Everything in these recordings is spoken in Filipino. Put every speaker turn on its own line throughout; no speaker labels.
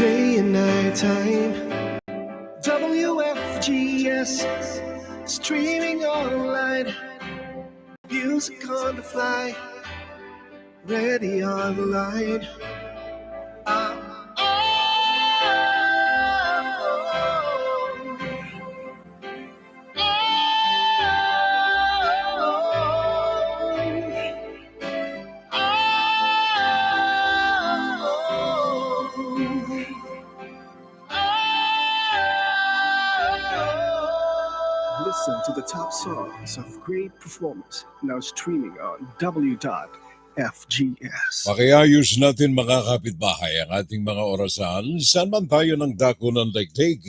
day and night time. WFGS, streaming online. Music on the fly, ready on the line. Listen to the top songs of great performance now streaming on W.FGS.
Pakiayos natin mga kapitbahay ang ating mga orasan saan man tayo ng dako ng daigdig.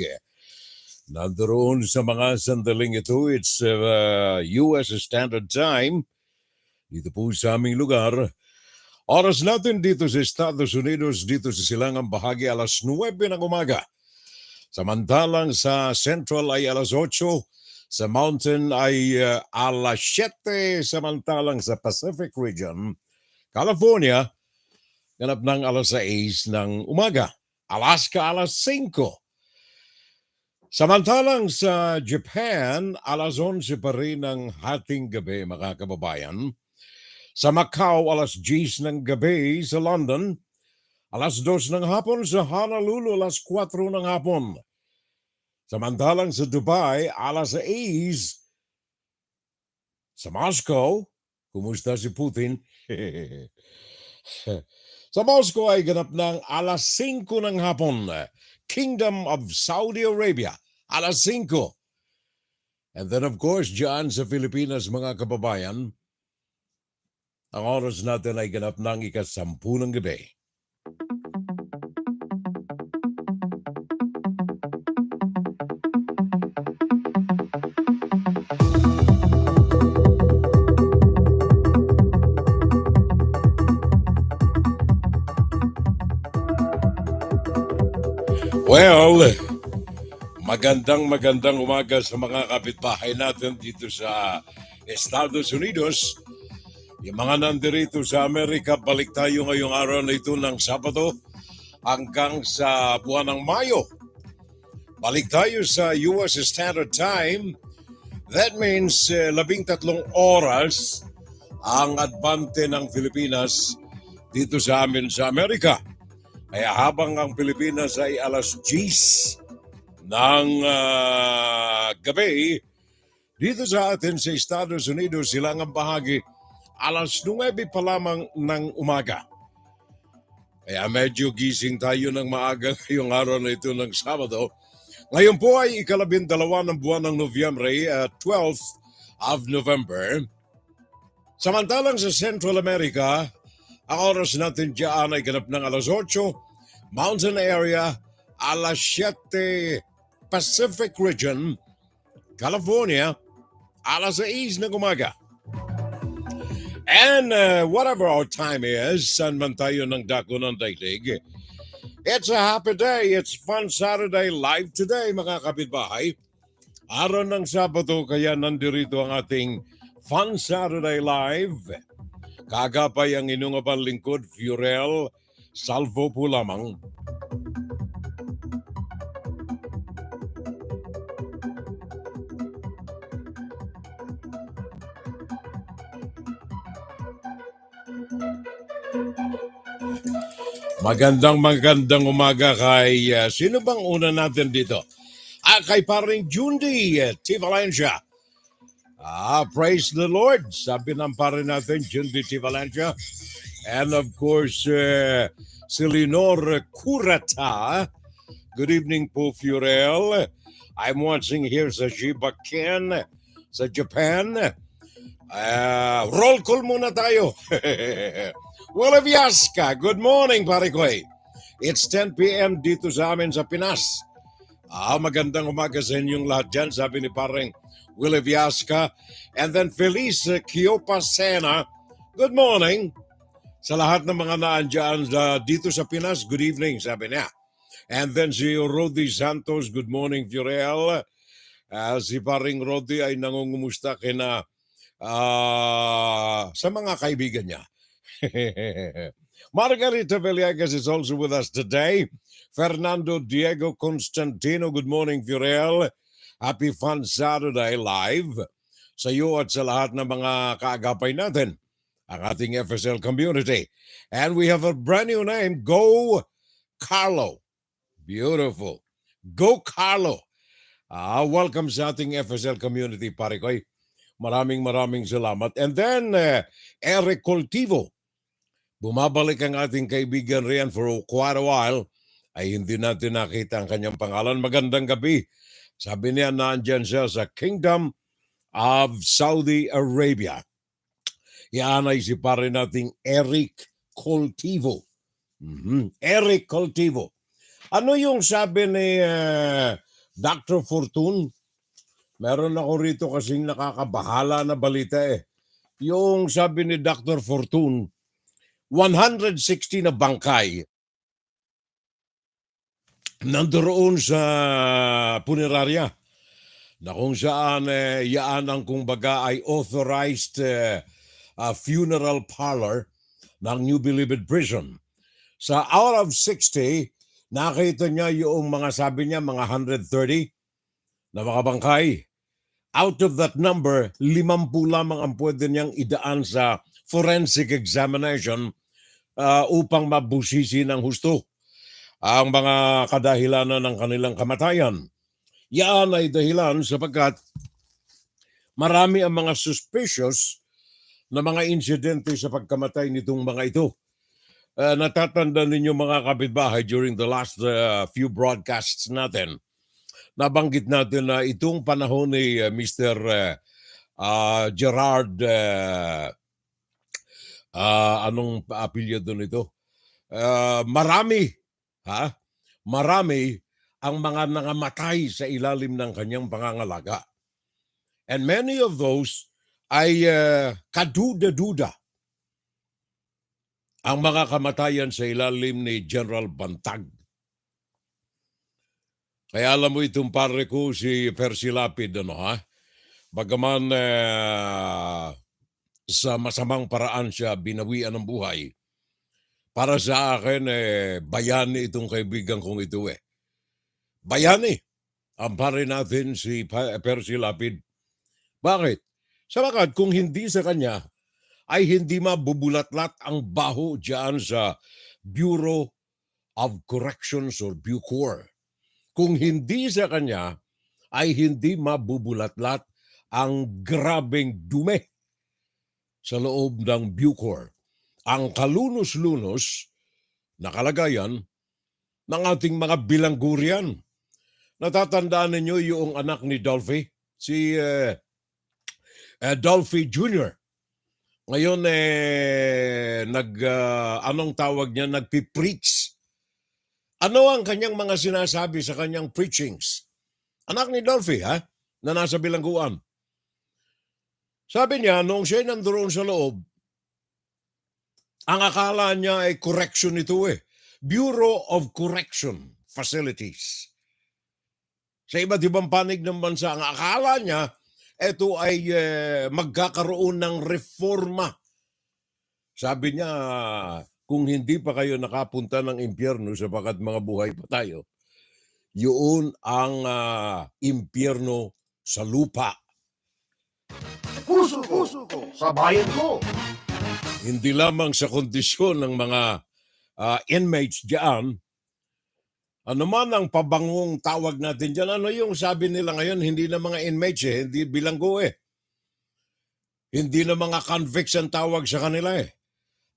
Nandoon sa mga sandaling ito, it's US Standard Time. Dito po sa aming lugar. Oras natin dito sa Estados Unidos, dito sa silangang bahagi alas 9 ng umaga. Samantalang sa Central ay alas 8, sa Mountain ay alas 7, samantalang sa Pacific Region, California, ganap ng alas 6 ng umaga. Alaska, alas 5. Samantalang sa Japan, alas 11 pa rin ng hating gabi, mga kababayan. Sa Macau, alas 10 ng gabi. Sa London, alas 2 ng hapon. Sa Honolulu, alas 4 ng hapon. Samantalang sa Dubai, alas 6. Sa Moscow, kumusta si Putin? Sa Moscow ay ganap ng alas 5 ng hapon. Kingdom of Saudi Arabia, alas 5. And then of course, dyan sa Pilipinas, mga kababayan, ang oras natin ay ganap ng ika-10 ng gabi. Well, magandang umaga sa mga kapitbahay natin dito sa Estados Unidos. Yung mga nandirito sa Amerika, balik tayo ngayong araw na ito ng Sabado hanggang sa buwan ng Mayo. Balik tayo sa US Standard Time. That means 13 oras ang adbante ng Pilipinas dito sa amin sa Amerika. Kaya habang ang Pilipinas ay alas 10 ng gabi, dito sa atin sa Estados Unidos, silangang bahagi, alas 9 pa lamang ng umaga. Kaya medyo gising tayo ng maaga ngayong araw na ito ng Sabado. Ngayon po ay ika-12 ng buwan ng Nobyembre, 12th of November. Samantalang sa Central America, ang oras natin dyan ay ganap ng alas 8, Mountain Area, alas 7, Pacific Region, California, alas 6 ng umaga. And whatever our time is, saan man tayo ng dako ng daigdig, it's a happy day, it's Fun Saturday live today, mga kapitbahay. Araw ng Sabado, kaya nandirito ang ating Fun Saturday live. Kagapay ang inyong lingkod, Furel, salvo po lamang. Magandang umaga kay, sino bang una natin dito? Kay paring Jundi T. Valencia. Praise the Lord, sabi ng pare natin, Jundi T. Valencia. And of course, si Lenore Curata. Good evening po, Furel. I'm watching here sa Shiba Ken, sa Japan. Roll call muna tayo. Willaviaska, good morning, pare ko. It's 10 p.m. dito sa amin sa Pinas. Magandang umaga sa inyong lahat dyan, sabi ni pareng Willaviaska. And then Feliz Kiopasena, good morning. Sa lahat ng mga naandyan dito sa Pinas, good evening, sabi niya. And then si Rodi Santos, good morning, Furel. Si paring Rodi ay nangungumusta kina sa mga kaibigan niya. Margarita Villegas is also with us today. Fernando Diego Constantino, good morning, Furiel. Happy Fun Saturday live sa iyo at sa lahat ng mga kaagapay natin, ang ating FSL community. And we have a brand new name, Go Carlo. Beautiful. Go Carlo. Welcome sa ating FSL community, pare ko. Maraming salamat. And then, Eric Coltivo. Bumabalik ang ating kaibigan riyan for quite a while. Ay hindi natin nakita ang kanyang pangalan. Magandang gabi. Sabi niya naandyan siya sa Kingdom of Saudi Arabia. Yan ay si pare nating Eric Coltivo. Eric Coltivo. Ano yung sabi ni Dr. Fortune? Meron ako rito kasing nakakabahala na balita eh. Yung sabi ni Dr. Fortune, 160 na bangkay nandoon sa punerarya na kung saan yaan ang kumbaga ay authorized funeral parlor ng New Bilibid Prison. Sa out of 60, nakita niya yung mga sabi niya, mga 130 na mga bangkay. Out of that number, 50 lamang ang pwede niyang idaan sa forensic examination upang mabusisi ng husto ang mga kadahilanan ng kanilang kamatayan. Yan ay dahilan sapagkat marami ang mga suspicious na mga insidente sa pagkamatay nitong mga ito. Natatanda ninyo mga kapitbahay during the last few broadcasts natin. Nabanggit natin na itong panahon ni Mr. Gerard, anong apelyido nito? Marami ang mga nangamatay sa ilalim ng kanyang pangangalaga. And many of those ay kaduda-duda ang mga kamatayan sa ilalim ni General Bantag. Kaya alam mo itong pare ko si Percy Lapid, bagaman sa masamang paraan siya binawian ng buhay. Para sa akin, bayani itong kaibigan kong ito eh. Bayani ang pare natin si Percy Lapid. Bakit? Sabagat kung hindi sa kanya, ay hindi mabubulatlat ang baho dyan sa Bureau of Corrections or BuCor. Kung hindi sa kanya, ay hindi mabubulatlat ang grabeng dumi sa loob ng BuCor. Ang kalunos-lunos na kalagayan ng ating mga bilanggurian. Natatandaan ninyo yung anak ni Dolphy, si Dolphy Jr. Ngayon anong tawag niya, nagpipreach. Ano ang kanyang mga sinasabi sa kanyang preachings? Anak ni Dolphy, na nasa bilangguan. Sabi niya, noong siya nandoon sa loob, ang akala niya ay correction ito eh. Bureau of Correction Facilities. Sa iba't ibang panig ng bansa, ang akala niya, ito ay magkakaroon ng reforma. Sabi niya, kung hindi pa kayo nakapunta ng impyerno sapagkat mga buhay pa tayo, yun ang impyerno sa lupa.
Puso ko sa bayan ko.
Hindi lamang sa kondisyon ng mga inmates diyan, ano man ang pabangong tawag natin diyan, ano yung sabi nila ngayon, hindi na mga inmates hindi bilanggo Hindi na mga convicts ang tawag sa kanila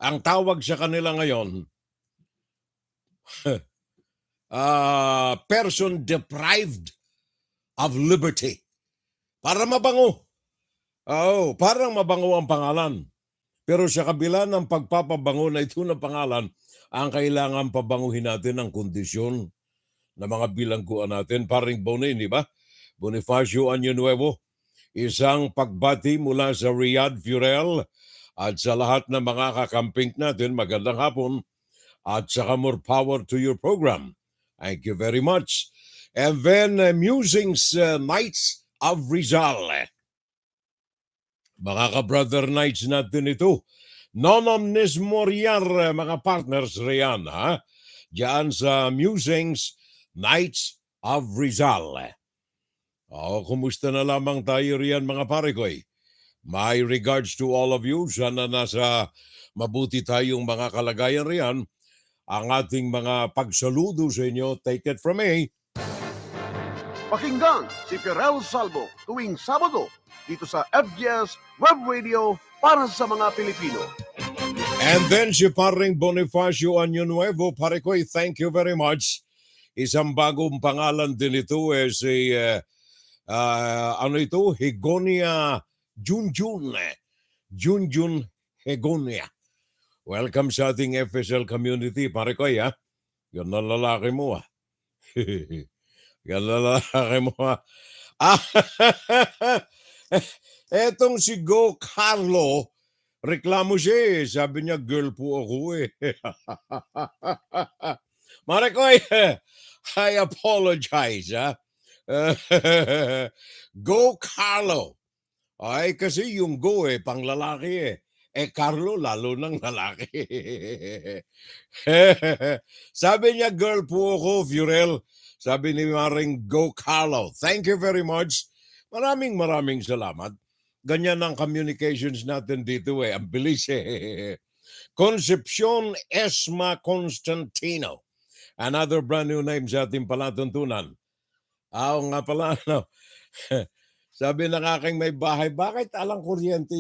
Ang tawag sa kanila ngayon, person deprived of liberty. Para mabango. Parang mabango ang pangalan. Pero sa kabila ng pagpapabango na ito ng pangalan, ang kailangan pabanguhin natin ang kondisyon ng mga bilangguan natin. Paring Bonin, di ba? Bonifacio Año Nuevo. Isang pagbati mula sa Riyadh, Furel, at sa lahat ng mga kakamping natin. Magandang hapon. At saka more power to your program. Thank you very much. And then, Musings Nights of Rizal. Mga ka-brother nights natin ito Nonomnis Moriar, mga partners riyan, ha? Diyan sa Musings, Nights of Rizal. Kumusta na lamang tayo riyan, mga pare ko'y? My regards to all of you. Sana nasa mabuti tayong mga kalagayan riyan. Ang ating mga pagsaludo sa inyo, take it from me.
Pakinggan si Pirel Salvo tuwing Sabado dito sa FGS Web Radio para sa mga Pilipino.
And then si paring Bonifacio Año Nuevo, pare ko, thank you very much. Isang bagong pangalan din ito si ano ito? Higonia Junjun. Junjun Higonia. Welcome sa ating FSL community, pare ko, ha? Yan na lalaki mo, ha? Yan na lalaki mo, ha? Etong si Go Carlo, reklamo siya, sabi niya, girl po ako, Mare ko, I apologize, ha? Go Carlo. Ay, kasi yung go, pang lalaki, Carlo, lalo ng lalaki. Sabi niya, girl po ako, Furel. Sabi ni Maring Go Carlo. Thank you very much. Maraming salamat. Ganyan ang communications natin dito, Ang bilis, Concepcion Esma Constantino. Another brand new name sa ating palatuntunan. Nga pala, no? Sabi ng aking may bahay, bakit alang kuryente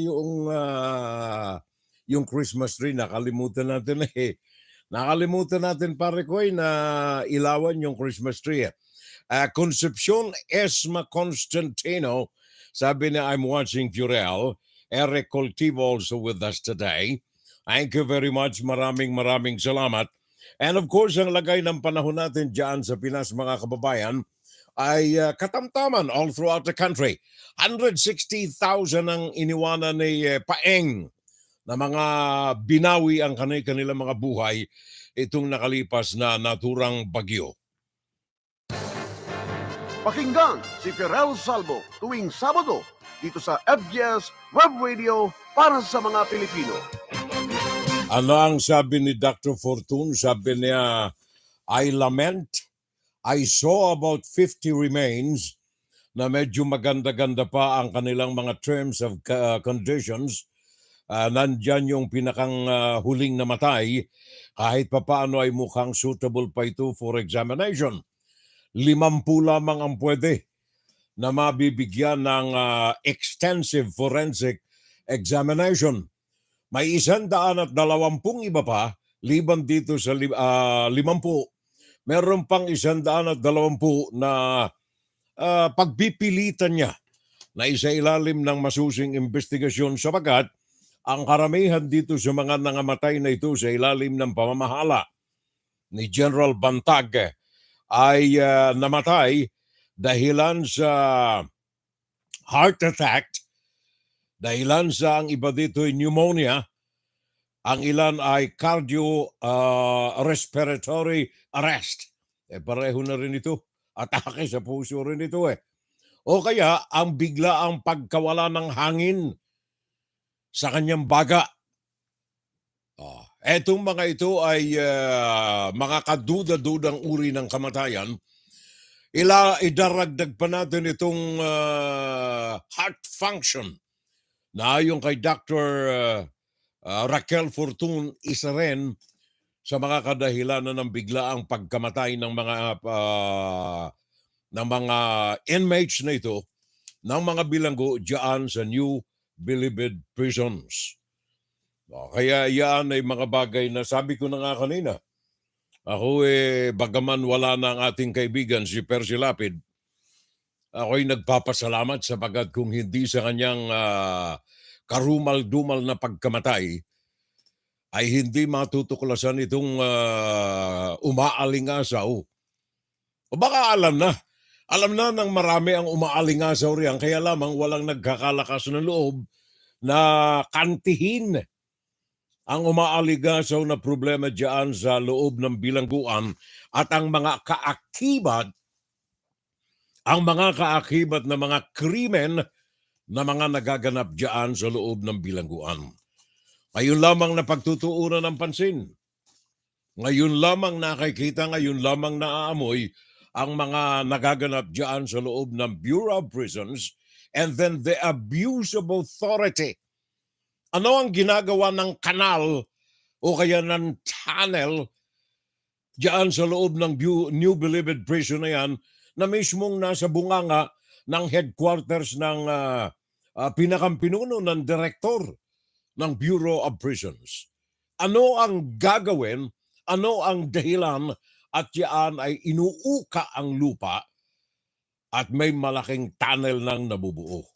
yung Christmas tree? Nakalimutan natin Nakalimutan natin, pare ko, na ilawan yung Christmas tree. Concepcion Esma Constantino, sabi na, I'm watching Furel. Eric Coltivo also with us today. Thank you very much. Maraming salamat. And of course, ang lagay ng panahon natin dyan sa Pinas, mga kababayan, ay katamtaman all throughout the country. 160,000 ang iniwanan ni Paeng na mga binawi ang kanilang mga buhay itong nakalipas na naturang bagyo.
Pakinggan si Pirel Salvo tuwing Sabado dito sa FGS Web Radio para sa mga Pilipino.
Ano ang sabi ni Dr. Fortune? Sabi niya, I lament, I saw about 50 remains na medyo maganda-ganda pa ang kanilang mga terms of conditions. Nandyan yung pinakang huling namatay, kahit papaano ay mukhang suitable pa ito for examination. 50 lamang ang pwede na mabibigyan ng extensive forensic examination. May 120 iba pa, liban dito sa 50. Meron pang 120 na pagpipilitan niya na isailalim ng masusing investigasyon sapagat ang karamihan dito sa mga nangamatay na ito sa ilalim ng pamamahala ni General Bantag ay namatay dahilan sa heart attack, dahilan sa ang iba dito ay pneumonia, ang ilan ay cardio-respiratory arrest. Pareho na rin ito. Atake sa puso rin ito O kaya, ang biglaang pagkawala ng hangin sa kanyang baga. Etong mga ito ay mga kaduda-dudang uri ng kamatayan. Idaragdag pa natin itong heart function na yung kay Dr. Raquel Fortun, isa rin sa mga kadahilanan ng biglaang pagkamatay ng mga inmates na ito ng mga bilanggo diyan sa New Bilibid prisons. Kaya yan ay mga bagay na sabi ko na nga kanina. Ako bagaman wala na ang ating kaibigan si Percy Lapid, ako'y nagpapasalamat sapagat kung hindi sa kanyang karumal-dumal na pagkamatay, ay hindi matutuklasan itong umaalingasaw. O baka alam na ng marami ang umaalingasaw riyan, kaya lamang walang nagkakalakas ng loob na kantihin ang umaalingasaw na problema diyan sa loob ng bilangguan at ang mga kaakibat na mga krimen na mga nagaganap diyan sa loob ng bilangguan. Ngayon lamang na pagtutuunan ng pansin. Ngayon lamang nakikita, ngayon lamang naaamoy ang mga nagaganap dyan sa loob ng Bureau of Prisons and then the abuse of authority. Ano ang ginagawa ng kanal o kaya ng tunnel dyan sa loob ng New Bilibid Prison na yan na mismong nasa bunganga ng headquarters ng pinakampinuno ng direktor ng Bureau of Prisons. Ano ang gagawin? Ano ang dahilan? At yan ay inuuka ang lupa at may malaking tunnel nang nabubuo.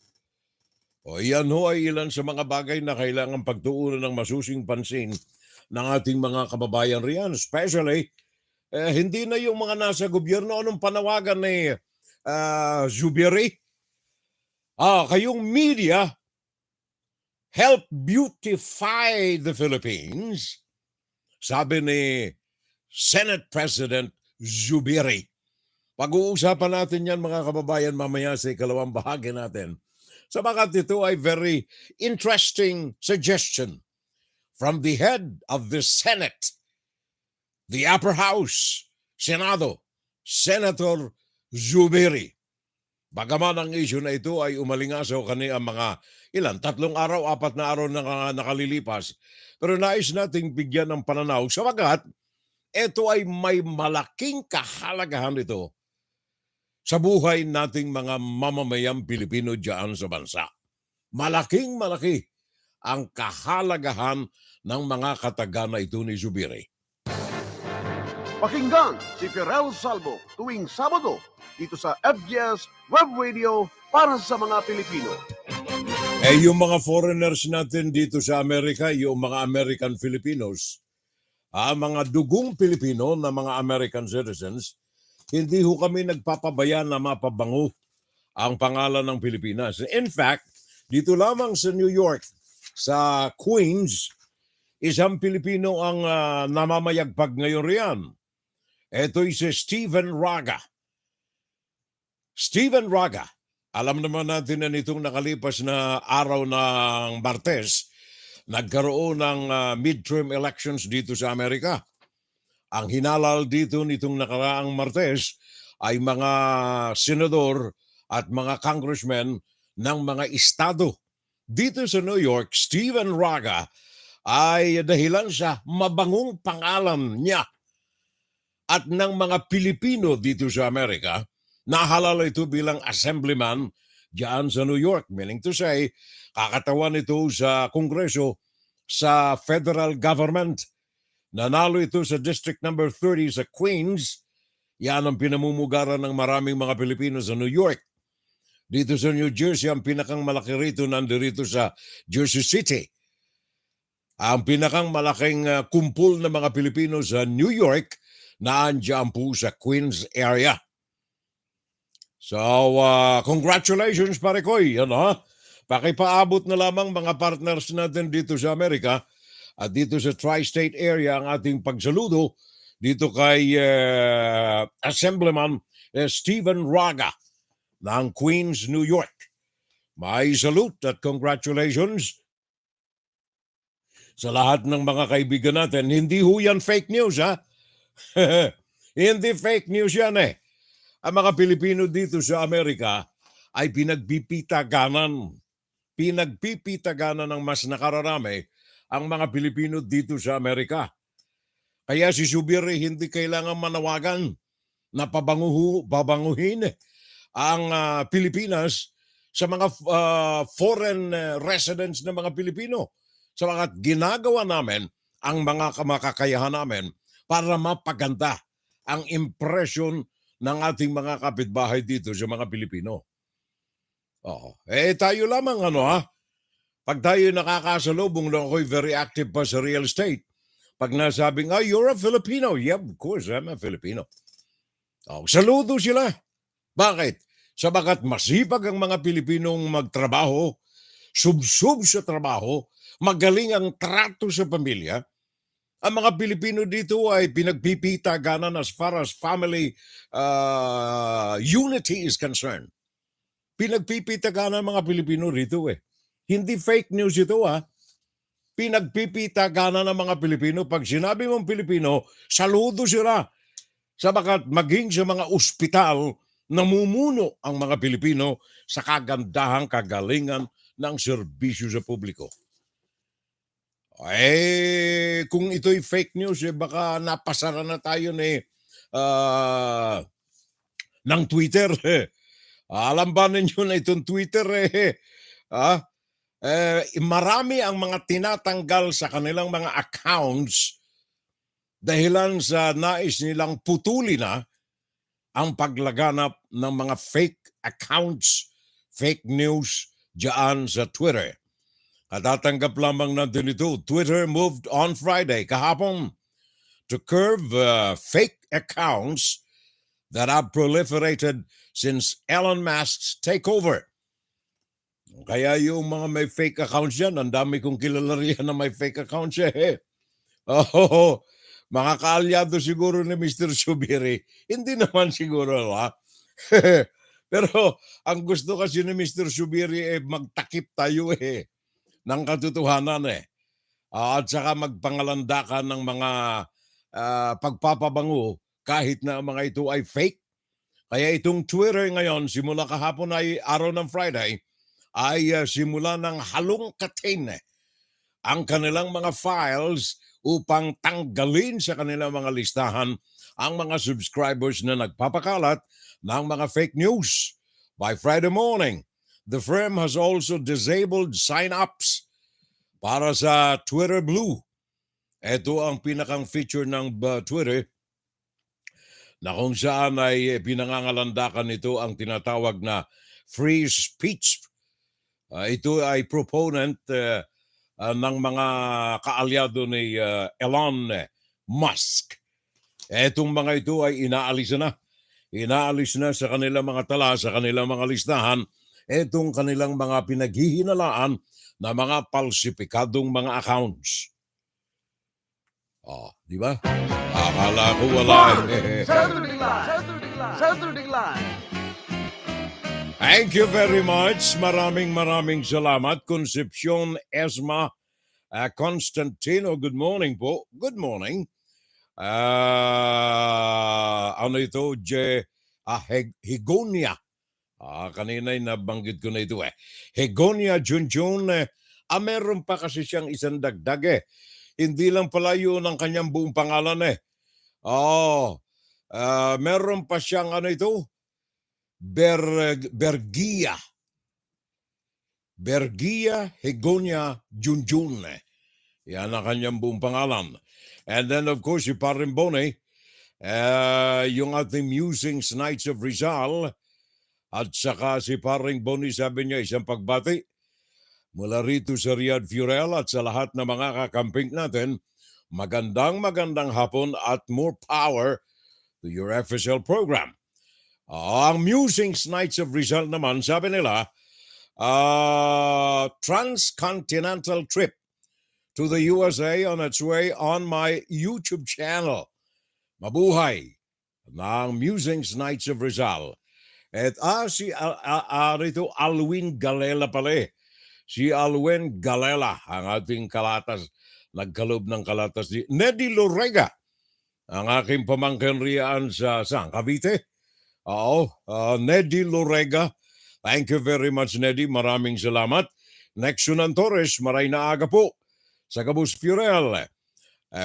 O yan ho ay ilan sa mga bagay na kailangan pagtuunan ng masusing pansin ng ating mga kababayan riyan. Especially, hindi na yung mga nasa gobyerno. Anong panawagan ni Zubiri? Kayong media, help beautify the Philippines, sabi ni Senate President Zubiri. Pag-uusapan natin yan mga kababayan mamaya sa ikalawang bahagi natin. Sabagat ito ay very interesting suggestion from the head of the Senate, the upper house, Senado, Senator Zubiri. Bagaman ang issue na ito ay umalingasaw kanina mga 3 araw, 4 na araw na nakalilipas. Pero nais nating bigyan ng pananaw sabagat ito ay may malaking kahalagahan ito sa buhay nating mga mamamayang Pilipino diyan sa bansa. Malaking malaki ang kahalagahan ng mga kataga na ito ni Zubiri.
Pakinggan si Ferrell Salvo tuwing Sabado dito sa FBS Web Radio para sa mga Pilipino.
Yung mga foreigners natin dito sa Amerika, yung mga American Filipinos, mga dugong Pilipino na mga American citizens, hindi ho kami nagpapabaya na mapabango ang pangalan ng Pilipinas. In fact, dito lamang sa New York, sa Queens, isang Pilipino ang namamayagpag ngayon riyan. Ito'y si Steven Raga. Steven Raga, alam naman natin na nitong nakalipas na araw ng Martes, nagkaroon ng midterm elections dito sa Amerika. Ang hinalal dito nitong nakaraang Martes ay mga senador at mga congressmen ng mga estado. Dito sa New York, Steven Raga ay dahilan sa mabangong pangalan niya at ng mga Pilipino dito sa Amerika. Nahalal ito bilang assemblyman diyan sa New York. Meaning to say, kakatawan ito sa Kongreso sa federal government. Nanalo ito sa District Number 30 sa Queens. Yan ang pinamumugaran ng maraming mga Pilipino sa New York. Dito sa New Jersey, ang pinakang malaki rito nandirito sa Jersey City. Ang pinakang malaking kumpul ng mga Pilipino sa New York na andyan po sa Queens area. So, congratulations pare koy. Pakipaabot na lamang mga partners natin dito sa Amerika at dito sa tri-state area ang ating pagsaludo dito kay Assemblyman Steven Raga ng Queens, New York. May salute at congratulations sa lahat ng mga kaibigan natin. Hindi ho yan fake news, ha? Hindi fake news yan eh. Ang mga Pilipino dito sa Amerika ay pinagpipitaganan ng mas nakararami ang mga Pilipino dito sa Amerika. Kaya si Zubiri hindi kailangan manawagan na pabanguhin ang Pilipinas sa mga foreign residents ng mga Pilipino. Sabagat ginagawa namin ang mga makakayahan namin para mapaganda ang impression ng ating mga kapitbahay dito sa mga Pilipino. Tayo lamang pag tayo nakakasalubong na ako'y very active pa sa real estate. Pag nasabing, you're a Filipino. Yeah, of course, I'm a Filipino. Saludo sila. Bakit? Sabagat masipag ang mga Pilipinong magtrabaho, subsub sa trabaho, magaling ang trato sa pamilya. Ang mga Pilipino dito ay pinagpipitaganan as far as family unity is concerned. Pinagpipitaganan mga Pilipino rito eh. Hindi fake news ito pinagpipitagana ng mga Pilipino. Pag sinabi mong Pilipino, saludo sila. Sabagat maging sa mga ospital, namumuno ang mga Pilipino sa kagandahang kagalingan ng serbisyo sa publiko. Kung ito'y fake news, baka napasara na tayo ng Twitter. Alam ba ninyo na itong Twitter marami ang mga tinatanggal sa kanilang mga accounts dahilan sa nais nilang putulin na ang paglaganap ng mga fake accounts, fake news diyan sa Twitter. Katatanggap lamang natin ito. Twitter moved on Friday, kahapon, to curb fake accounts that have proliferated since Elon Musk's takeover. Kaya yung mga may fake accounts yan, ang dami kong kilala riyan na may fake accounts mga kaalyado siguro ni Mr. Zubiri. Hindi naman siguro, Pero ang gusto kasi ni Mr. Zubiri magtakip tayo ng katotohanan at saka magpangalandakan ng mga pagpapabango kahit na mga ito ay fake. Kaya itong Twitter ngayon, simula kahapon ay araw ng Friday, ay simula ng halongkatin ang kanilang mga files upang tanggalin sa kanilang mga listahan ang mga subscribers na nagpapakalat ng mga fake news. By Friday morning, the firm has also disabled sign-ups para sa Twitter Blue. Ito ang pinakang feature ng Twitter na kung saan ay pinangangalandakan ito ang tinatawag na free speech. Ito ay proponent ng mga kaalyado ni Elon Musk. Etong mga ito ay inaalis na. Inaalis na sa kanilang mga tala, sa kanilang mga listahan, etong kanilang mga pinaghihinalaan na mga palsipikadong mga accounts. Di ba? Akala ko wala.
Saturday Live.
Thank you very much. Maraming salamat. Concepcion Esma Constantino, good morning po. Good morning. Ano ito? Higonia. Kanina'y nabanggit ko na ito Higonia Junjun. Meron pa kasi siyang isang dagdag Hindi lang pala yun ang kanyang buong pangalan meron pa siyang ano ito? Bergia Higonia Junjun. Yan ang kanyang buong pangalan. And then of course si Parin Bone, yung ating Musings Knights of Rizal, at saka si Paring Bone, sabi niya isang pagbati mula rito sa Riyadh Furel at sa lahat ng mga kakamping natin. Magandang hapon at more power to your FSL program. Ang Musings Knights of Rizal naman, sabi nila, transcontinental trip to the USA on its way on my YouTube channel. Mabuhay ng Musings Knights of Rizal. At si rito Alwin Galela pala Si Alwin Galela, ang ating kalatas, nagkalob ng kalatas ni Neddy Lorega, ang aking pamangkin riyan sa Cavite. Neddy Lorega. Thank you very much, Neddy. Maraming salamat. Nexunan Torres, maray na aga po sa Cabus Furel.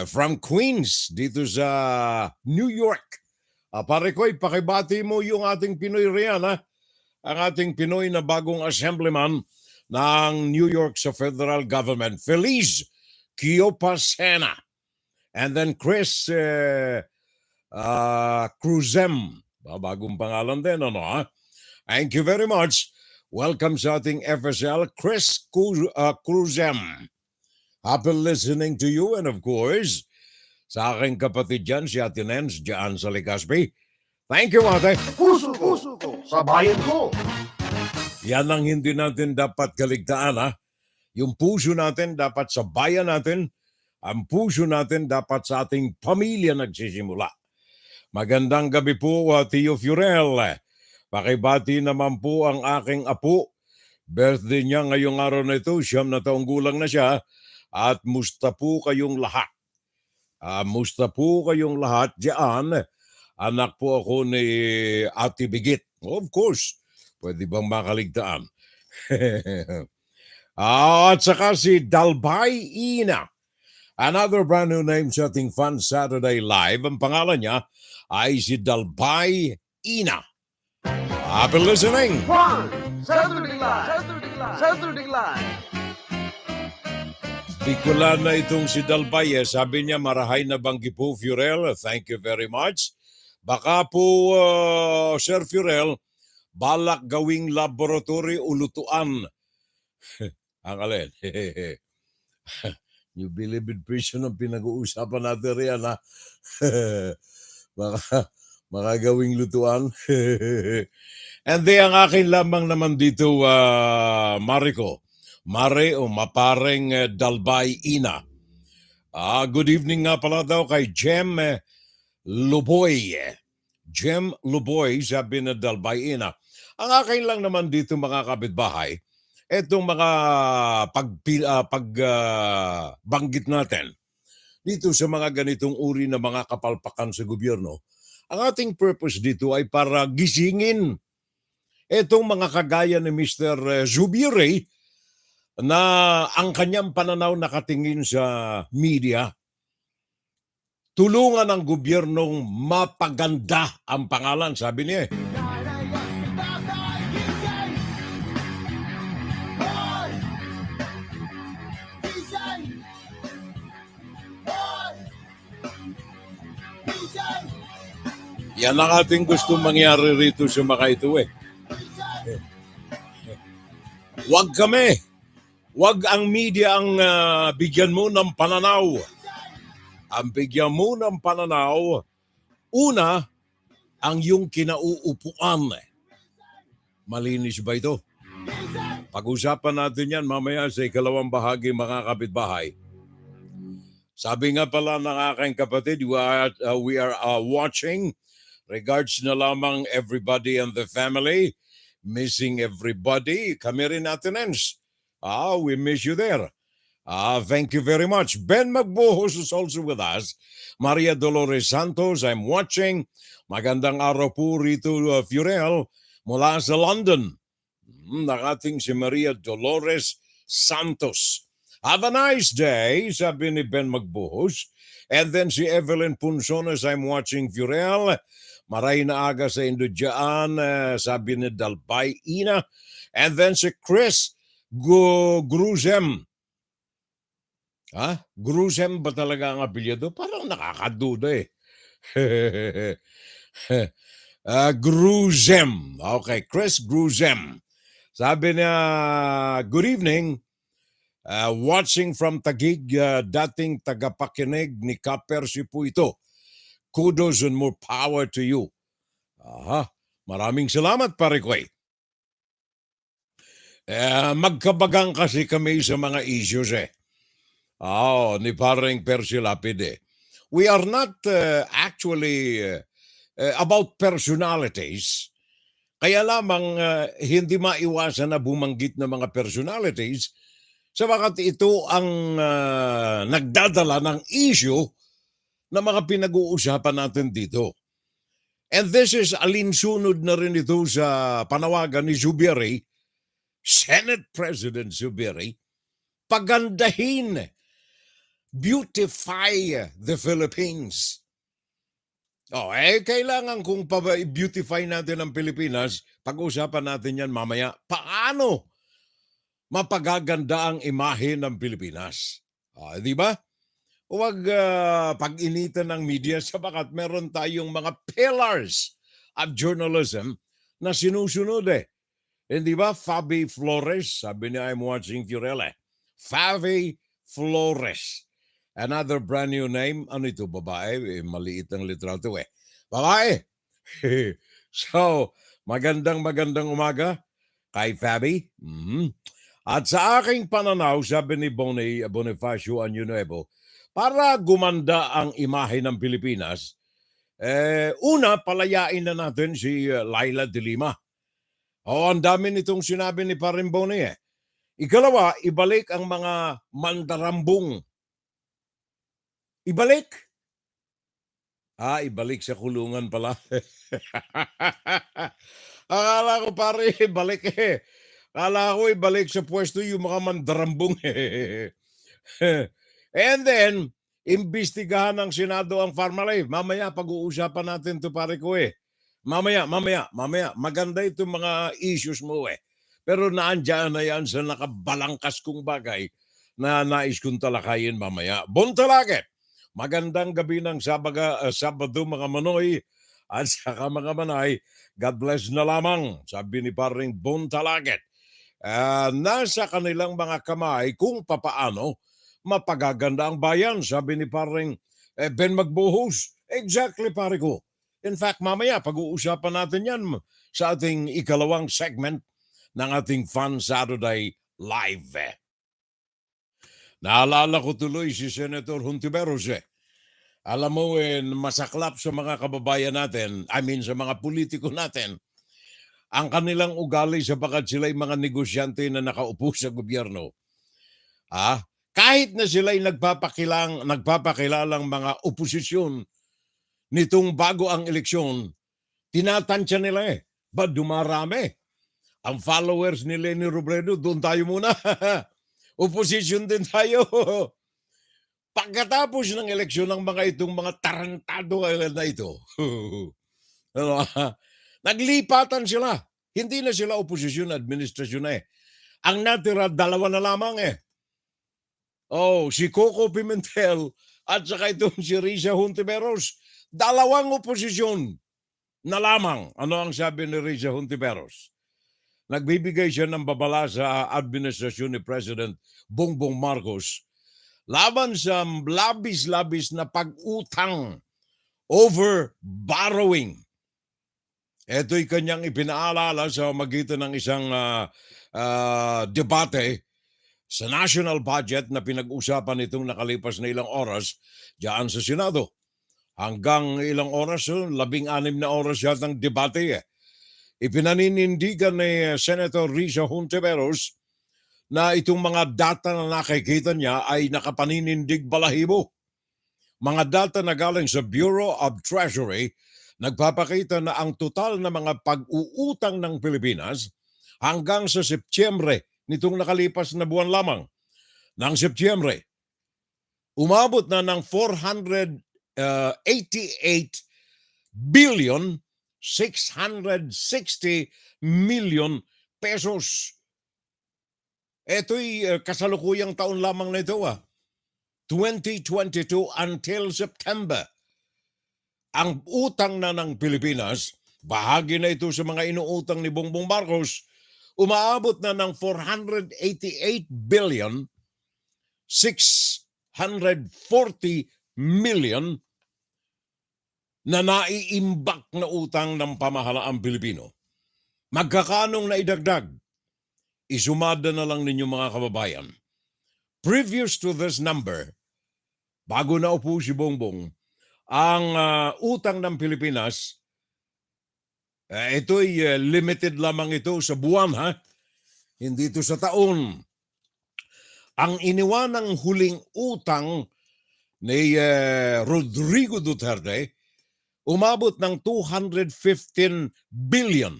From Queens, dito sa New York. Pare ko, pakibati mo yung ating Pinoy riyan, ang ating Pinoy na bagong assemblyman ng New York sa federal government. Feliz Kiopasena. And then Chris Cruzem. Bagong pangalan din, Thank you very much. Welcome sa ating FSL, Chris Cruzem. Happy listening to you, and of course, sa aking kapatid dyan, si Ate Nens, dyan sa Legazpi. Thank you, ate.
Puso ko, sa bayan ko.
Yan ang hindi natin dapat kaligtaan, Yung puso natin dapat sa bayan natin, ang puso natin dapat sa ating pamilya nagsisimula. Magandang gabi po, Tio Furel. Pakibati naman po ang aking apo. Birthday niya ngayong araw na ito, 9 na taong gulang na siya. At musta po kayong lahat. Musta po kayong lahat diyan. Anak po ako ni Ate Bigit. Of course, pwede bang makaligtaan? At saka si Dalbay Ina. Another brand new name sa ating Fun Saturday Live. Ang pangalan niya ay si Dalbay Ina. Happy listening!
Juan, Saturday Live! Saturday Live! Saturday Live!
Bikulan na itong si Dalbay. Sabi niya, marahay na banggi po, Furel. Thank you very much. Baka po, Sir Furel, balak gawing laboratory ulutuan. Ang alin? You believe in prison ang pinag-uusapan natin riyan, ha? Baka gawing lutuan. And ang akin lamang naman dito, Mariko. Mare o mapareng Dalbay Ina. Good evening nga pala daw kay Jem Luboy. Jem Luboy, sabi na Dalbay Ina. Ang akin lang naman dito mga kapitbahay, etong mga pagbanggit natin dito sa mga ganitong uri na mga kapalpakan sa gobyerno, ang ating purpose dito ay para gisingin etong mga kagaya ni Mr. Zubiri na ang kanyang pananaw nakatingin sa media. Tulungan ang gobyernong mapaganda ang pangalan, sabi niya. Yan ang ating gusto mangyari rito sa mga ito Huwag kami. Huwag ang media ang bigyan mo ng pananaw. Ang bigyan mo ng pananaw, una, ang iyong kinauupuan. Malinis ba ito? Pag-usapan natin yan mamaya sa ikalawang bahagi mga kapitbahay. Sabi nga pala ng aking kapatid, we are watching. Regards na lamang everybody and the family. Missing everybody. Kami rin natinens. We miss you there. Thank you very much. Ben Magbuhos is also with us. Maria Dolores Santos, I'm watching. Magandang araw po rito, Furel, mula sa London. Nakating si Maria Dolores Santos. Have a nice day, sabi ni Ben Magbuhos. And then si Evelyn Punsones, I'm watching, Furel. Maray na aga sa Indodjaan, sabi ni Dalbay Ina. And then si Chris Gruzem. Gruzem ba talaga ang apelyido? Parang nakakaduda Gruzem. Okay, Chris Gruzem. Sabi niya, good evening. Watching from Taguig, dating tagapakinig ni Percy po ito. Kudos and more power to you. Maraming salamat, pare ko. Magkabagang kasi kami sa mga issues ni pareng Percy Lapid We are not actually about personalities. Kaya lamang hindi maiwasan na bumanggit ng mga personalities sabagat ito ang nagdadala ng issue na mga pinag-uusapan natin dito. And this is alinsunod na rin ito sa panawagan ni Zubiri, Senate President Zubiri, pagandahin, beautify the Philippines. Kailangan kung beautify natin ang Pilipinas, pag-usapan natin yan mamaya, paano mapagaganda ang imahe ng Pilipinas? Di ba? Huwag pag-initan ng media sabagat meron tayong mga pillars of journalism na sinusunod Hindi ba? Fabi Flores, sabi niya, I'm watching Furele. Fabi Flores. Another brand new name. Ano ito, babae? Maliit ang litrato Babae. So, magandang umaga kay Fabi. At sa aking pananaw, sabi ni Bonifacio Añunuevo, para gumanda ang imahe ng Pilipinas, una, palayain na natin si Laila de Lima. Ang dami nitong sinabi ni Parin Boni Ikalawa, ibalik ang mga mandarambong. Ibalik. Ibalik sa kulungan pala. Akala ko pare, ibalik eh. Akala ko ibalik sa pwesto yung mga mandarambong eh. And then, imbestigahan ng Senado ang Pharmally. Mamaya, pag-uusapan natin to pare ko eh. Mamaya. Maganda itong mga issues mo eh. Pero naandyan na yan sa nakabalangkas kong bagay na nais kong talakayin mamaya. Buntalakit! Magandang gabi ng Sabado mga manoy at saka mga manay. God bless na lamang, sabi ni paring Buntalakit. Nasa kanilang mga kamay kung papaano mapagaganda ang bayan, sabi ni paring Ben Magbuhos. Exactly pare ko. In fact, mamaya pag-uusapan natin yan sa ating ikalawang segment ng ating Fun Saturday Live. Naalala ko tuloy si Senator Hontiveros eh. Alam mo masaklap sa mga kababayan natin, sa mga politiko natin, ang kanilang ugali sapagkat sila'y mga negosyante na nakaupo sa gobyerno. Kahit na sila'y nagpapakilalang mga oposisyon nitong bago ang eleksyon, tinatansya nila eh. Ba dumarami? Ang followers ni Leni Robredo, doon tayo muna. Opposition din tayo. Pagkatapos ng eleksyon ng mga itong mga tarantado na ito, naglipatan sila. Hindi na sila oposisyon, administrasyon eh. Ang natira, dalawa na lamang eh. Si Coco Pimentel at saka itong si Risa Hontiveros, dalawang oposisyon na lamang. Ano ang sabi ni Risa Hontiveros? Nagbibigay siya ng babala sa administrasyon ni President Bongbong Marcos laban sa labis-labis na pag-utang, over borrowing. Ito'y kanyang ipinaalala sa magitan ng isang debate sa national budget na pinag-usapan itong nakalipas na ilang oras diyan sa Senado. Hanggang ilang oras, 16 na oras yatang debate. Ipinaninindigan ni Senator Risa Hontiveros na itong mga data na nakikita niya ay nakapaninindig balahibo. Mga data na galing sa Bureau of Treasury nagpapakita na ang total na mga pag-uutang ng Pilipinas hanggang sa Setyembre nitong nakalipas na buwan lamang ng Setyembre, umabot na ng 488 billion 660 million pesos. Ito'y kasalukuyang taon lamang na ito 2022 until September. Ang utang na ng Pilipinas, bahagi na ito sa mga inuutang ni Bongbong Marcos, umaabot na ng 488 billion 640 million na naiimbak na utang ng pamahalaang Pilipino. Magkakanong na idagdag? Isumada na lang ninyo mga kababayan. Previous to this number, bago na upo si Bongbong, ang utang ng Pilipinas, ito'y limited lamang ito sa buwan hindi ito sa taon. Ang iniwanang huling utang ni Rodrigo Duterte, umabot ng 215 billion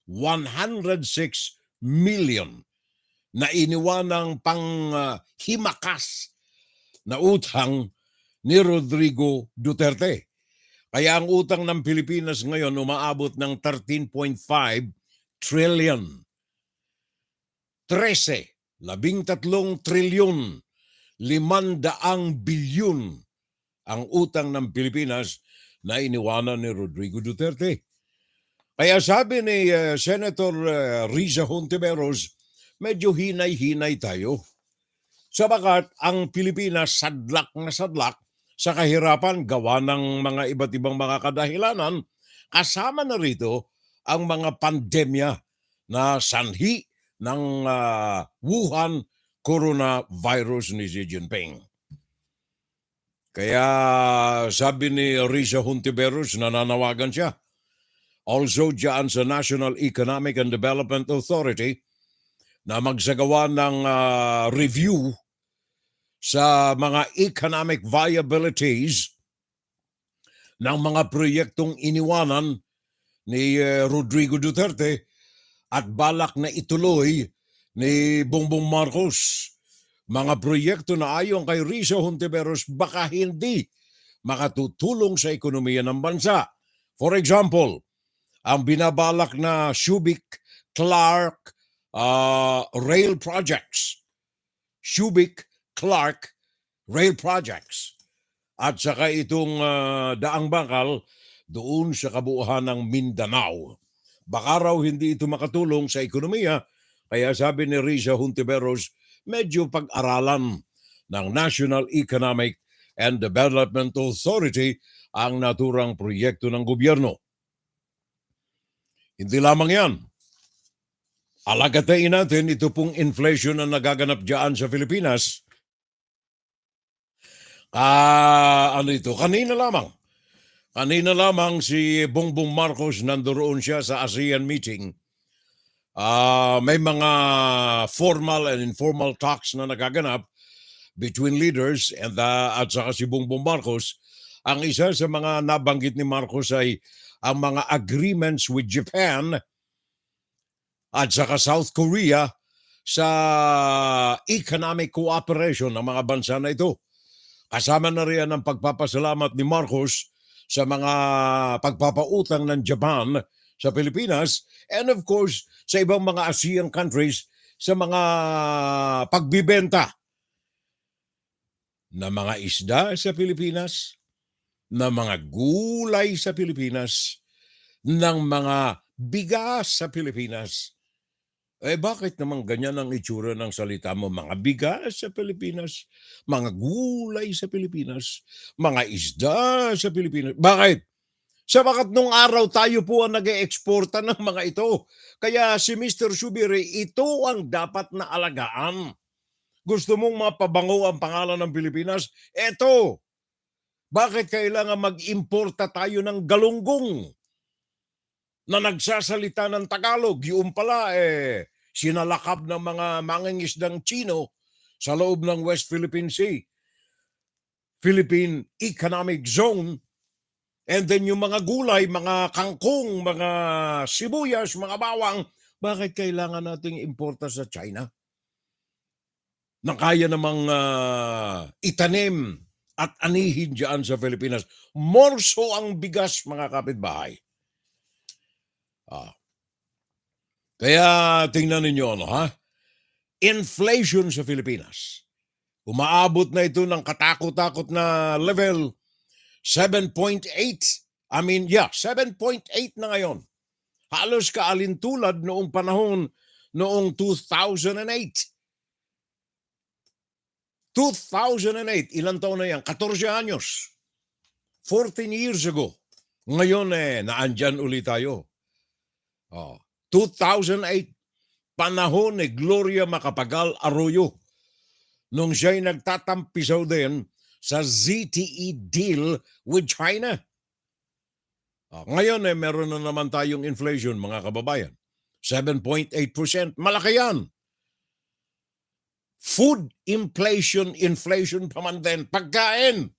106 million na iniwanang panghimakas na utang ni Rodrigo Duterte. Kaya ang utang ng Pilipinas ngayon umaabot ng 13.5 trillion. 13 trilyon 500 bilyon ang utang ng Pilipinas na iniwanan ni Rodrigo Duterte. Kaya sabi ni Senator Risa Hontiveros, medyo hinay-hinay tayo. Sabagat ang Pilipinas sadlak na sadlak sa kahirapan gawa ng mga iba't ibang mga kadahilanan, kasama na rito ang mga pandemya na sanhi ng Wuhan coronavirus ni Xi Jinping. Kaya sabi ni Risa Hontiveros, nananawagan siya. Also dyan sa National Economic and Development Authority na magsagawa ng review sa mga economic viabilities ng mga proyektong iniwanan ni Rodrigo Duterte at balak na ituloy ni Bongbong Marcos. Mga proyekto na ayon kay Risa Hontiveros baka hindi makatutulong sa ekonomiya ng bansa. For example, ang binabalak na Subic-Clark rail projects. Subic-Clark rail projects. At saka itong daang bakal doon sa kabuuan ng Mindanao. Baka raw hindi ito makatulong sa ekonomiya, kaya sabi ni Risa Hontiveros, medyo pag-aralan ng National Economic and Development Authority ang naturang proyekto ng gobyerno. Hindi lamang yan. Alagatain natin ito pong inflation na nagaganap dyan sa Pilipinas. Kanina lamang si Bongbong Marcos nandoon siya sa ASEAN meeting. May mga formal and informal talks na nagaganap between leaders and at saka si Bongbong Marcos. Ang isa sa mga nabanggit ni Marcos ay ang mga agreements with Japan at saka South Korea sa economic cooperation ng mga bansa na ito. Kasama na rin ang pagpapasalamat ni Marcos sa mga pagpapautang ng Japan sa Pilipinas and of course sa ibang mga ASEAN countries sa mga pagbibenta na mga isda sa Pilipinas, na mga gulay sa Pilipinas, ng mga bigas sa Pilipinas. Bakit naman ganyan ang itsura ng salita mo? Mga bigas sa Pilipinas, mga gulay sa Pilipinas, mga isda sa Pilipinas. Bakit? Sabagat nung araw tayo po ang nag-e-exporta ng mga ito. Kaya si Mr. Zubiri, ito ang dapat na alagaan. Gusto mong mapabango ang pangalan ng Pilipinas? Eto. Bakit kailangan mag-importa tayo ng galunggong na nagsasalita ng Tagalog? Yung pala sinalakap ng mga mangingisdang Chino sa loob ng West Philippine Sea, Philippine Economic Zone, and then yung mga gulay, mga kangkong, mga sibuyas, mga bawang, bakit kailangan nating importa sa China? Na kaya namang itanim at anihin dyan sa Pilipinas. Morso ang bigas, mga kapitbahay. Kaya tingnan ninyo, inflation sa Pilipinas. Umaabot na ito ng katakot-takot na level 7.8. 7.8 na ngayon. Halos kaalintulad noong panahon noong 2008. 2008, ilang taon na yan? 14 anyos. 14 years ago. Ngayon naandyan ulit tayo. 2008, panahon ni Gloria Macapagal Arroyo. Nung siya'y nagtatampisaw din sa ZTE deal with China. Ngayon meron na naman tayong inflation, mga kababayan. 7.8%. Malaki yan. Food inflation pa man din. Pagkain.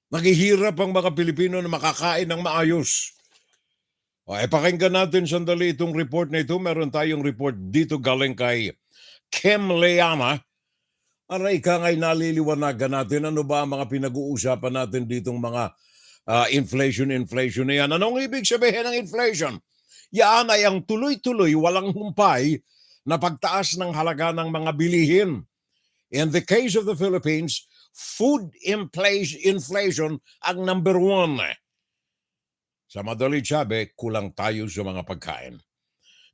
Naghihirap ang mga Pilipino na makakain ng maayos. Pakinggan natin sandali itong report na ito. Meron tayong report dito galing kay Kim Leana. Aray ka nga'y naliliwanagan natin. Ano ba ang mga pinag-uusapan natin ditong mga inflation na yan? Anong ibig sabihin ng inflation? Yan ay ang tuloy-tuloy, walang humpay na pagtaas ng halaga ng mga bilihin. In the case of the Philippines, food inflation ang number 1. Sa madalit sabi, kulang tayo sa mga pagkain.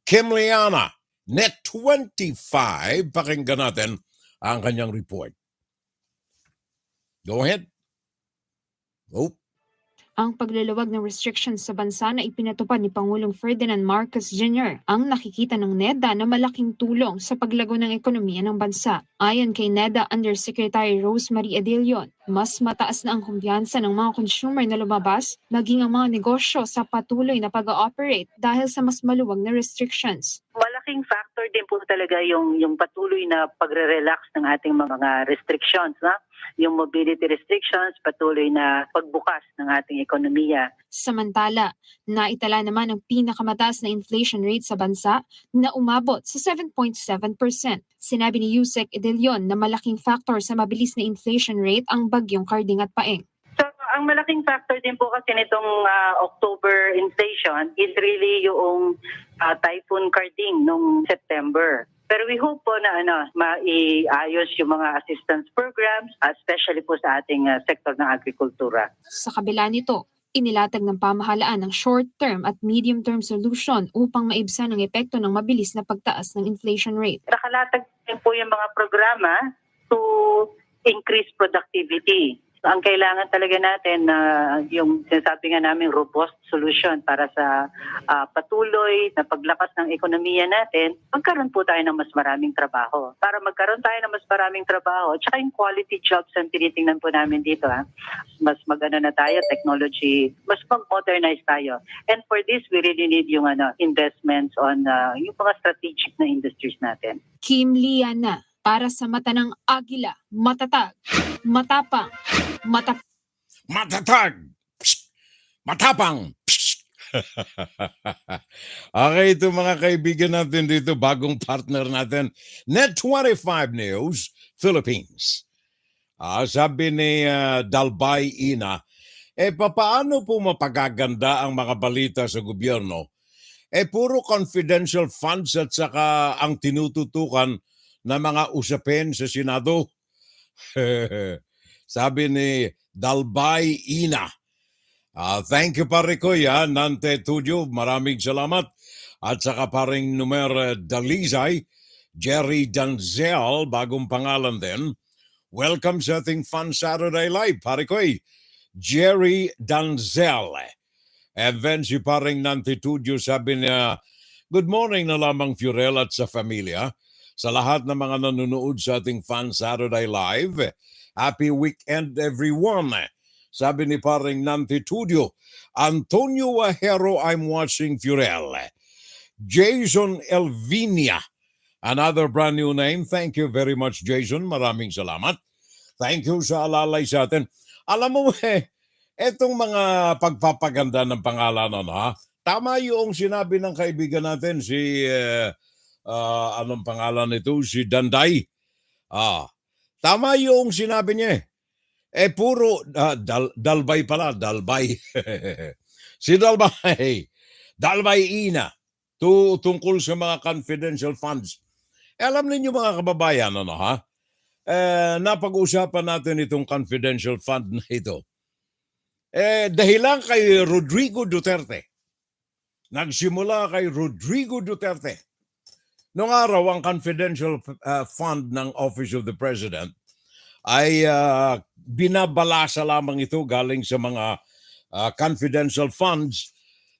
Kim Leana, Net 25, pakinggan natin ang kanyang report. Go ahead.
Ang paglalawag ng restrictions sa bansa na ipinatupad ni Pangulong Ferdinand Marcos Jr. ang nakikita ng NEDA na malaking tulong sa paglago ng ekonomiya ng bansa. Ayon kay NEDA Undersecretary Rosemary Adilion, mas mataas na ang kumpiyansa ng mga consumer na lumabas, maging ang mga negosyo sa patuloy na pag-ooperate dahil sa mas maluwag na restrictions.
Malaki malaking factor din po talaga yung patuloy na pagre-relax ng ating mga restrictions, no? Yung mobility restrictions, patuloy na pagbukas ng ating ekonomiya.
Samantala, naitala naman ang pinakamataas na inflation rate sa bansa na umabot sa 7.7%. Sinabi ni Yusek Idelion na malaking factor sa mabilis na inflation rate ang bagyong Karding at Paeng.
So, ang malaking factor din po kasi nitong October inflation is really yung Typhoon Karding nung September. Pero we hope po na maiayos yung mga assistance programs, especially po sa ating sektor ng agrikultura.
Sa kabila nito, inilatag ng pamahalaan ng short-term at medium-term solution upang maibsan ang epekto ng mabilis na pagtaas ng inflation rate.
Nakalatag din po yung mga programa to increase productivity. So, ang kailangan talaga natin na yung sinasabi nga namin robust solution para sa patuloy na paglakas ng ekonomiya natin, magkaroon po tayo ng mas maraming trabaho. Para magkaroon tayo ng mas maraming trabaho, tsaka yung quality jobs ang tinitingnan po namin dito. Mas na tayo, technology, mas mag-modernize tayo. And for this, we really need yung investments on yung mga strategic na industries natin.
Kim Liana, para sa mata ng agila, matatag, matapang,
Matatag! Psst! Matapang! Psst! Okay, ito mga kaibigan natin dito, bagong partner natin, Net25 News, Philippines. Sabi ni Dalbay Ina, papaano po mapagaganda ang mga balita sa gobyerno? Puro confidential funds at saka ang tinututukan na mga usapin sa Senado. Sabi ni Dalbay Ina. Thank you pare ko Nante Tudyo, maraming salamat. At saka paring numer Dalizay, Jerry Danzel, bagong pangalan din. Welcome sa ating Fun Saturday Live, pare ko Jerry Danzel. And then si paring Nante Tudyo sabi niya, good morning na lamang Fiorel at sa familia. Sa lahat ng mga nanonood sa ating Fun Saturday Live, happy weekend everyone. Sabi ni paring Nante Tudyo, Antonio Ahero, I'm watching Fiorel. Jason Elvinia, another brand new name. Thank you very much, Jason. Maraming salamat. Thank you sa alalay sa atin. Alam mo etong mga pagpapaganda ng pangalan, tama yung sinabi ng kaibigan natin, si, anong pangalan nito? Si Danday. Tama yung sinabi niya. Puro, Dalbay pala, Dalbay. Si Dalbay Ina, tungkol sa mga confidential funds. Alam niyo mga kababayan, napag-usapan natin itong confidential fund na ito. Dahilan kay Rodrigo Duterte. Nagsimula kay Rodrigo Duterte. Noong araw, ang confidential fund ng Office of the President ay binabalasa lamang ito galing sa mga confidential funds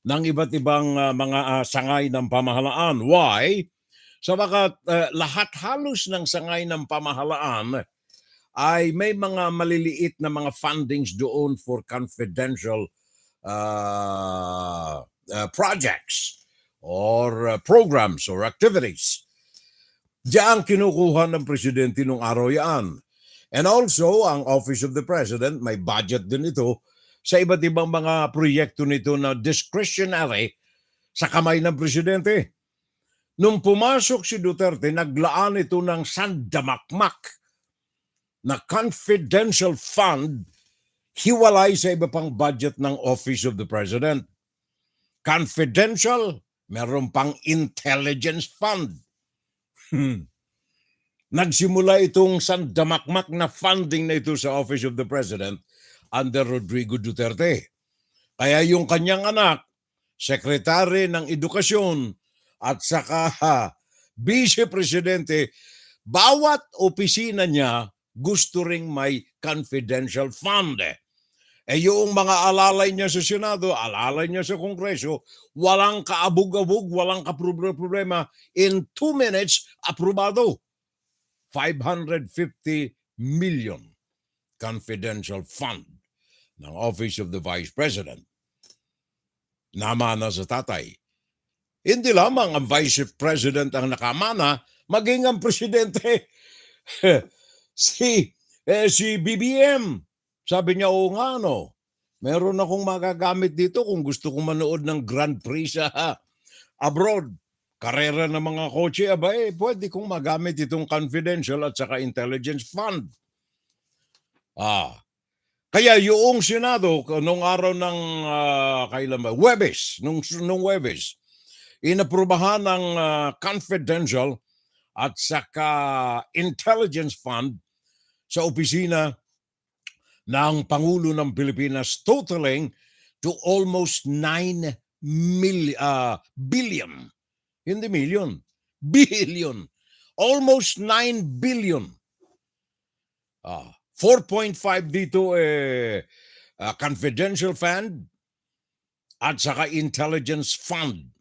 ng iba't ibang mga sangay ng pamahalaan. Why? Sabagat lahat halos ng sangay ng pamahalaan ay may mga maliliit na mga fundings doon for confidential projects or programs or activities. Diyan kinukuha ng presidente nung araw yan. And also, ang Office of the President, may budget din ito sa iba't ibang mga proyekto nito na discretionary sa kamay ng presidente. Nung pumasok si Duterte, naglaan ito ng sandamakmak na confidential fund hiwalay sa iba pang budget ng Office of the President. Confidential, meron pang intelligence fund. Nagsimula itong sandamakmak na funding na ito sa Office of the President under Rodrigo Duterte. Kaya yung kanyang anak, Sekretary ng Edukasyon at saka Vice Presidente, bawat opisina niya gusto ring may confidential fund. Yung mga alalay niya sa Senado, alalay niya sa Kongreso, walang kaabog-abog, walang kaproblema. In 2 minutes, aprobado. 550 million confidential fund ng Office of the Vice President. Namana sa tatay. Hindi lamang ang Vice President ang nakamana, maging ang Presidente. si BBM, sabi niya, oo nga no, meron akong magagamit dito kung gusto kong manood ng Grand Prix sa abroad. Karera ng mga kotse, pwede kong magamit itong confidential at saka intelligence fund. Kaya yung Senado, nung araw ng kailan ba? Huwebes, nung Huwebes, inaprubahan ng confidential at saka intelligence fund sa opisina ng Pangulo ng Pilipinas, totaling to almost 9 billion. Hindi million, billion. Almost 9 billion. 4.5 dito confidential fund at saka intelligence fund.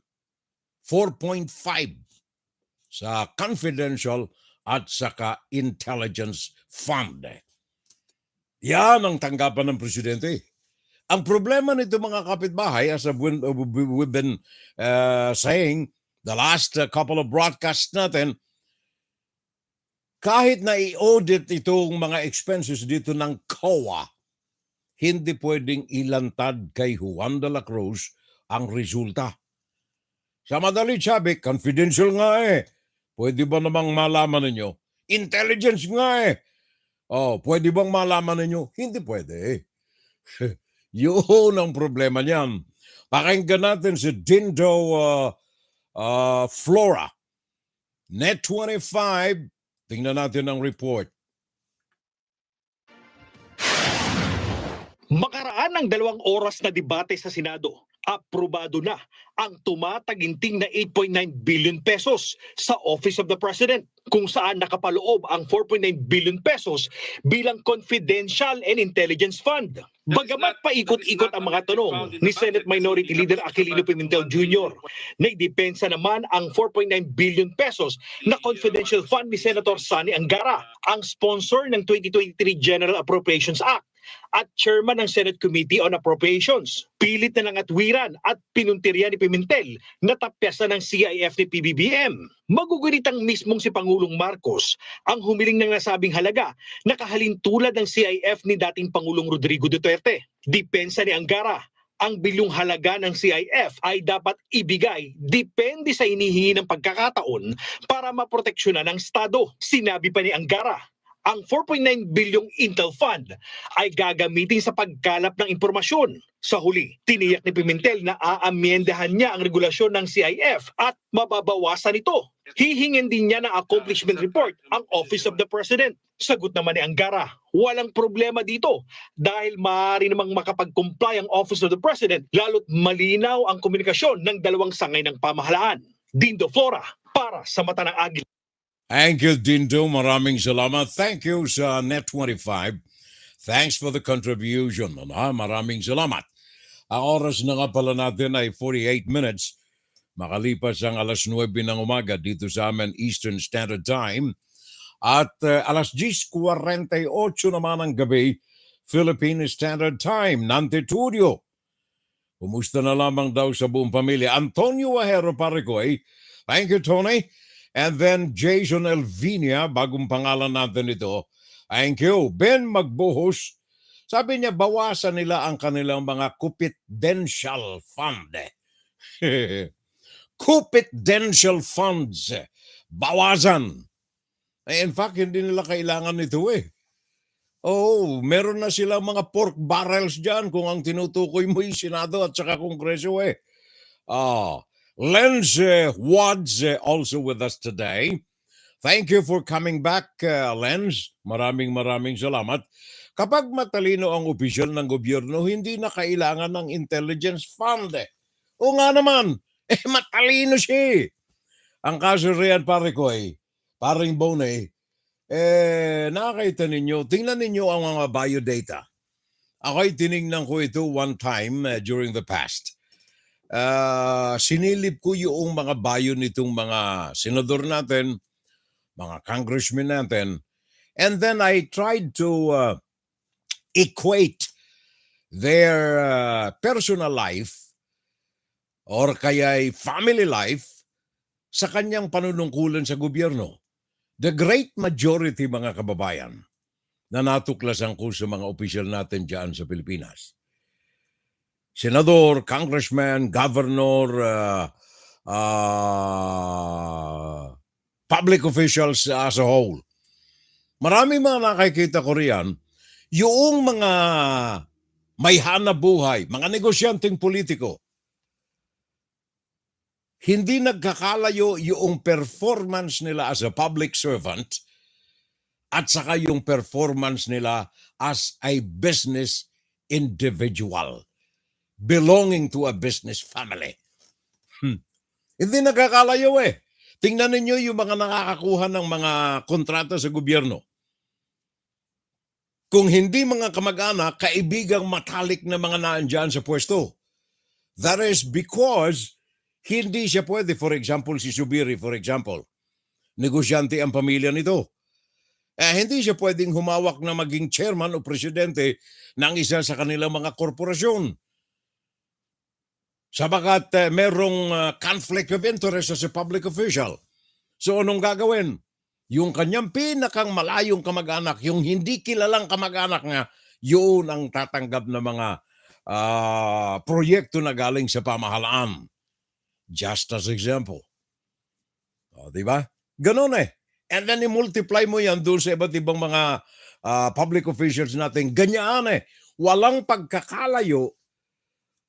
4.5 sa confidential at saka intelligence fund. Yan ang tanggapan ng Presidente. Ang problema nito mga kapitbahay, as we've been saying the last couple of broadcasts natin, kahit na i-audit itong mga expenses dito ng COA, hindi pwedeng ilantad kay Juan de la Cruz ang resulta. Sa madalit sabi, confidential nga Pwede ba namang malaman ninyo? Intelligence nga pwede bang malaman ninyo? Hindi pwede. Yun ang problema niyan. Pakinggan natin si Dindo Flora. Net 25, tingnan natin ang report.
Makaraan ng 2 oras na debate sa Senado, aprobado na ang tumataginting na 8.9 billion pesos sa Office of the President, kung saan nakapaloob ang 4.9 billion pesos bilang confidential and intelligence fund. Bagamat paikot-ikot ang mga tanong ni Senate Minority Leader Aquilino Pimentel Jr., naidepensa naman ang 4.9 billion pesos na confidential fund ni Senator Sani Angara, ang sponsor ng 2023 General Appropriations Act at chairman ng Senate Committee on Appropriations. Pilit na nangatwiran at pinuntirya ni Pimentel na tapyasan ng CIF ni PBBM. Magugunitang mismong si Pangulong Marcos ang humiling ng nasabing halaga na kahalintulad ng CIF ni dating Pangulong Rodrigo Duterte. Depensa ni Angara, ang bilyong halaga ng CIF ay dapat ibigay depende sa inihingi ng pagkakataon para maproteksyonan ng Estado. Sinabi pa ni Angara, ang 4.9 bilyong Intel Fund ay gagamitin sa pagkalap ng impormasyon. Sa huli, tiniyak ni Pimentel na aamyendahan niya ang regulasyon ng CIF at mababawasan ito. Hihingin din niya ng accomplishment report ang Office of the President. Sagot naman ni Angara, walang problema dito dahil maaari namang makapag-comply ang Office of the President lalo't malinaw ang komunikasyon ng dalawang sangay ng pamahalaan. Dindo Flora, para sa Mata ng Agila.
Thank you, Dindo. Maraming salamat. Thank you sa Net 25. Thanks for the contribution. Maraming salamat. Ang oras na nga pala natin ay 48 minutes. Makalipas ang alas 9 ng umaga dito sa amin Eastern Standard Time. At alas 10:48 naman ng gabi, Philippine Standard Time. Nantitudio. Kumusta na lamang daw sa buong pamilya. Antonio Ahero Paricoy. Thank you, Tony. And then Jason Elvinia, bagong pangalan natin ito. Thank you. Ben Magbuhos, sabi niya bawasan nila ang kanilang mga kupitdensyal fund. Kupitdensyal funds. Bawasan. In fact, hindi nila kailangan ito meron na silang mga pork barrels dyan kung ang tinutukoy mo yung Senado at saka Kongreso Lenz Wads also with us today. Thank you for coming back, Lenz. Maraming salamat. Kapag matalino ang opisyal ng gobyerno, hindi na kailangan ng intelligence fund. O nga naman, matalino siya. Ang kaso riyan, pare ko paring Bonay, nakakita ninyo, tingnan ninyo ang mga biodata. Ako'y tinignan ko ito one time during the past. Sinilip ko yung mga bio nitong mga senador natin, mga congressmen natin, and then I tried to equate their personal life or kaya'y family life sa kanyang panunungkulan sa gobyerno. The great majority, mga kababayan, na natuklasan ko sa mga opisyal natin dyan sa Pilipinas. Senador, congressman, governor, public officials as a whole. Marami mga nakikita ko riyan, yung mga may hanap buhay, mga negosyanteng politiko, hindi nagkakalayo yung performance nila as a public servant at saka yung performance nila as a business individual belonging to a business family. Hindi nagkakalayo eh. Tingnan ninyo yung mga nakakakuha ng mga kontrata sa gobyerno. Kung hindi mga kamag-anak, kaibigang matalik na mga naandyan sa pwesto. That is because hindi siya pwede. For example, si Zubiri, for example, negosyante ang pamilya nito. Hindi siya pwedeng humawak na maging chairman o presidente ng isa sa kanilang mga korporasyon. Sabagat merong conflict of interest as a public official. So anong gagawin? Yung kanyang pinakang malayong kamag-anak, yung hindi kilalang kamag-anak nga, yun ang tatanggap na mga proyekto na galing sa pamahalaan. Just as example. Diba? Ganon eh. And then i-multiply mo yan doon sa iba't ibang mga public officials natin. Ganyan eh. Walang pagkakalayo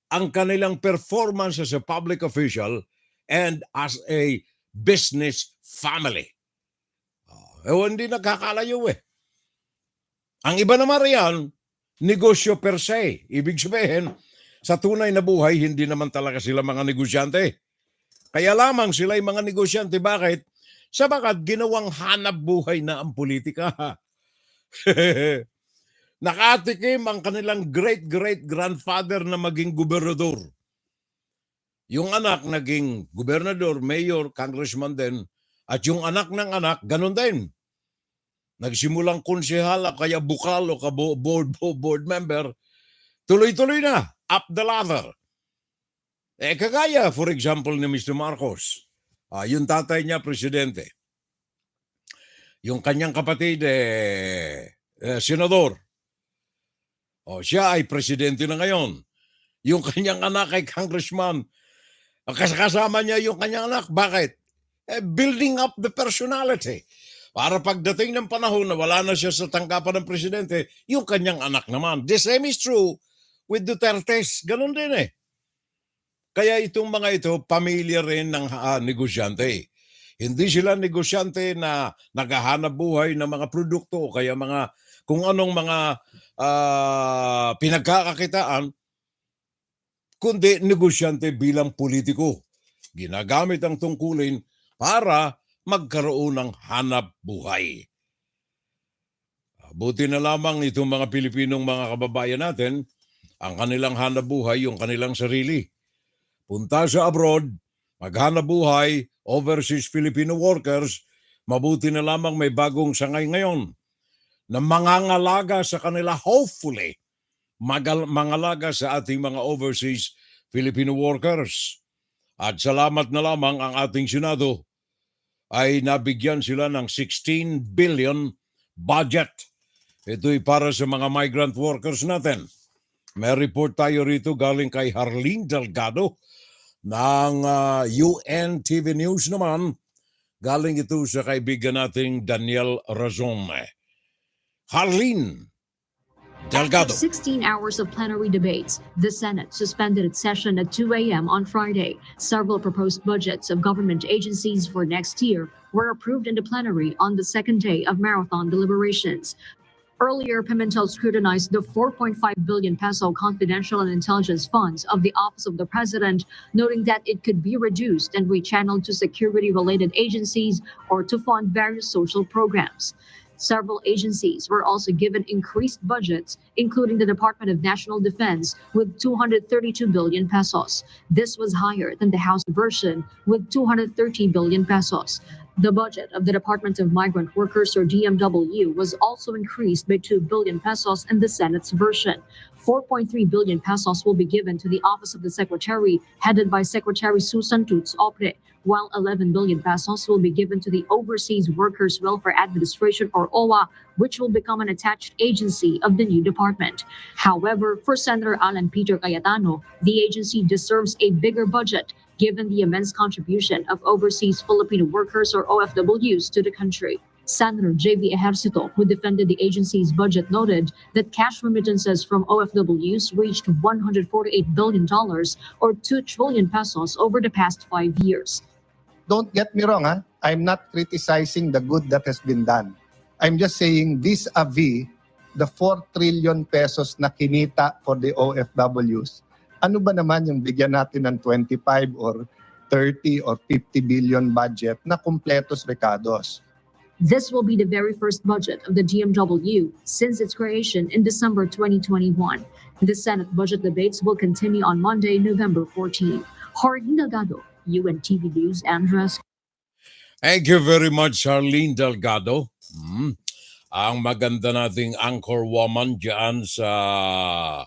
ang kanilang performance as a public official and as a business family. Hindi nakakalayo eh. Ang iba naman riyan, negosyo per se. Ibig sabihin, sa tunay na buhay, hindi naman talaga sila mga negosyante. Kaya lamang sila ay mga negosyante. Bakit? Sabagat ginawang hanap buhay na ang politika. Nakatikim ang kanilang great-great-grandfather na maging gobernador. Yung anak naging gobernador, mayor, congressman din. At yung anak ng anak, ganun din. Nagsimulang konsehal o kaya bukal o board member. Tuloy-tuloy na, up the ladder. Kagaya, for example, ni Mr. Marcos. Yung tatay niya, presidente. Yung kanyang kapatid, senador. Siya ay presidente na ngayon. Yung kanyang anak ay congressman. Kasama niya yung kanyang anak. Bakit? Building up the personality. Para pagdating ng panahon na wala na siya sa tanggapan ng presidente, yung kanyang anak naman. The same is true with Duterte's. Ganun din eh. Kaya itong mga ito, pamilya rin ng negosyante. Hindi sila negosyante na naghahanap buhay ng mga produkto o kaya mga kung anong mga pinagkakakitaan, kundi negosyante bilang politiko. Ginagamit ang tungkulin para magkaroon ng hanap buhay. Buti na lamang itong mga Pilipinong mga kababayan natin, ang kanilang hanap buhay, yung kanilang sarili. Punta sa abroad, maghanap buhay, overseas Filipino workers, mabuti na lamang may bagong sangay ngayon na mangangalaga sa kanila, hopefully, mangalaga sa ating mga overseas Filipino workers. At salamat na lamang ang ating Senado ay nabigyan sila ng 16 billion budget. Ito'y para sa mga migrant workers natin. May report tayo rito galing kay Harleen Delgado ng UN TV News naman. Galing ito sa kaibigan nating Daniel Razon. Harleen Delgado.
After 16 hours of plenary debates, the Senate suspended its session at 2 a.m. on Friday. Several proposed budgets of government agencies for next year were approved in the plenary on the second day of marathon deliberations. Earlier, Pimentel scrutinized the 4.5 billion peso confidential and intelligence funds of the Office of the President, noting that it could be reduced and rechanneled to security-related agencies or to fund various social programs. Several agencies were also given increased budgets, including the Department of National Defense with 232 billion pesos. This was higher than the House version with 230 billion pesos. The budget of the Department of Migrant Workers, or DMW, was also increased by 2 billion pesos in the Senate's version. 4.3 billion pesos will be given to the Office of the Secretary, headed by Secretary Susan Tuts Opre, while 11 billion pesos will be given to the Overseas Workers Welfare Administration, or OWA, which will become an attached agency of the new department. However, for Senator Alan Peter Cayetano, the agency deserves a bigger budget, given the immense contribution of overseas Filipino workers, or OFWs, to the country. Senator J.V. Ejercito, who defended the agency's budget, noted that cash remittances from OFWs reached $148 billion, or 2 trillion pesos, over the past 5 years.
Don't get me wrong, I'm not criticizing the good that has been done. I'm just saying vis-a-vis the 4 trillion pesos na kinita for the OFWs. Ano ba naman yung bigyan natin ng 25 or 30 or 50 billion budget na kumpletos recados?
This will be the very first budget of the DMW since its creation in December 2021. The Senate budget debates will continue on Monday, November 14. Harleen Delgado, UNTV News, Andres.
Thank you very much, Harleen Delgado. Ang maganda nating anchor woman dyan sa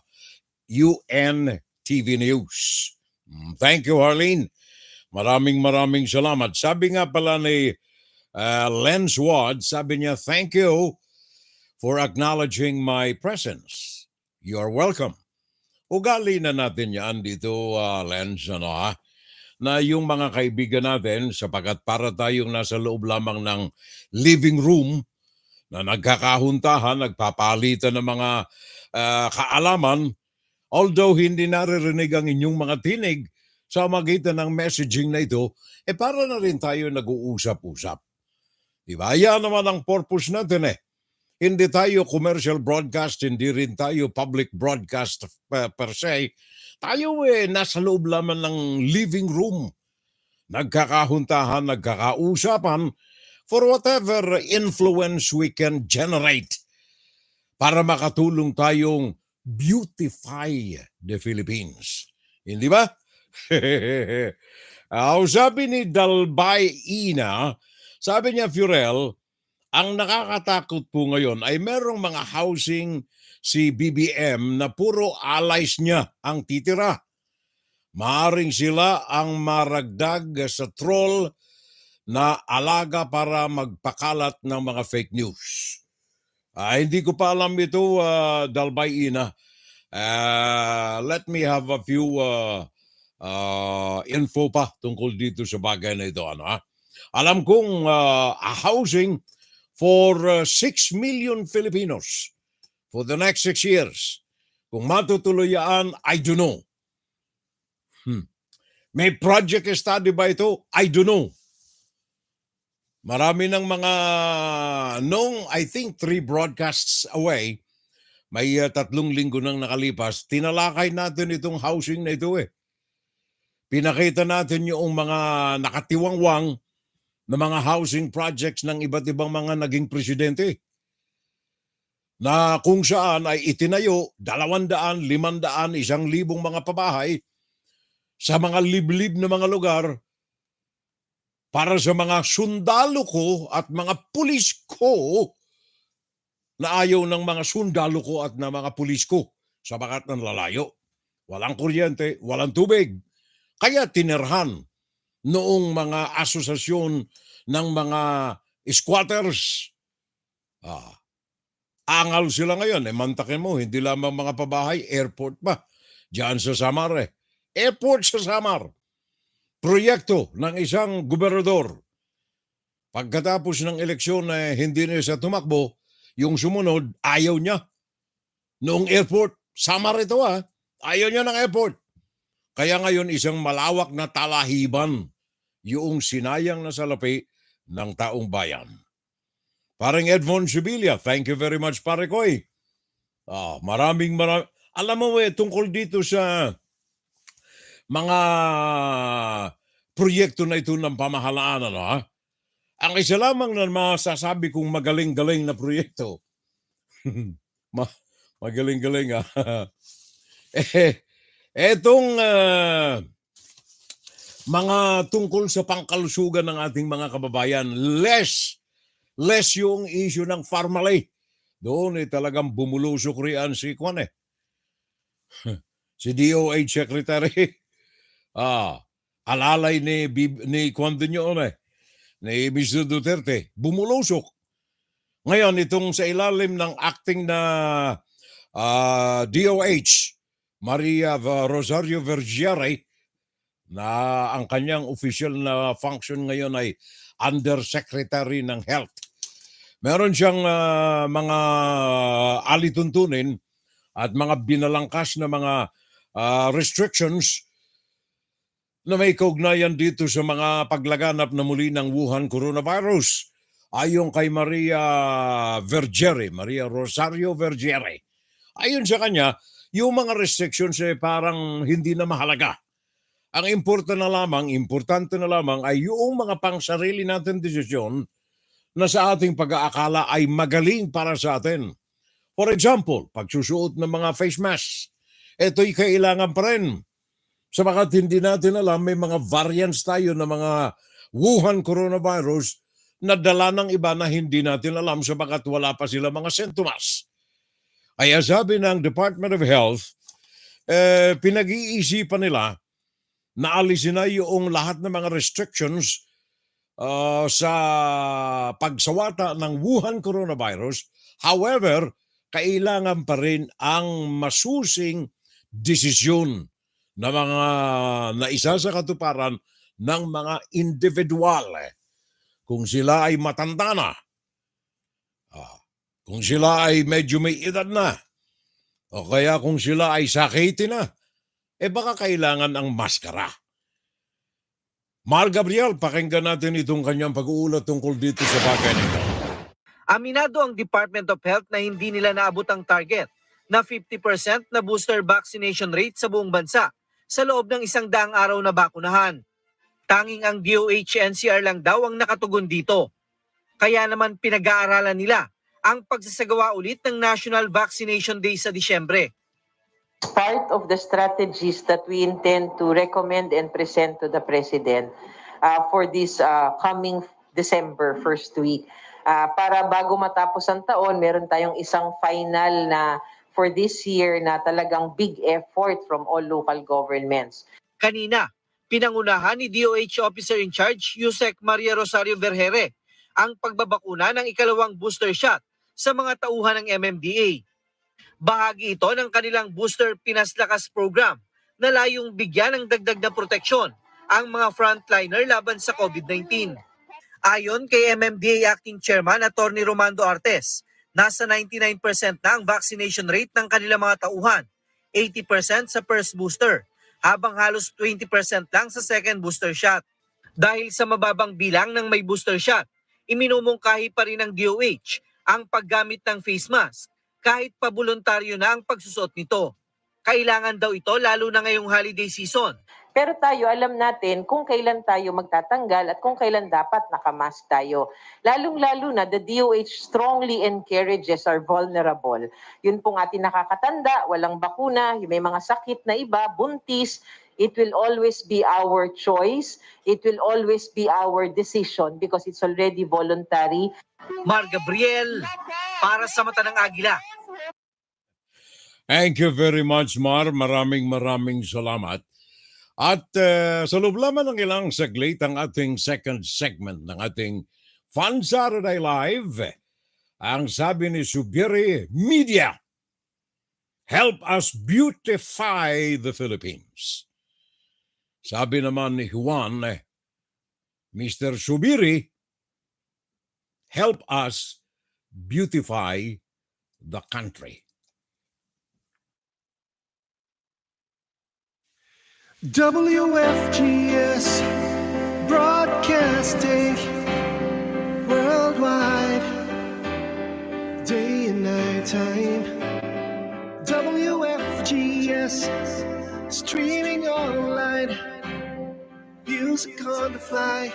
UNTV News. Thank you, Harleen. Maraming salamat. Sabi nga pala ni Lens Wad, sabi niya, thank you for acknowledging my presence. You're welcome. Ugali na natin yan dito, Lens, na yung mga kaibigan natin, sapagkat para tayong nasa loob lamang ng living room, na nagkakahuntahan, nagpapalitan ng mga kaalaman, although hindi naririnig ang inyong mga tinig sa magitan ng messaging na ito, para na rin tayo nag-uusap-usap. Diba? Yan naman ang purpose natin Hindi tayo commercial broadcast, hindi rin tayo public broadcast per se. Tayo nasa loob lamang ng living room. Nagkakahuntahan, nagkakausapan for whatever influence we can generate para makatulong tayong beautify the Philippines. Hindi ba? Sabi ni Dalbay Ina, sabi niya, Furel, ang nakakatakot po ngayon ay merong mga housing si BBM na puro allies niya ang titira. Maaring sila ang maragdag sa troll na alaga para magpakalat ng mga fake news. Hindi ko pa alam ito, Dalbay Ina. Let me have a few info pa tungkol dito sa bagay na ito. Alam kong a housing for 6 million Filipinos for the next 6 years. Kung matutuloy yan, I don't know. May project study ba ito? I don't know. Marami ng mga, I think 3 broadcasts away, may 3 linggo nang nakalipas, tinalakay natin itong housing na ito Pinakita natin yung mga nakatiwangwang na mga housing projects ng iba't ibang mga naging presidente. Na kung saan ay itinayo 200, 500, 1,000 mga pabahay sa mga liblib na mga lugar para sa mga sundalo ko at mga pulis ko na ayaw ng mga sundalo ko at na mga pulis ko sa bakat ng lalayo. Walang kuryente, walang tubig. Kaya tinirhan noong mga asosasyon ng mga squatters. Angal sila ngayon. Mantakin mo, hindi lamang mga pabahay, airport pa. Diyan sa Samar Airport sa Samar. Proyekto ng isang gobernador. Pagkatapos ng eleksyon hindi na siya tumakbo, yung sumunod, ayaw niya. Noong airport, Samar ito ayaw niya ng airport. Kaya ngayon isang malawak na talahiban yung sinayang na salapi ng taong bayan. Parang Edmond Sibilia, thank you very much, pare koy. Maraming. Alam mo tungkol dito sa mga proyekto na ito ng pamahalaan, ang isa lamang na masasabi kong magaling-galing na proyekto. Magaling-galing etong mga tungkol sa pangkalusugan ng ating mga kababayan. Less yung issue ng Pharmally. Doon talagang bumulusok riyan si Juan si DOH Secretary. Alalay ni Juan din yun ni Mr. Duterte. Bumulusok. Ngayon, itong sa ilalim ng acting na DOH, Maria Rosario Vergiere, na ang kanyang official na function ngayon ay Undersecretary ng Health. Meron siyang mga alituntunin at mga binalangkas na mga restrictions na may kaugnayan dito sa mga paglaganap na muli ng Wuhan coronavirus. Ayon kay Maria Rosario Vergiere, ayon sa kanya, yung mga restrictions parang hindi na mahalaga. Ang importante na lamang ay yung mga pangsarili natin desisyon na sa ating pag-aakala ay magaling para sa atin. For example, pagsusuot ng mga face mask. Ito'y kailangan pa rin. Sabagat hindi natin alam, may mga variants tayo ng mga Wuhan coronavirus na dala ng iba na hindi natin alam sabagat wala pa sila mga sintomas. Kaya sabi ng Department of Health, pinag-iisipan nila na alisin na yung lahat ng mga restrictions sa pagsawata ng Wuhan coronavirus. However, kailangan pa rin ang masusing desisyon na mga naisa sa katuparan ng mga individual. Kung sila ay matanda na, kung sila ay medyo may edad na, o kaya kung sila ay sakiti na, baka kailangan ang maskara. Mar Gabriel, pakinggan natin itong kanyang pag-uulat tungkol dito sa bagay nito.
Aminado ang Department of Health na hindi nila naabot ang target na 50% na booster vaccination rate sa buong bansa sa loob ng 100 araw na bakunahan. Tanging ang DOH-NCR lang daw ang nakatugon dito. Kaya naman pinag-aaralan nila ang pagsasagawa ulit ng National Vaccination Day sa Disyembre.
Part of the strategies that we intend to recommend and present to the President for this coming December first week. Para bago matapos ang taon, meron tayong isang final na for this year na talagang big effort from all local governments.
Kanina, pinangunahan ni DOH Officer in Charge, Yusek Maria Rosario Vergiere, ang pagbabakuna ng ikalawang booster shot sa mga tauhan ng MMDA. Bahagi ito ng kanilang Booster Pinas Lakas program na layong bigyan ng dagdag na proteksyon ang mga frontliner laban sa COVID-19. Ayon kay MMDA Acting Chairman Atty. Romando Artes, nasa 99% na ang vaccination rate ng kanilang mga tauhan, 80% sa first booster, habang halos 20% lang sa second booster shot. Dahil sa mababang bilang ng may booster shot, iminumungkahi pa rin ng DOH ang paggamit ng face mask kahit pa voluntaryo na ang pagsusot nito. Kailangan daw ito lalo na ngayong holiday season.
Pero tayo, alam natin kung kailan tayo magtatanggal at kung kailan dapat nakamask tayo. Lalong-lalo na, the DOH strongly encourages our vulnerable. Yun pong ating nakakatanda, walang bakuna, may mga sakit na iba, buntis. It will always be our choice. It will always be our decision because it's already voluntary.
Mar Gabriel, para sa Mata ng Agila.
Thank you very much, Mar. Maraming salamat. At sa loob lamang ng ilang saglit ang ating second segment ng ating Fun Saturday Live, ang sabi ni Zubiri Media, help us beautify the Philippines. Sabi naman ni Juan, Mr. Zubiri, help us beautify the country.
WFGS Broadcasting worldwide, day and night time. WFGS streaming online, music on the fly,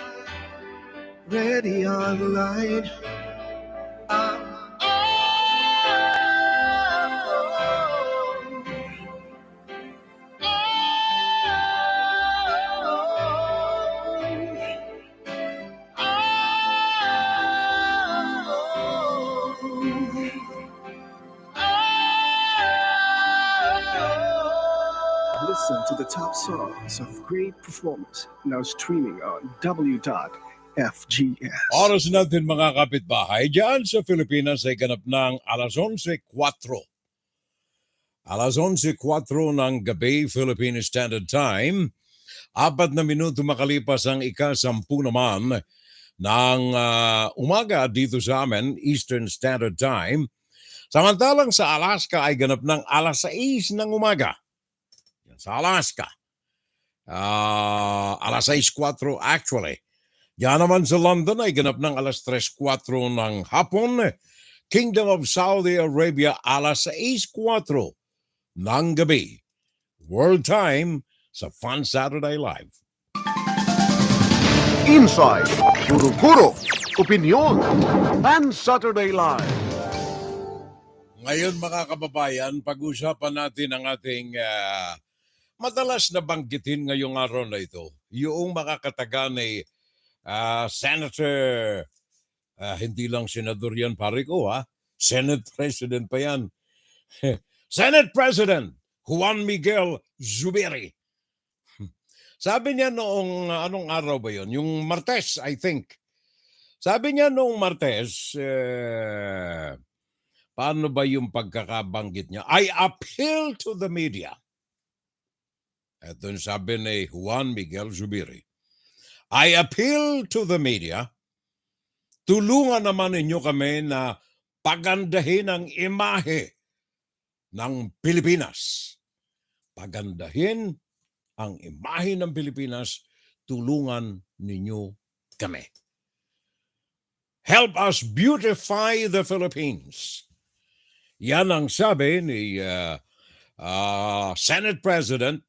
ready on the line. to the top songs of great performance, now streaming on w.fgs.
Oras natin mga kapitbahay, dyan sa Pilipinas ay ganap ng alas 11:04. Alas 11:04 ng gabi, Philippine Standard Time. 4 na minuto makalipas ang ika-10 naman ng umaga dito sa amin, Eastern Standard Time. Samantalang sa Alaska ay ganap ng alas 6 ng umaga. Yan sa Alaska. Alas 6:04 actually. Yan naman sa London ay ganap ng alas 3:04 ng hapon. Kingdom of Saudi Arabia alas 6:04 ng gabi. World time sa Fun Saturday Live.
Inside, guro-guro, opinion, and Saturday Live.
Ngayon mga kababayan, pag-usapan natin ang ating madalas na banggitin ngayong araw na ito. Yung makakataga ni Senator, hindi lang senador yan pare ko Senate President pa yan. Senate President Juan Miguel Zubiri. Sabi niya noong, anong araw ba yun? Yung Martes, I think. Sabi niya noong Martes, paano ba yung pagkakabanggit niya? I appeal to the media. Ito yung sabi ni Juan Miguel Zubiri. I appeal to the media. Tulungan naman ninyo kami na pagandahin ang imahe ng Pilipinas. Pagandahin ang imahe ng Pilipinas. Tulungan ninyo kami. Help us beautify the Philippines. Yan ang sabi ni Senate President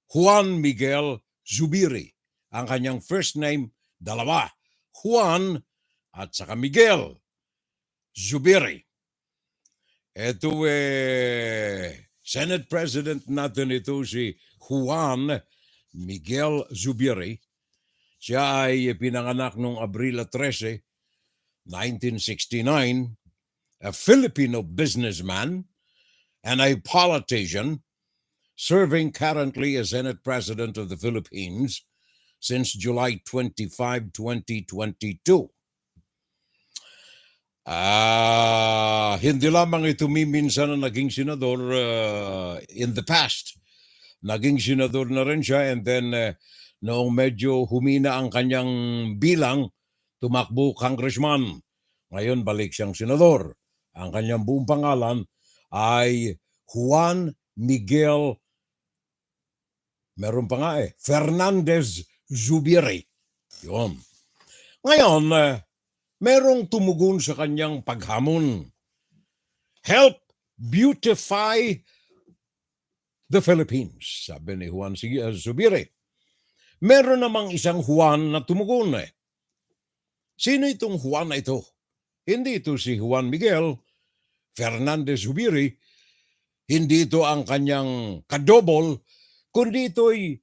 Juan Miguel Zubiri. Ang kanyang first name, dalawa. Juan at saka Miguel Zubiri. Ito Senate President natin ito si Juan Miguel Zubiri. Siya ay pinanganak noong Abril 13, 1969, a Filipino businessman and a politician serving currently as Senate President of the Philippines since July 25, 2022. Hindi lamang ito minsan na naging senador in the past. Naging senador na rin siya and then noong medyo humina ang kanyang bilang, tumakbo congressman. Ngayon balik siyang senador. Ang kanyang buong pangalan ay Juan Miguel Fernandez Zubiri. Yun. Ngayon, merong tumugon sa kanyang paghamon. Help beautify the Philippines, sabi ni Juan Zubiri. Meron namang isang Juan na tumugon Sino itong Juan na ito? Hindi ito si Juan Miguel Fernandez Zubiri. Hindi ito ang kanyang kadobol, kundi ito'y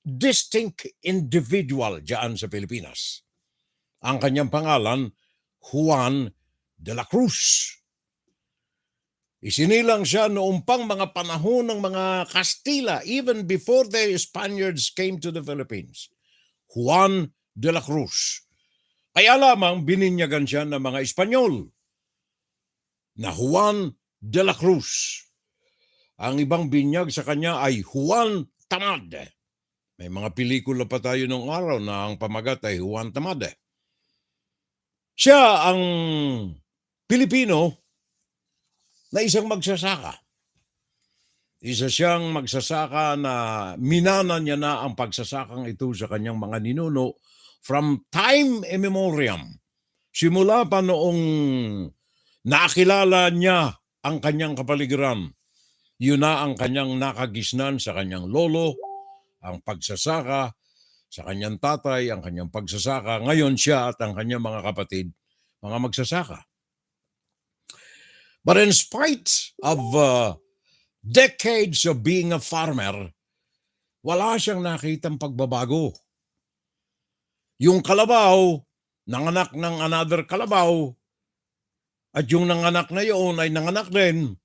distinct individual dyan sa Pilipinas. Ang kanyang pangalan, Juan de la Cruz. Isinilang siya noong pang mga panahon ng mga Kastila, even before the Spaniards came to the Philippines. Juan de la Cruz. Kaya lamang bininyagan siya ng mga Espanyol na Juan de la Cruz. Ang ibang binyag sa kanya ay Juan Tamad. May mga pelikula pa tayo nung araw na ang pamagat ay Juan Tamad. Siya ang Pilipino na isang magsasaka. Isa siyang magsasaka na minana niya na ang pagsasakang ito sa kanyang mga ninuno from time immemorial. Simula pa noong nakilala niya ang kanyang kapaligiran. Yun na ang kanyang nakagisnan sa kanyang lolo, ang pagsasaka, sa kanyang tatay, ang kanyang pagsasaka. Ngayon siya at ang kanyang mga kapatid, mga magsasaka. But in spite of decades of being a farmer, wala siyang nakitang pagbabago. Yung kalabaw, nanganak ng another kalabaw, at yung nanganak na yun ay nanganak din.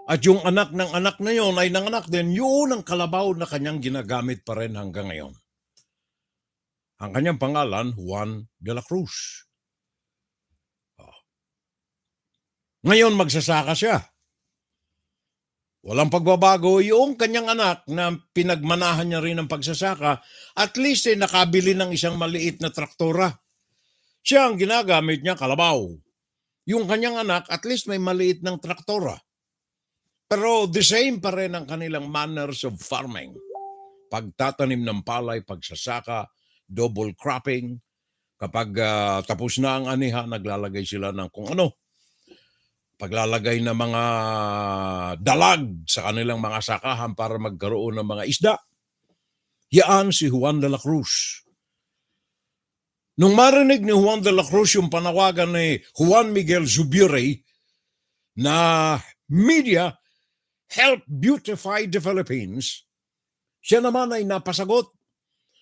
At yung anak ng anak na yon ay nanganak din, yun ang kalabaw na kanyang ginagamit pa rin hanggang ngayon. Ang kanyang pangalan, Juan de la Cruz. Ngayon magsasaka siya. Walang pagbabago yung kanyang anak na pinagmanahan niya rin ng pagsasaka, at least nakabili ng isang maliit na traktora. Siya ang ginagamit niya, kalabaw. Yung kanyang anak, at least may maliit ng traktora. Pero the same pa rin ang kanilang manners of farming. Pagtatanim ng palay, pagsasaka, double cropping. Kapag tapos na ang aniha, naglalagay sila ng kung ano. Paglalagay ng mga dalag sa kanilang mga sakahan para magkaroon ng mga isda. Yan si Juan de la Cruz. Nung marinig ni Juan de la Cruz yung panawagan ni Juan Miguel Zubiri na media, help beautify the Philippines, siya naman ay napasagot.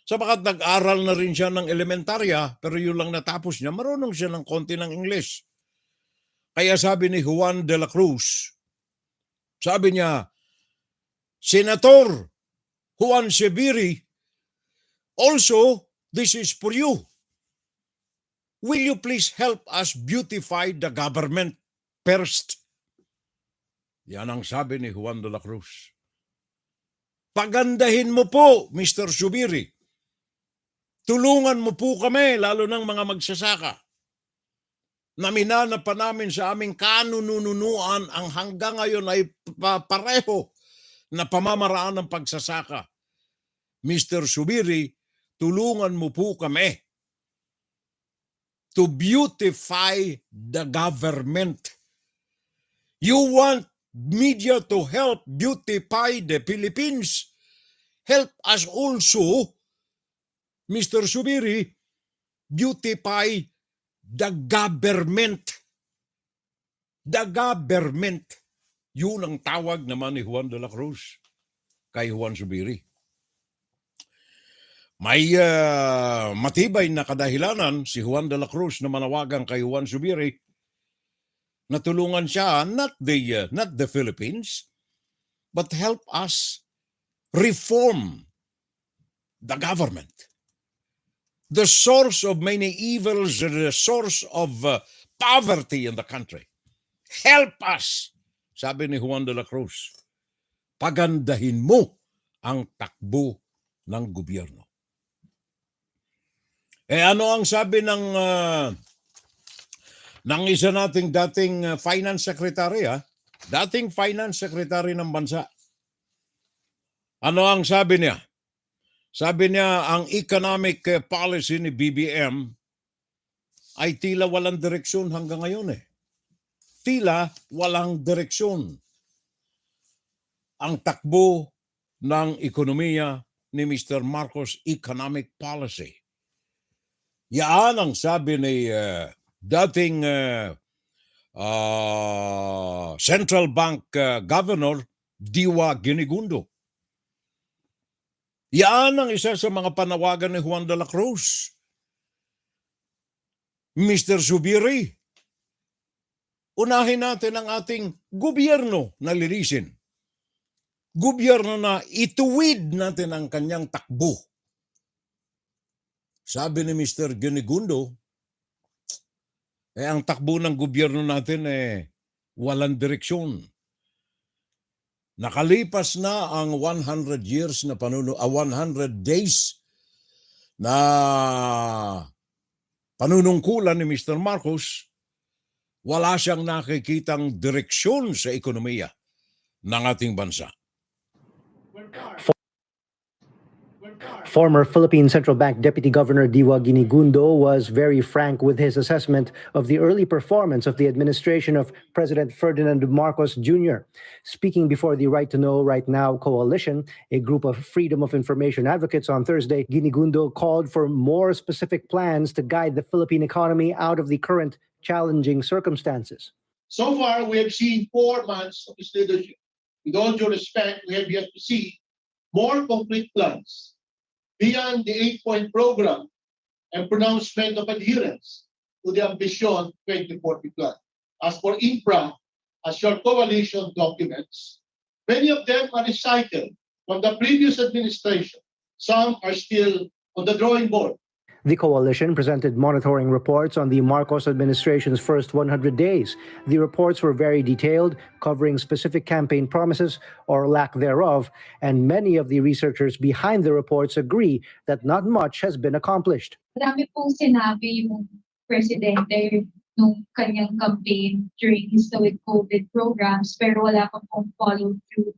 Sapagat nag-aral na rin siya ng elementarya, pero yun lang natapos niya, marunong siya ng konti ng English. Kaya sabi ni Juan de la Cruz, sabi niya, Senator Juan Zubiri, also, this is for you. Will you please help us beautify the government first? Yan ang sabi ni Juan de la Cruz. Pagandahin mo po, Mr. Zubiri. Tulungan mo po kami, lalo ng mga magsasaka. Naminana pa namin sa aming kanununuan ang hanggang ngayon ay pareho na pamamaraan ng pagsasaka. Mr. Zubiri, tulungan mo po kami to beautify the government. You want media to help beautify the Philippines. Help us also, Mr. Zubiri, beautify the government. The government. Yun ang tawag naman ni Juan de la Cruz kay Juan Zubiri. May matibay na kadahilanan si Juan de la Cruz na manawagan kay Juan Zubiri na tulungan siya, not the Philippines, but help us reform the government. The source of many evils, the source of poverty in the country. Help us, sabi ni Juan de la Cruz. Pagandahin mo ang takbo ng gobyerno. Ano ang sabi ng isa nating dating finance secretary, dating finance secretary ng bansa. Ano ang sabi niya? Sabi niya, ang economic policy ni BBM ay tila walang direksyon hanggang ngayon . Tila walang direksyon ang takbo ng ekonomiya ni Mr. Marcos' economic policy. Yan ang sabi ni dating Central Bank Governor Diwa Ginigundo. Yan ang isa sa mga panawagan ni Juan de la Cruz. Mr. Zubiri, unahin natin ang ating gobyerno na linisin. Gobyerno na ituwid natin ang kanyang takbo. Sabi ni Mr. Ginigundo, ang takbo ng gobyerno natin walang direksyon. Nakalipas na ang 100 years na 100 days na panunungkulan ni Mr. Marcos, wala siyang nakikitang direksyon sa ekonomiya ng ating bansa.
Former Philippine Central Bank Deputy Governor Diwa Ginigundo was very frank with his assessment of the early performance of the administration of President Ferdinand Marcos Jr. Speaking before the Right to Know Right Now Coalition, a group of freedom of information advocates on Thursday, Ginigundo called for more specific plans to guide the Philippine economy out of the current challenging circumstances.
So far, we have seen 4 months of his leadership. With all due respect, we have yet to see more concrete plans beyond the 8-point program and pronouncement of adherence to the Ambition 2040 plan. As for infra, as your coalition documents. Many of them are recycled from the previous administration. Some are still on the drawing board.
The coalition presented monitoring reports on the Marcos administration's first 100 days. The reports were very detailed, covering specific campaign promises or lack thereof, and many of the researchers behind the reports agree that not much has been accomplished.
Marami pong sinabi yung presidente nung kanyang campaign during his COVID programs, pero wala pa pong follow through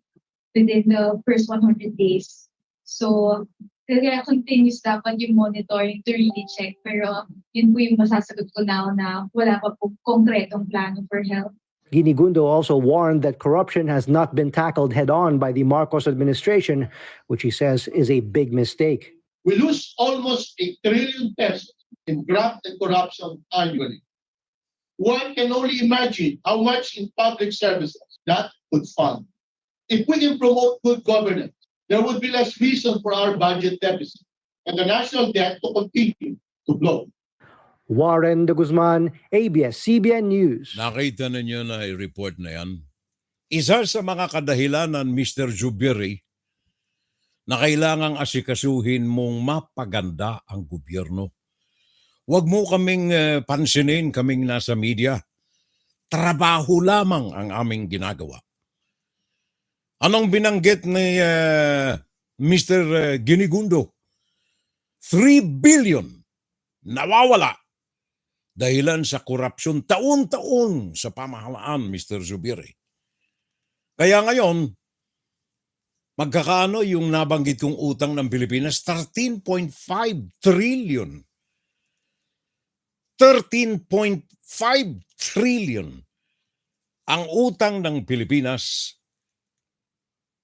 within the first 100 days. So, kaya continuous dapat yung monitoring to really check. Pero yun po yung masasagot ko now na wala pa po konkretong plano for health.
Ginigundo also warned that corruption has not been tackled head-on by the Marcos administration, which he says is a big mistake.
We lose almost 1 trillion pesos in graft and corruption annually. One can only imagine how much in public services that could fund. If we can promote good governance, there would be less reason for our budget deficit and the national debt to continue to grow.
Warren de Guzman, ABS-CBN News.
Nakita ninyo na report na yan. Isa sa mga kadahilanan, Mr. Zubiri, na kailangang asikasuhin mong mapaganda ang gobyerno. Huwag mo kaming pansinin, kaming nasa media. Trabaho lamang ang aming ginagawa. Anong binanggit ni Mr. Ginigundo? 3 billion nawawala dahilan sa korupsyon taon-taon sa pamahalaan, Mr. Zubiri. Kaya ngayon, magkakaano yung nabanggit kong utang ng Pilipinas? 13.5 trillion. 13.5 trillion ang utang ng Pilipinas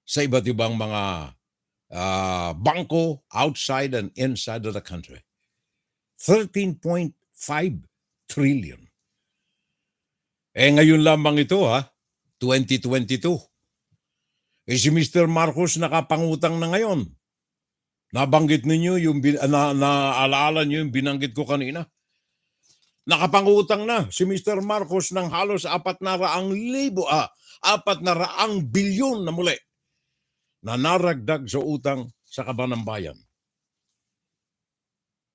sa iba't ibang mga bangko outside and inside of the country. 13.5 trillion. Ngayon lamang ito 2022. Si Mr. Marcos nakapangutang na ngayon. Nabanggit ninyo yung, naalaala nyo yung binanggit ko kanina. Nakapangutang na si Mr. Marcos ng halos 400 bilyon na muli na naragdag sa utang sa kaban ng bayan.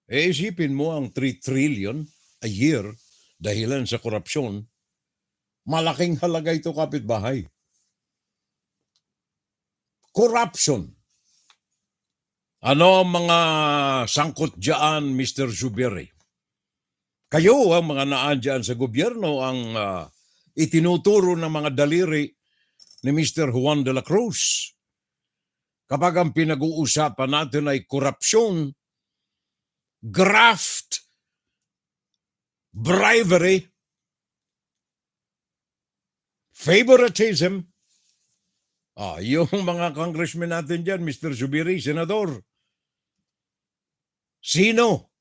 Isipin mo ang 3 trillion a year dahilan sa korupsyon, malaking halaga ito, kapitbahay. Corruption. Ano ang mga sangkot dyan, Mr. Zubiri? Kayo, ang mga naan dyan sa gobyerno, ang itinuturo ng mga daliri ni Mr. Juan de la Cruz. Kapag ang pinag-uusapan natin ay korupsyon, graft, bribery, favoritism, yung mga congressmen natin dyan, Mr. Zubiri, senador, sino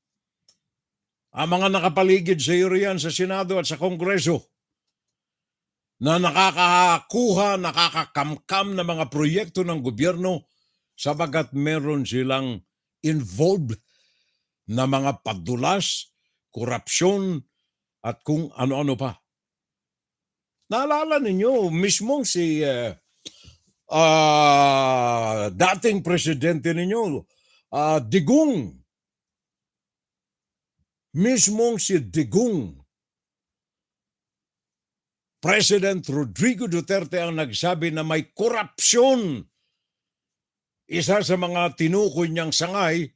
ang mga nakapaligid sa iyo riyan sa Senado at sa Kongreso na nakakakuha, nakakakamkam na mga proyekto ng gobyerno sabagat meron silang involved na mga padulas, korupsyon, at kung ano-ano pa. Naalala ninyo, mismong si dating presidente ninyo, Digong. Mismong si Digong. President Rodrigo Duterte ang nagsabi na may korupsyon. Isa sa mga tinukoy niyang sangay,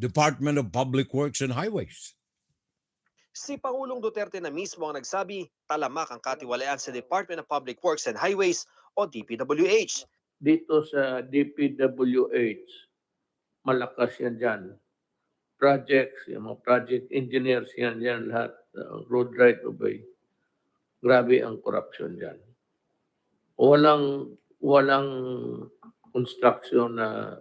Department of Public Works and Highways.
Si Pangulong Duterte na mismo ang nagsabi, talamak ang katiwalian sa Department of Public Works and Highways o DPWH.
Dito sa DPWH, malakas yan dyan. Projects, yung mga project engineers yan lahat, road right of way. Grabe ang corruption dyan. Walang construction na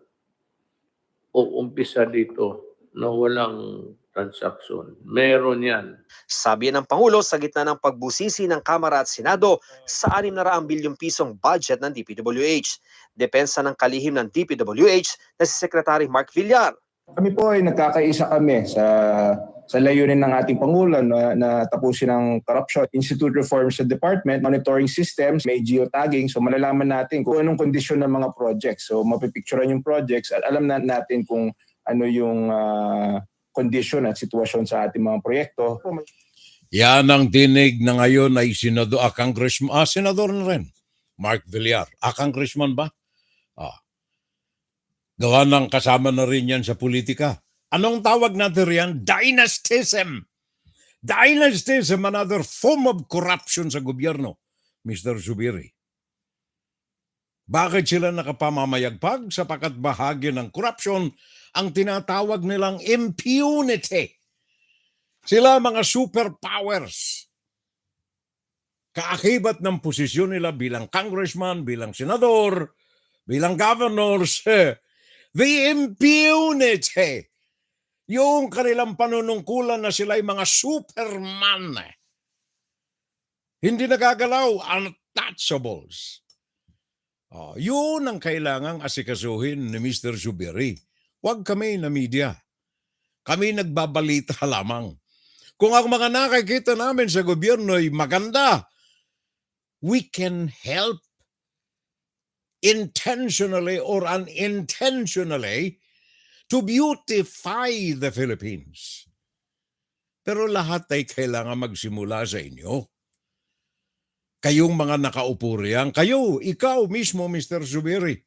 uumpisa dito na walang transaction. Meron yan.
Sabi ng Pangulo sa gitna ng pagbusisi ng Kamara at Senado sa 600 bilyong pisong budget ng DPWH. Depensa ng kalihim ng DPWH na si Secretary Mark Villar.
Kami po ay nagkakaisa kami sa sa layunin ng ating Pangulo na tapusin ang corruption, institute reforms sa department, monitoring systems, may geotagging, so malalaman natin kung anong kondisyon ng mga projects. So mapipicturean yung projects at alam natin kung ano yung kondisyon at sitwasyon sa ating mga proyekto.
Yan ang tinig na ngayon ay congressman, senador na rin, Mark Villar. Congressman ba? Gawa ng kasama na rin yan sa politika. Anong tawag natin riyan? Dynastism. Dynastism, another form of corruption sa gobyerno, Mr. Zubiri. Bakit sila nakapamamayagpag? Sapagkat bahagi ng corruption ang tinatawag nilang impunity. Sila mga superpowers. Kaakibat ng posisyon nila bilang congressman, bilang senador, bilang governors, the impunity. Yung kanilang panunungkulan na sila ay mga superman. Hindi nagagalaw, untouchables. Yun ang kailangang asikasuhin ni Mr. Zubiri. Huwag kami na media. Kami nagbabalita lamang. Kung ang mga nakikita namin sa gobyerno ay maganda, we can help intentionally or unintentionally to beautify the Philippines. Pero lahat ay kailangan magsimula sa inyo. Kayong mga nakaupo riyan, ikaw mismo, Mr. Zubiri.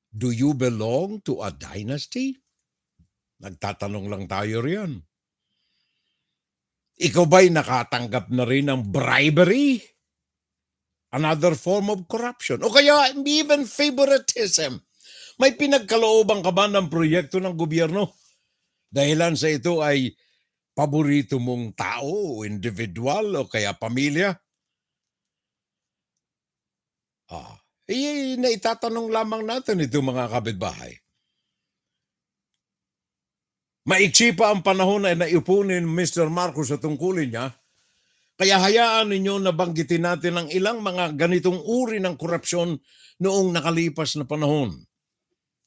Do you belong to a dynasty? Nagtatanong lang tayo riyan. Ikaw ba'y nakatanggap na rin ng bribery? Another form of corruption. O kaya even favoritism. May pinagkalooban ka ba ng proyekto ng gobyerno? Dahilan sa ito ay paborito mong tao, individual o kaya pamilya? Naitatanong lamang natin ito mga kapitbahay. Maiksi pa ang panahon na naiupo ni Mr. Marcos sa tungkulin niya, kaya hayaan ninyo na banggitin natin ang ilang mga ganitong uri ng korupsyon noong nakalipas na panahon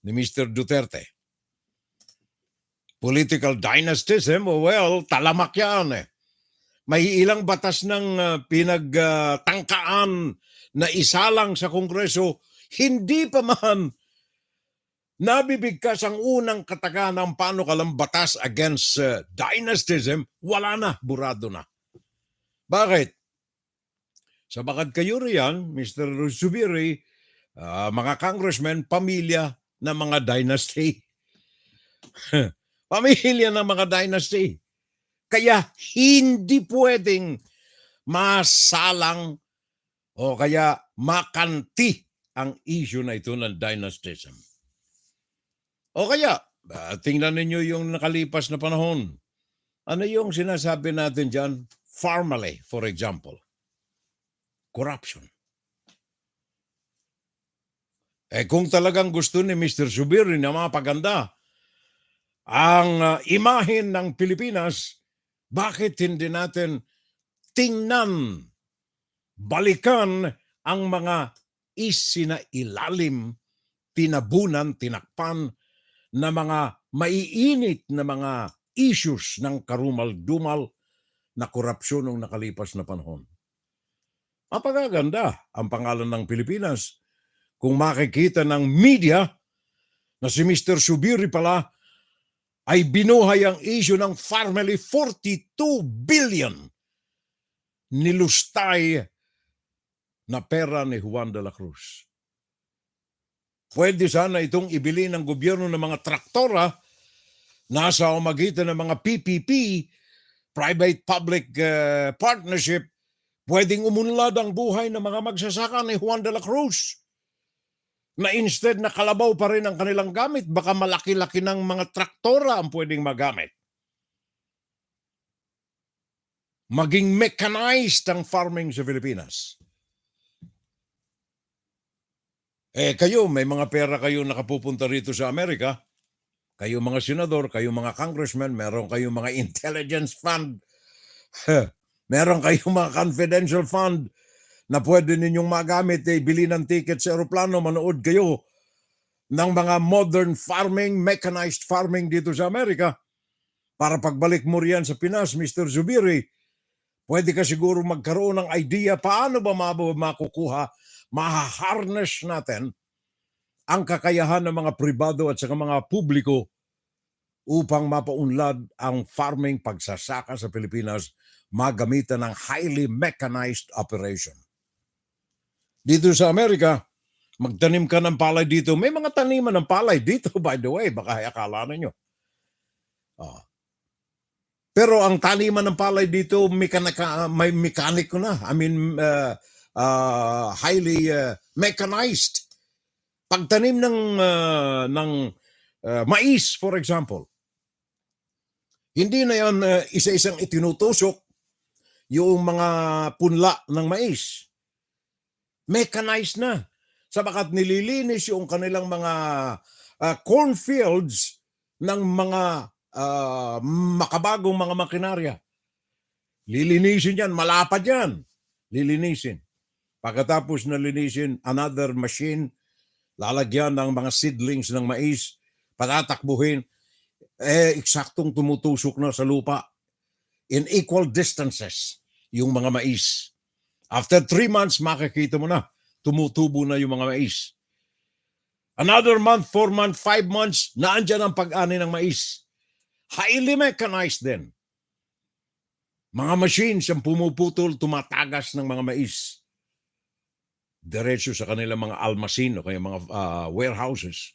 ni Mr. Duterte. Political dynastism, well, talamak yan eh. May ilang batas ng pinagtangkaan na isalang sa Kongreso, hindi pa man nabibigkas ang unang kataga ng panukalang batas against dynastism, wala na, burado na. Bakit? Sabagat kayo riyan, Mr. Zubiri, mga congressmen, pamilya ng mga dynasty. Pamilya ng mga dynasty. Kaya hindi pwedeng masalang o kaya makanti ang issue na ito ng dynastism. O kaya, tingnan ninyo yung nakalipas na panahon. Ano yung sinasabi natin dyan? Pharmally, for example. Corruption. Kung talagang gusto ni Mr. Zubiri na mapaganda ang imahen ng Pilipinas, bakit hindi natin tingnan, balikan ang mga isinailalim, tinabunan, tinakpan na mga maiinit na mga issues ng karumal-dumal na korupsyon ng nakalipas na panahon. Mapagaganda ang pangalan ng Pilipinas kung makikita ng media na si Mr. Zubiri pala ay binuhay ang issue ng Pharmally 42 billion nilustay na pera ni Juan de la Cruz. Pwede sana itong ibili ng gobyerno ng mga traktora nasa umagitan ng mga PPP, private-public partnership, pwedeng umunlad ang buhay ng mga magsasaka ni Juan de la Cruz. Na instead na kalabaw pa rin ang kanilang gamit, baka malaki-laki ng mga traktora ang pwedeng magamit. Maging mechanized ang farming sa Pilipinas. Kayo, may mga pera kayo nakapupunta rito sa Amerika. Kayo mga senador, kayo mga congressmen, meron kayo mga intelligence fund. Meron kayong mga confidential fund na pwede ninyong magamit, bili ng ticket sa aeroplano, manood kayo ng mga modern farming, mechanized farming dito sa Amerika. Para pagbalik mo riyan sa Pinas, Mr. Zubiri, pwede ka siguro magkaroon ng idea paano ba makukuha, maha-harness natin ang kakayahan ng mga pribado at saka mga publiko upang mapaunlad ang farming pagsasaka sa Pilipinas magamitan ng highly mechanized operation. Dito sa Amerika, magtanim ka ng palay dito. May mga taniman ng palay dito, by the way, baka akala ninyo. Pero ang taniman ng palay dito, may mekaniko na. I mean, highly mechanized. Pagtanim ng mais, for example, hindi na yan isa-isang itinutusok yung mga punla ng mais. Mechanized na. Sabagat nililinis yung kanilang mga cornfields ng mga makabagong mga makinarya. Lilinisin yan, malapad yan. Lilinisin. Pagkatapos na linisin, another machine, lalagyan ng mga seedlings ng mais, patatakbuhin, eksaktong tumutusok na sa lupa in equal distances yung mga mais. After 3 months, makikita mo na, tumutubo na yung mga mais. Another month, 4 months, 5 months, naandyan ang pag-ani ng mais. Highly mechanized din. Mga machines ang pumuputol, tumatagas ng mga mais. Diretso sa kanilang mga almasin o kaya mga warehouses.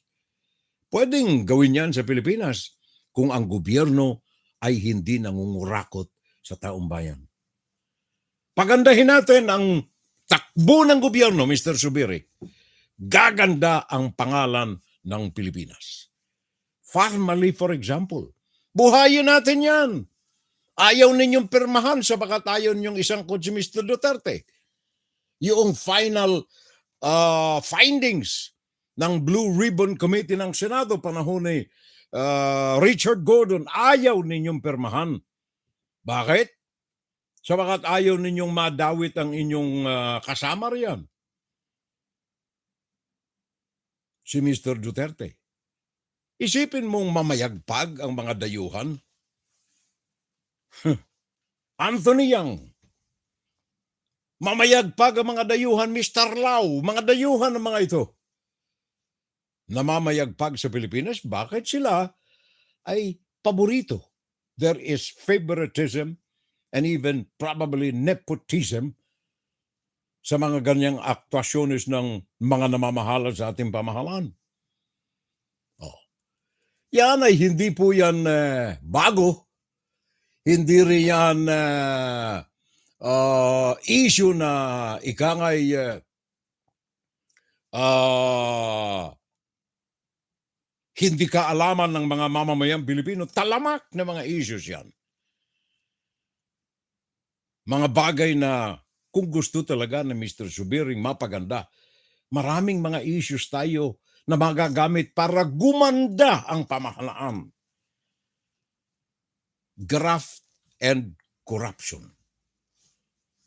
Pwedeng gawin yan sa Pilipinas kung ang gobyerno ay hindi nangungurakot sa taong bayan. Pagandahin natin ang takbo ng gobyerno, Mr. Zubiri. Gaganda ang pangalan ng Pilipinas. Pharmally, for example. Buhayin natin yan. Ayaw ninyong pirmahan sabagat ayaw ninyong isang si Mr. Duterte. Yung final findings ng Blue Ribbon Committee ng Senado panahon ni Richard Gordon, ayaw ninyong pirmahan. Bakit? Sabagat ayaw ninyong madawit ang inyong kasama riyan. Si Mr. Duterte. Isipin mong mamayagpag ang mga dayuhan. Anthony Yang. Mamayagpag ang mga dayuhan, Mr. Lau. Mga dayuhan ng mga ito. Namamayagpag sa Pilipinas, bakit sila ay paborito? There is favoritism and even probably nepotism sa mga ganyang aktuasyones ng mga namamahala sa ating pamahalaan. Yan ay hindi po yan bago. Hindi rin yan issue na ikangay hindi kaalaman ng mga mamamayang Pilipino. Talamak na mga issues yan. Mga bagay na kung gusto talaga na Mr. Zubiring mapaganda, maraming mga issues tayo na magagamit para gumanda ang pamahalaan. Graft and corruption.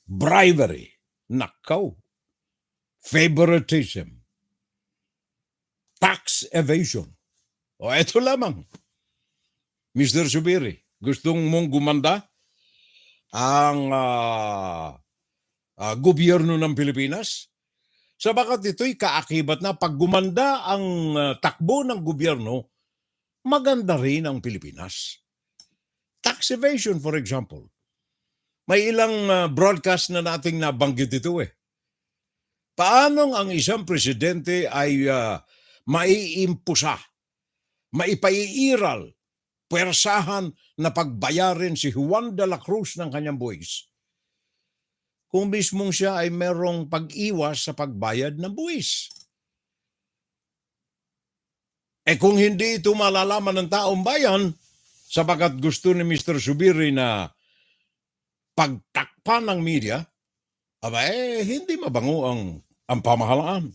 Bribery. Nakaw. Favoritism. Tax evasion. O eto lamang. Mr. Zubiri, gustong mong gumanda ang gobyerno ng Pilipinas? Sabagat ito'y kaakibat na pag gumanda ang takbo ng gobyerno, maganda rin ang Pilipinas. Tax evasion, for example. May ilang broadcast na nating nabanggit ito eh. Paano ang isang presidente ay maiimpusa, maipaiiral, puwersahan na pagbayarin si Juan de la Cruz ng kanyang buwis? Kung mismong siya ay merong pag-iwas sa pagbayad ng buwis. Kung hindi ito malalaman ng taong bayan, sabagat gusto ni Mr. Zubiri na pagtakpan ng media, hindi mabango ang pamahalaan.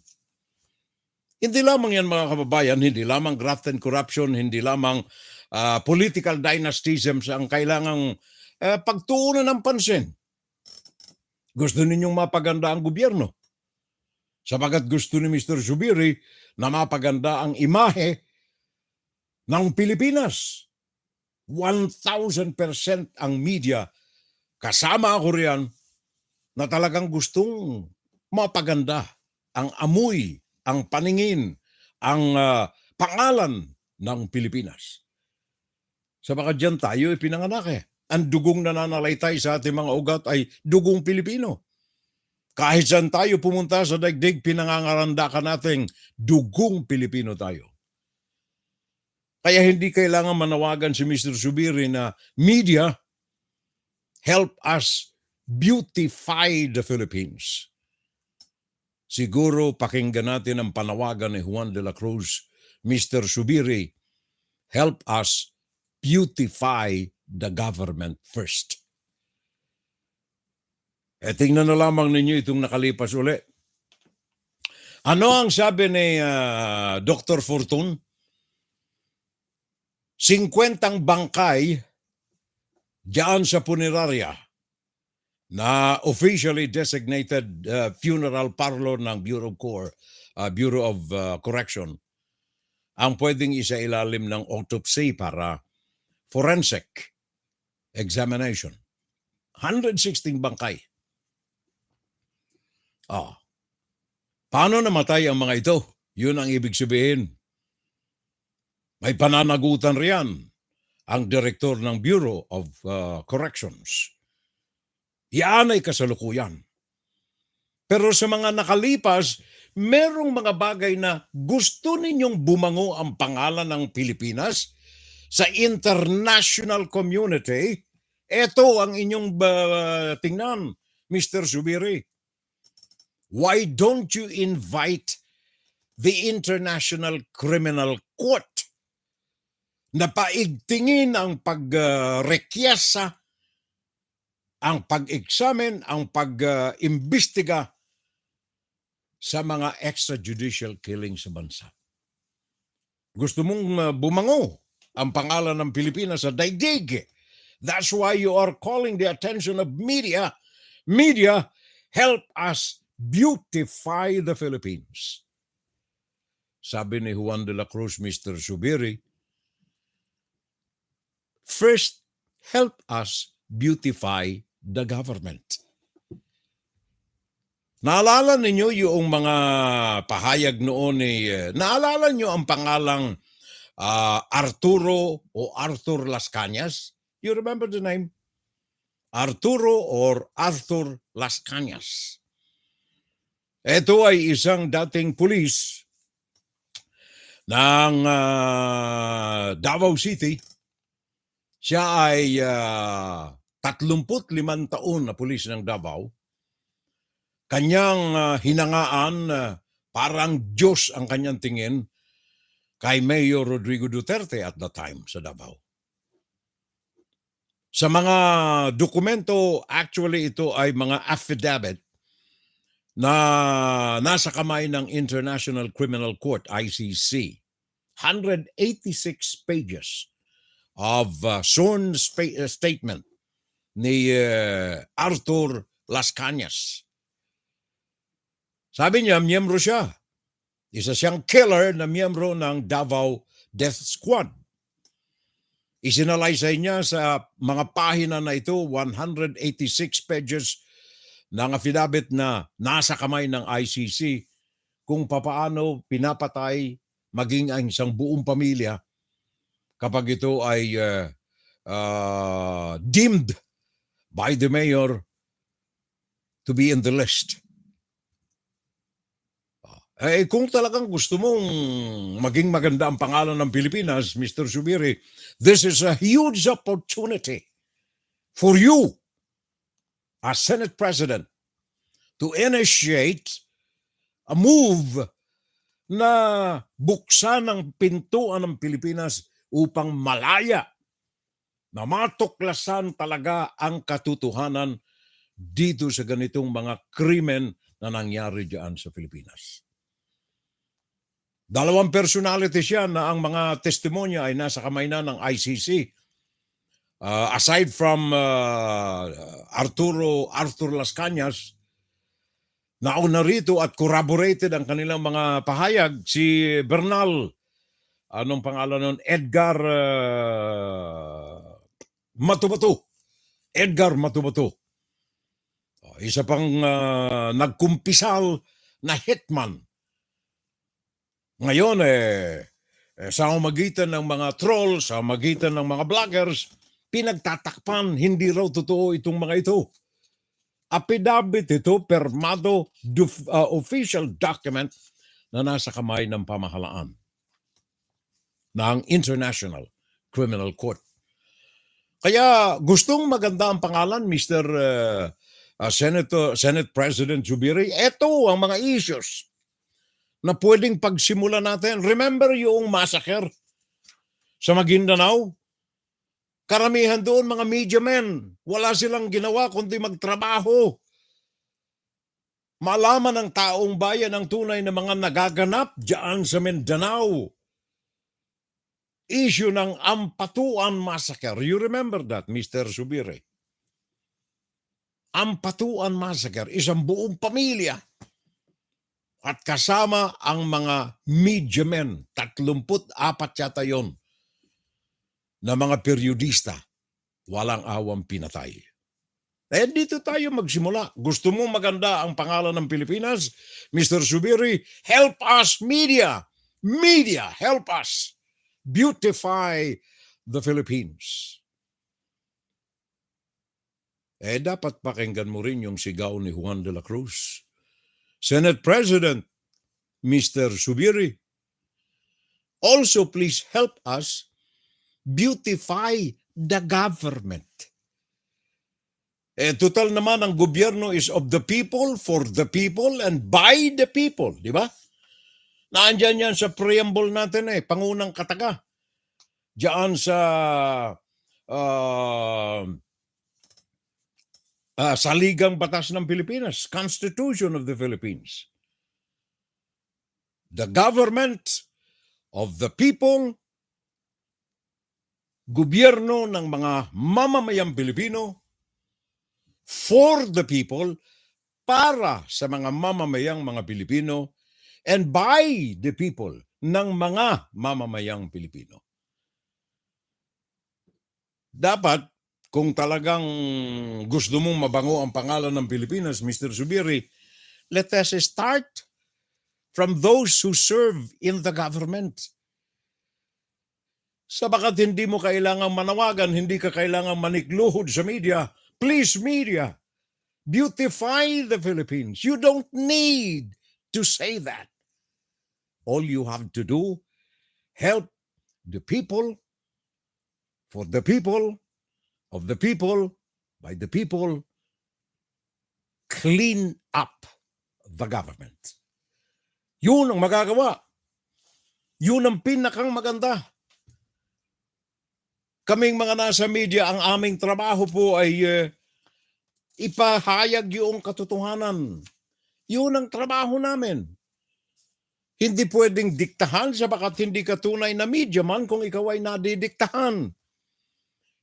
Hindi lamang yan mga kababayan, hindi lamang graft and corruption, hindi lamang political dynastism ang kailangang pagtuunan ng pansin. Gusto ninyong mapaganda ang gobyerno. Sabagat gusto ni Mr. Zubiri na mapaganda ang imahe ng Pilipinas. 1,000% ang media, kasama ako riyan, na talagang gustong mapaganda ang amoy, ang paningin, ang pangalan ng Pilipinas. Sa baka dyan tayo ipinanganak eh. Ang dugong nananalaytay sa ating mga ugat ay dugong Pilipino. Kahit saan tayo pumunta sa daigdig, pinangangaranda ka nating dugong Pilipino tayo. Kaya hindi kailangan manawagan si Mr. Zubiri na media, help us beautify the Philippines. Siguro pakinggan natin ang panawagan ni Juan de la Cruz, Mr. Zubiri, help us beautify the government first. Tingnan na lamang ninyo itong nakalipas uli. Ano ang sabi ni Dr. Fortun? 50 bangkay diyan sa punerarya na officially designated funeral parlor ng Bureau of Correction ang pwedeng isailalim ng autopsy para forensic examination. 116 bangkay. Paano namatay ang mga ito? Yun ang ibig sabihin. May pananagutan riyan ang direktor ng Bureau of Corrections. Yan ay kasalukuyan. Pero sa mga nakalipas, merong mga bagay na gusto ninyong bumango ang pangalan ng Pilipinas sa international community. Ito ang inyong tingnan, Mr. Zubiri. Why don't you invite the International Criminal Court na paigtingin ang pagrekyesa, ang pag-examine, ang pag-imbestiga sa mga extrajudicial killing sa bansa. Gusto mong bumango ang pangalan ng Pilipinas sa daigdig. That's why you are calling the attention of media. Media, help us beautify the Philippines. Sabi ni Juan de la Cruz, Mr. Zubiri, first, help us beautify the government. Naalala ninyo yung mga pahayag noon naalala nyo ang pangalang Arturo o Arthur Las Cañas? You remember the name? Arturo or Arthur Las Cañas. Ito ay isang dating pulis ng Davao City. Siya ay 35 taon na pulis ng Davao. Kanyang hinangaan, parang Diyos ang kanyang tingin kay Mayor Rodrigo Duterte at the time sa Davao. Sa mga dokumento, actually ito ay mga affidavit na nasa kamay ng International Criminal Court, ICC. 186 pages of sworn statement ni Arthur Las Cañas. Sabi niya, miyembro siya. Isa siyang killer na miyembro ng Davao Death Squad. Isinalaysay niya sa mga pahina na ito, 186 pages ng affidavit na nasa kamay ng ICC kung papaano pinapatay maging ang isang buong pamilya kapag ito ay deemed by the mayor to be in the list. Kung talagang gusto mong maging maganda ang pangalan ng Pilipinas, Mr. Zubiri, this is a huge opportunity for you as Senate President to initiate a move na buksan ang pintuan ng Pilipinas upang malaya na matuklasan talaga ang katotohanan dito sa ganitong mga krimen na nangyari diyan sa Pilipinas. Dalawang personality siya na ang mga testimonya ay nasa kamay na ng ICC. Aside from Arthur Las Cañas, nauna rito at corroborated ang kanilang mga pahayag, si Bernal, anong pangalan nun? Edgar Matubato. Edgar Matubato. Isa pang nagkumpisal na hitman. Ngayon, sa magitan ng mga trolls, sa magitan ng mga vloggers, pinagtatakpan, hindi raw totoo itong mga ito. Affidavit ito, permado, official document na nasa kamay ng pamahalaan ng International Criminal Court. Kaya gustong maganda ang pangalan, Mr. Senate President Zubiri. Ito ang mga issues na pwedeng pagsimula natin. Remember yung massacre sa Maguindanao? Karamihan doon mga media men. Wala silang ginawa kundi magtrabaho. Malaman ng taong bayan ang tunay na mga nagaganap diyan sa Mindanao. Issue ng Ampatuan Massacre. You remember that, Mr. Zubiri? Ampatuan Massacre, isang buong pamilya. At kasama ang mga media men, 34 yata yun, na mga periodista, walang awang pinatay. Dito tayo magsimula. Gusto mo maganda ang pangalan ng Pilipinas? Mr. Zubiri, help us media. Media, help us. Beautify the Philippines. Dapat pakinggan mo rin yung sigaw ni Juan de la Cruz. Senate President, Mr. Zubiri, also please help us beautify the government. Total naman ang gobyerno is of the people, for the people, and by the people. Di ba? Naandyan yan sa preamble natin pangunang kataga. Diyan sa Saligang Batas ng Pilipinas, Constitution of the Philippines. The government of the people, gobyerno ng mga mamamayang Pilipino, for the people, para sa mga mamamayang mga Pilipino, and by the people, ng mga mamamayang Pilipino. Dapat, kung talagang gusto mong mabango ang pangalan ng Pilipinas, Mr. Zubiri, let us start from those who serve in the government. Sabagat hindi mo kailangang manawagan, hindi ka kailangang manikluhod sa media. Please, media, beautify the Philippines. You don't need to say that. All you have to do, help the people, for the people, of the people, by the people, clean up the government. Yun ang magagawa. Yun ang pinakang maganda. Kaming mga nasa media, ang aming trabaho po ay ipahayag yung katotohanan. Yun ang trabaho namin. Hindi pwedeng diktahan sabagat hindi ka tunay na media man kung ikaw ay nadidiktahan.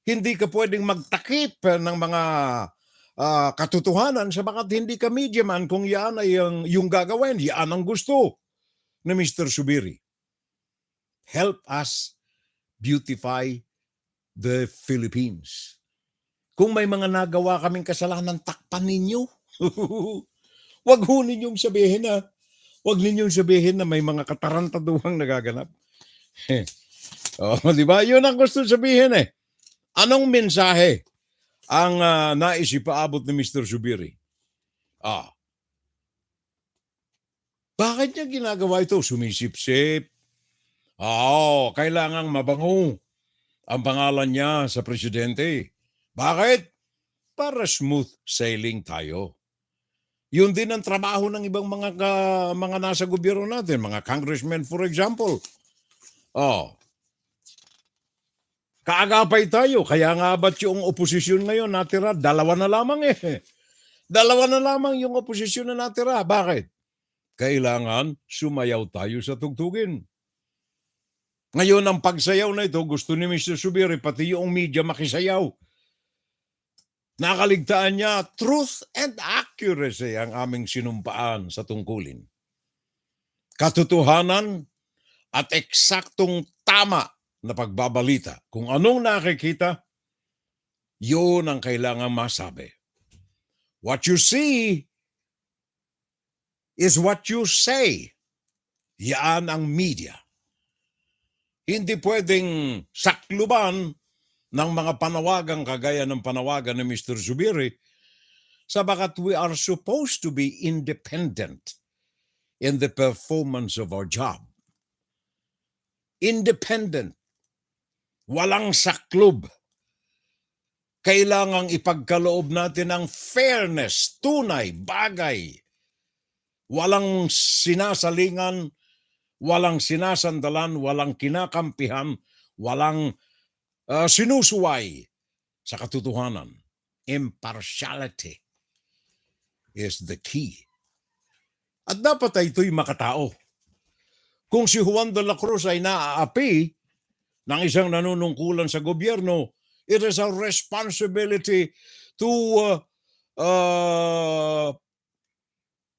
Hindi ka pwedeng magtakip ng mga katotohanan sabagat hindi ka media man kung yan ay yung gagawin. Yan ang gusto ni Mr. Zubiri. Help us beautify the Philippines. Kung may mga nagawa kaming kasalanan, takpan ninyo. Wag ho ninyong sabihin na Huwag ninyong sabihin na may mga katarantaduhang nagaganap. Di ba? Yun ang gusto sabihin Anong mensahe ang nais ipaabot ni Mr. Zubiri? Bakit niya ginagawa ito? Sumisip-sip. Kailangang mabango ang pangalan niya sa presidente. Bakit? Para smooth sailing tayo. Yun din ang trabaho ng ibang mga nasa gobyerno natin, mga congressmen for example. Kaagapay tayo, kaya nga ba't yung oposisyon ngayon natira? Dalawa na lamang Dalawa na lamang yung oposisyon na natira. Bakit? Kailangan sumayaw tayo sa tugtugin. Ngayon ang pagsayaw na ito, gusto ni Mr. Zubiri, pati yung media makisayaw. Nakaligtaan niya, truth and accuracy ang aming sinumpaan sa tungkulin. Katotohanan at eksaktong tama na pagbabalita. Kung anong nakikita, Yun ang kailangan masabi. What you see is what you say. Yan ang media. Hindi pwedeng sakluban ng mga panawagang kagaya ng panawagan ni Mr. Zubiri sabagat we are supposed to be independent in the performance of our job. Independent. Walang saklob. Kailangang ipagkaloob natin ang fairness, tunay, bagay. Walang sinasalingan, walang sinasandalan, walang kinakampihan, walang sinusuway sa katotohanan. Impartiality is the key. At dapat ay ito'y makatao. Kung si Juan de la Cruz ay naaapi ng isang nanunungkulan sa gobyerno, it is our responsibility to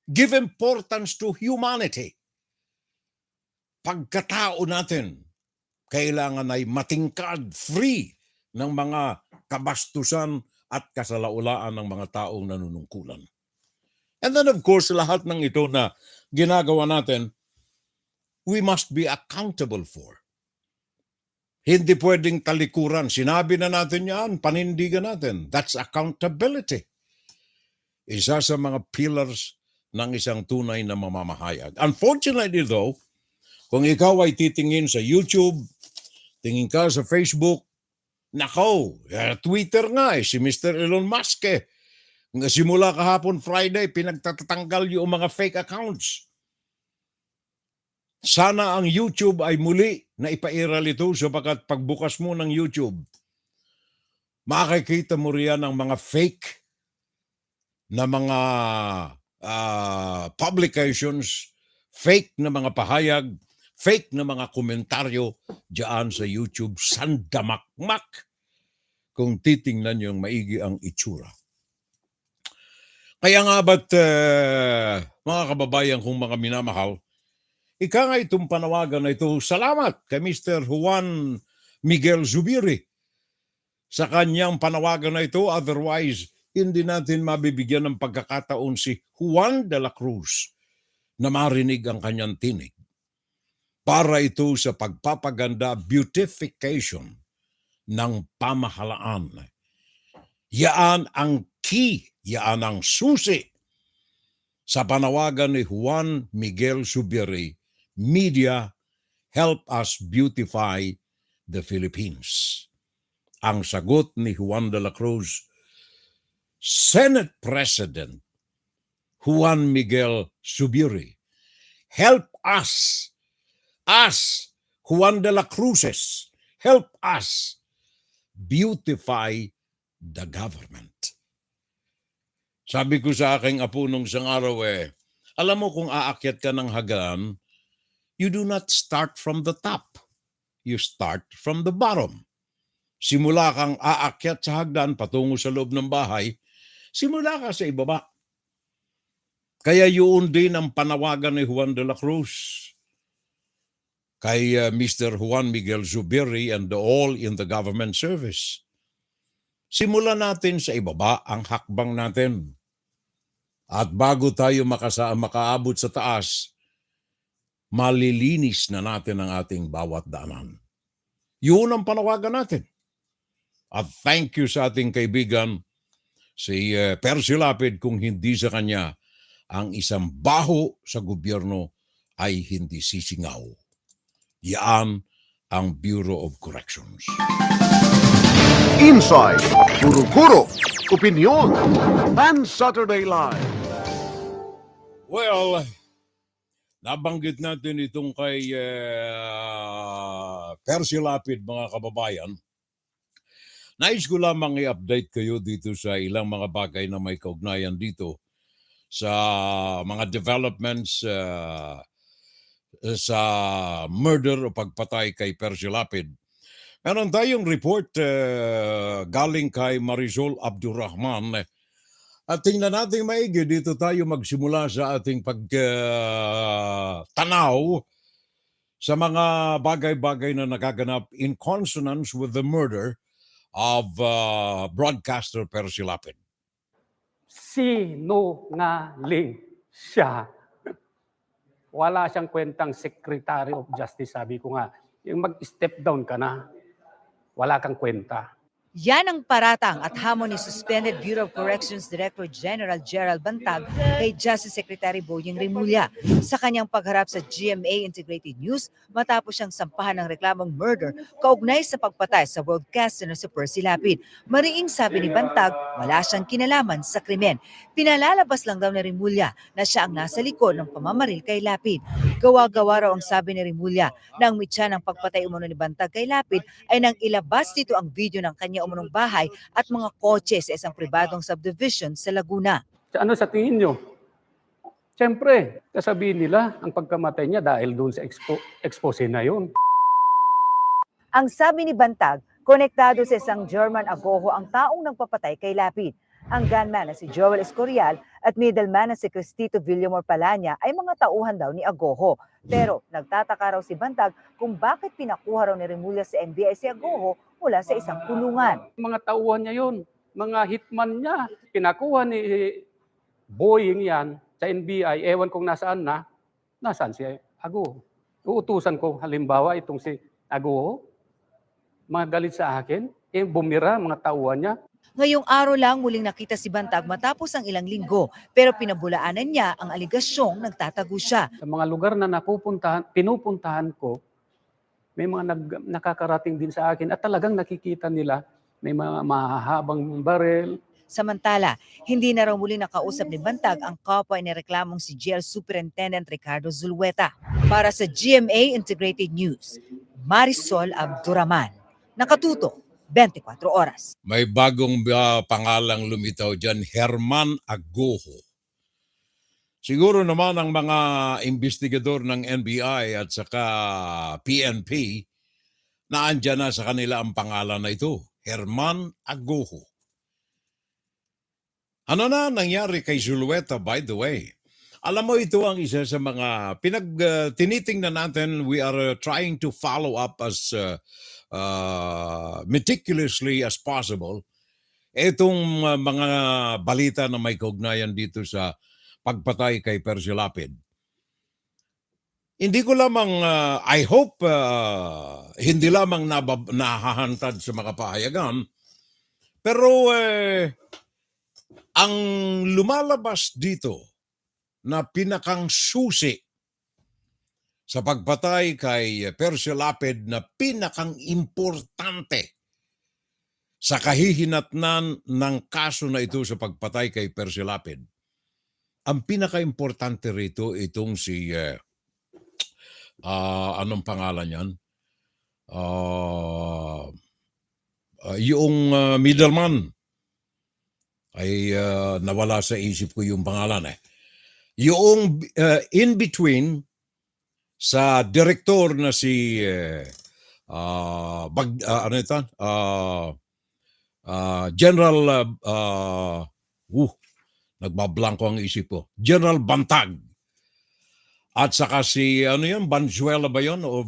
give importance to humanity. Pagkatao natin, kailangan ay matingkad, free ng mga kabastusan at kasalaulaan ng mga taong nanunungkulan. And then of course, lahat ng ito na ginagawa natin, we must be accountable for. Hindi pwedeng talikuran. Sinabi na natin yan, panindigan natin. That's accountability. Isa sa mga pillars ng isang tunay na mamamahayag. Unfortunately though, kung ikaw ay titingin sa YouTube, tingin ka sa Facebook, nako, Twitter nga si Mr. Elon Musk simula kahapon Friday, pinagtatanggal yung mga fake accounts. Sana ang YouTube ay muli na ipairal ito sapagat pagbukas mo ng YouTube, makikita mo riyan ang mga fake na mga publications, fake na mga pahayag, fake na mga komentaryo diyan sa YouTube, sandamakmak kung titingnan yung maigi ang itsura. Kaya nga ba't mga kababayan kong mga minamahal, ika nga itong panawagan na ito, salamat kay Mr. Juan Miguel Zubiri sa kanyang panawagan na ito, otherwise hindi natin mabibigyan ng pagkakataon si Juan de la Cruz na marinig ang kanyang tinig. Para ito sa pagpapaganda, beautification ng pamahalaan. Yaan ang key, yaan ang susi sa panawagan ni Juan Miguel Zubiri, media, help us beautify the Philippines. Ang sagot ni Juan de la Cruz, Senate President Juan Miguel Zubiri, help us, Juan de la Cruzes, help us beautify the government. Sabi ko sa aking apo nung isang araw alam mo kung aakyat ka ng hagdan, you do not start from the top. You start from the bottom. Simula kang aakyat sa hagdan patungo sa loob ng bahay, simula ka sa ibaba. Kaya yun din ang panawagan ni Juan de la Cruz kay Mr. Juan Miguel Zubiri and all in the government service. Simulan natin sa ibaba ang hakbang natin. At bago tayo makaabot sa taas, malilinis na natin ang ating bawat daanan. Yun ang panawagan natin. At thank you sa ating kaibigan, si Percy Lapid, kung hindi sa kanya, ang isang baho sa gobyerno ay hindi sisingaw. Yan ang Bureau of Corrections.
Inside, Guro-Guro, Opinion, and Saturday Live.
Well, nabanggit natin itong kay Percy Lapid, mga kababayan. Nais ko lamang i-update kayo dito sa ilang mga bagay na may kaugnayan dito sa mga developments sa murder o pagpatay kay Percy Lapid. Meron tayong report galing kay Marisol Abdurrahman. At tingnan natin maigi, dito tayo magsimula sa ating pagtanaw sa mga bagay-bagay na nagaganap in consonance with the murder of broadcaster Percy Lapid.
Sinungaling siya. Wala siyang kwentang Secretary of Justice, sabi ko nga. Yung mag-step down ka na, wala kang kwenta.
Yan ang paratang at hamon ni suspended Bureau of Corrections Director General Gerald Bantag kay Justice Secretary Boying Remulla sa kanyang pagharap sa GMA Integrated News matapos siyang sampahan ng reklamong murder kaugnay sa pagpatay sa broadcaster na si Percy Lapid. Mariing sabi ni Bantag, wala siyang kinalaman sa krimen. Pinalalabas lang daw ni Remulla na siya ang nasa likod ng pamamaril kay Lapid. Gawa-gawa raw ang sabi ni Remulla na ang mitya ng pagpatay umano ni Bantag kay Lapid ay nang ilabas dito ang video ng kanya umunong bahay at mga kotse sa isang pribadong subdivision sa Laguna.
Ano sa tingin nyo? Siyempre, sasabihin nila ang pagkamatay niya dahil doon sa expose na yun.
Ang sabi ni Bantag, konektado sa isang German agoho ang taong nagpapatay kay Lapid. Ang gunman na si Joel Escorial at middleman na si Cristito Villamor Palanya ay mga tauhan daw ni agoho. Pero nagtataka raw si Bantag kung bakit pinakuha raw ni Remulla sa NBI si agoho mula sa isang kulungan.
Mga tauhan niya yun, mga hitman niya. Pinakuha ni Boying yan sa NBI, ewan kung nasaan si agoho. Uutusan ko halimbawa itong si agoho, mga galit sa akin, bumira mga tauhan niya.
Ngayong araw lang muling nakita si Bantag matapos ang ilang linggo, pero pinabulaanan niya ang aligasyong nagtatago siya.
Sa mga lugar na pinupuntahan ko, may mga nakakarating din sa akin at talagang nakikita nila may mga mahahabang barel.
Samantala, hindi na raw muli nakausap ni Bantag ang kapwa ni reklamong si Jail Superintendent Ricardo Zulueta. Para sa GMA Integrated News, Marisol Abduraman, nakatuto 24 oras.
May bagong pangalang lumitaw dyan, Herman Agoho. Siguro naman ang mga investigador ng NBI at saka PNP na andyan na sa kanila ang pangalan na ito, Herman Agoho. Ano na nangyari kay Zulueta, by the way? Alam mo, ito ang isa sa mga tinitingnan natin. We are trying to follow up as meticulously as possible itong mga balita na may kaugnayan dito sa pagpatay kay Percy Lapid. Hindi ko lamang, I hope, hindi lamang nahahantad sa mga pahayagan, pero ang lumalabas dito na pinakang susi sa pagpatay kay Percy Lapid na pinakang importante sa kahihinatnan ng kaso na ito sa pagpatay kay Percy Lapid. Ang pinaka-importante rito itong si anong pangalan yan? Yung middleman ay nawala sa isip ko yung pangalan eh. Yung in between sa direktor na si General nagbablanko ang isip ko. General Bantag. At saka si Banzuela ba yun? O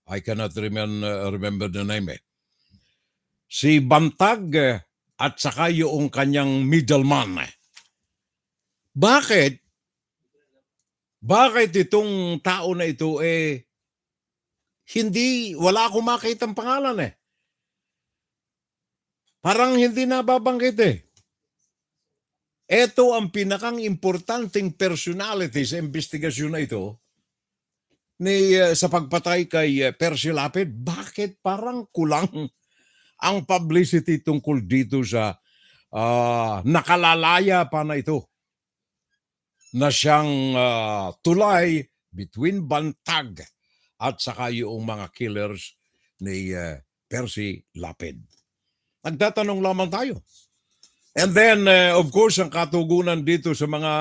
I cannot remember the name eh. Si Bantag at saka yung kanyang middleman. Bakit? Bakit itong tao na ito wala akong makitang pangalan eh. Parang hindi nababanggit eh. Ito ang pinakang importanteng personality sa investigasyon na ito sa pagpatay kay Percy Lapid. Bakit parang kulang ang publicity tungkol dito sa nakalalaya pa na ito na siyang tulay between Bantag at saka yung mga killers ni Percy Lapid. Nagtatanong lamang tayo. And then, of course, ang katugunan dito sa mga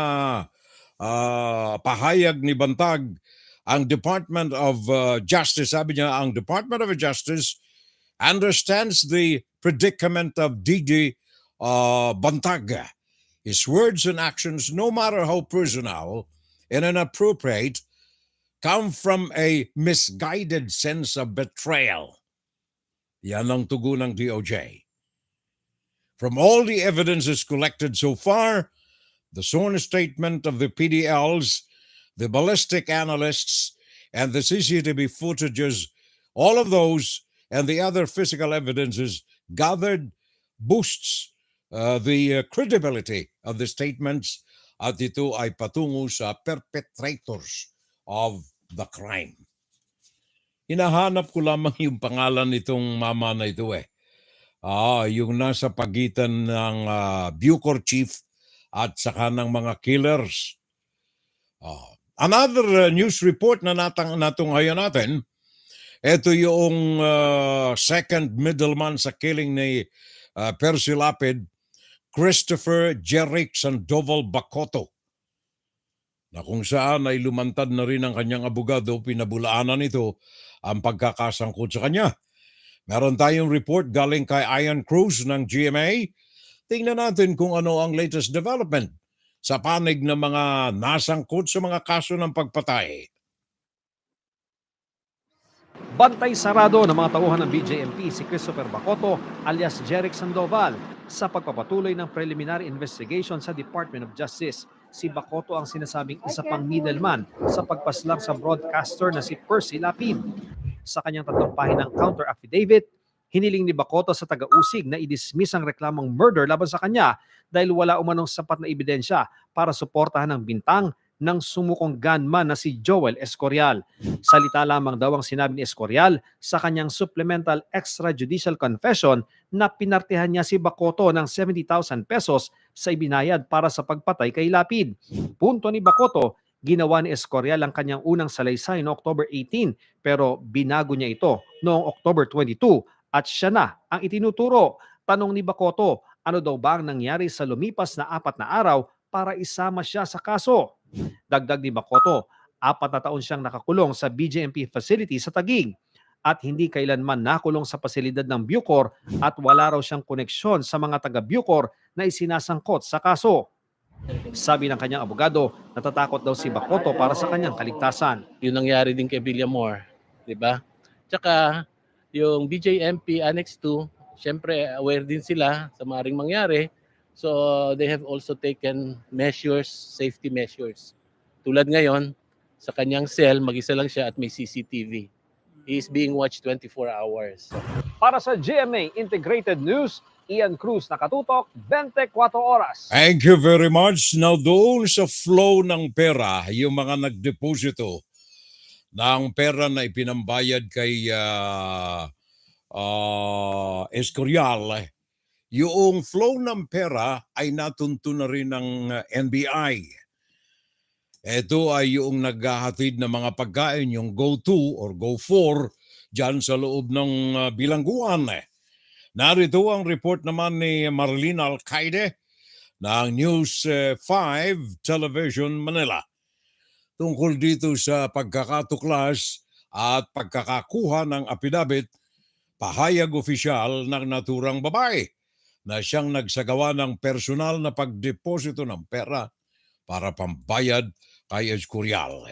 pahayag ni Bantag, ang Department of Justice, sabi niya, ang Department of Justice understands the predicament of DG Bantag. His words and actions, no matter how personal and inappropriate, come from a misguided sense of betrayal. Yan ang tugon ng DOJ. From all the evidences collected so far, the sworn statement of the PDLs, the ballistic analysts, and the CCTV footages, all of those and the other physical evidences gathered boosts the credibility of the statements at ito ay patungo sa perpetrators of the crime. Hinahanap ko lamang yung pangalan nitong mama na ito eh. Yung nasa pagitan ng BuCor chief at saka ng mga killers. Another news report na natunghayan natin, ito yung second middleman sa killing ni Percy Lapid, Christopher Jerick Sandoval Bacoto, na kung saan ay lumantad na rin ang kanyang abogado, pinabulaanan ito ang pagkakasangkot sa kanya. Meron tayong report galing kay Ian Cruz ng GMA. Tingnan natin kung ano ang latest development sa panig ng mga nasangkot sa mga kaso ng pagpatay.
Bantay sarado ng mga tauhan ng BJMP si Christopher Bacoto alias Jerick Sandoval sa pagpapatuloy ng preliminary investigation sa Department of Justice. Si Bacoto ang sinasabing isa pang middleman sa pagpaslang sa broadcaster na si Percy Lapid. Sa kanyang 3 pahinang counter affidavit, hiniling ni Bacoto sa taga-usig na i-dismiss ang reklamong murder laban sa kanya dahil wala umanong sapat na ebidensya para suportahan ang bintang ng sumukong gunman na si Joel Escorial. Salita lamang daw ang sinabi ni Escorial sa kanyang supplemental extrajudicial confession na pinartihan niya si Bacoto ng 70,000 pesos sa ibinayad para sa pagpatay kay Lapid. Punto ni Bacoto, ginawa ni Escorial ang kanyang unang salaysay noong October 18 pero binago niya ito noong October 22 at siya na ang itinuturo. Tanong ni Bacoto, ano daw ba ang nangyari sa lumipas na 4 na araw para isama siya sa kaso? Dagdag ni Bacoto, 4 na taon siyang nakakulong sa BJMP facility sa Taguig at hindi kailanman nakulong sa pasilidad ng BuCor at wala raw siyang koneksyon sa mga taga-BuCor na isinasangkot sa kaso. Sabi ng kanyang abogado, natatakot daw si Bacoto para sa kanyang kaligtasan.
Yun nangyari din kay Villamor, di ba? Tsaka yung BJMP Annex 2, syempre aware din sila sa maaaring mangyari. So they have also taken measures, safety measures. Tulad ngayon, sa kanyang cell, mag-isa lang siya at may CCTV. He is being watched 24 hours.
Para sa GMA Integrated News, Ian Cruz nakatutok, 24 oras.
Thank you very much. Now doon sa flow ng pera, yung mga nagdeposito ng pera na ipinambayad kay Escorial, yung flow ng pera ay natunto na rin ng NBI. Ito ay yung naghahatid ng mga pagkain, yung Go-To or Go-4 dyan sa loob ng bilangguan. Narito ang report naman ni Marlene Alcaide ng News 5 Television Manila tungkol dito sa pagkakatuklas at pagkakakuha ng apidabit, pahayag opisyal ng naturang babae na siyang nagsagawa ng personal na pagdeposito ng pera para pambayad kay Escorial.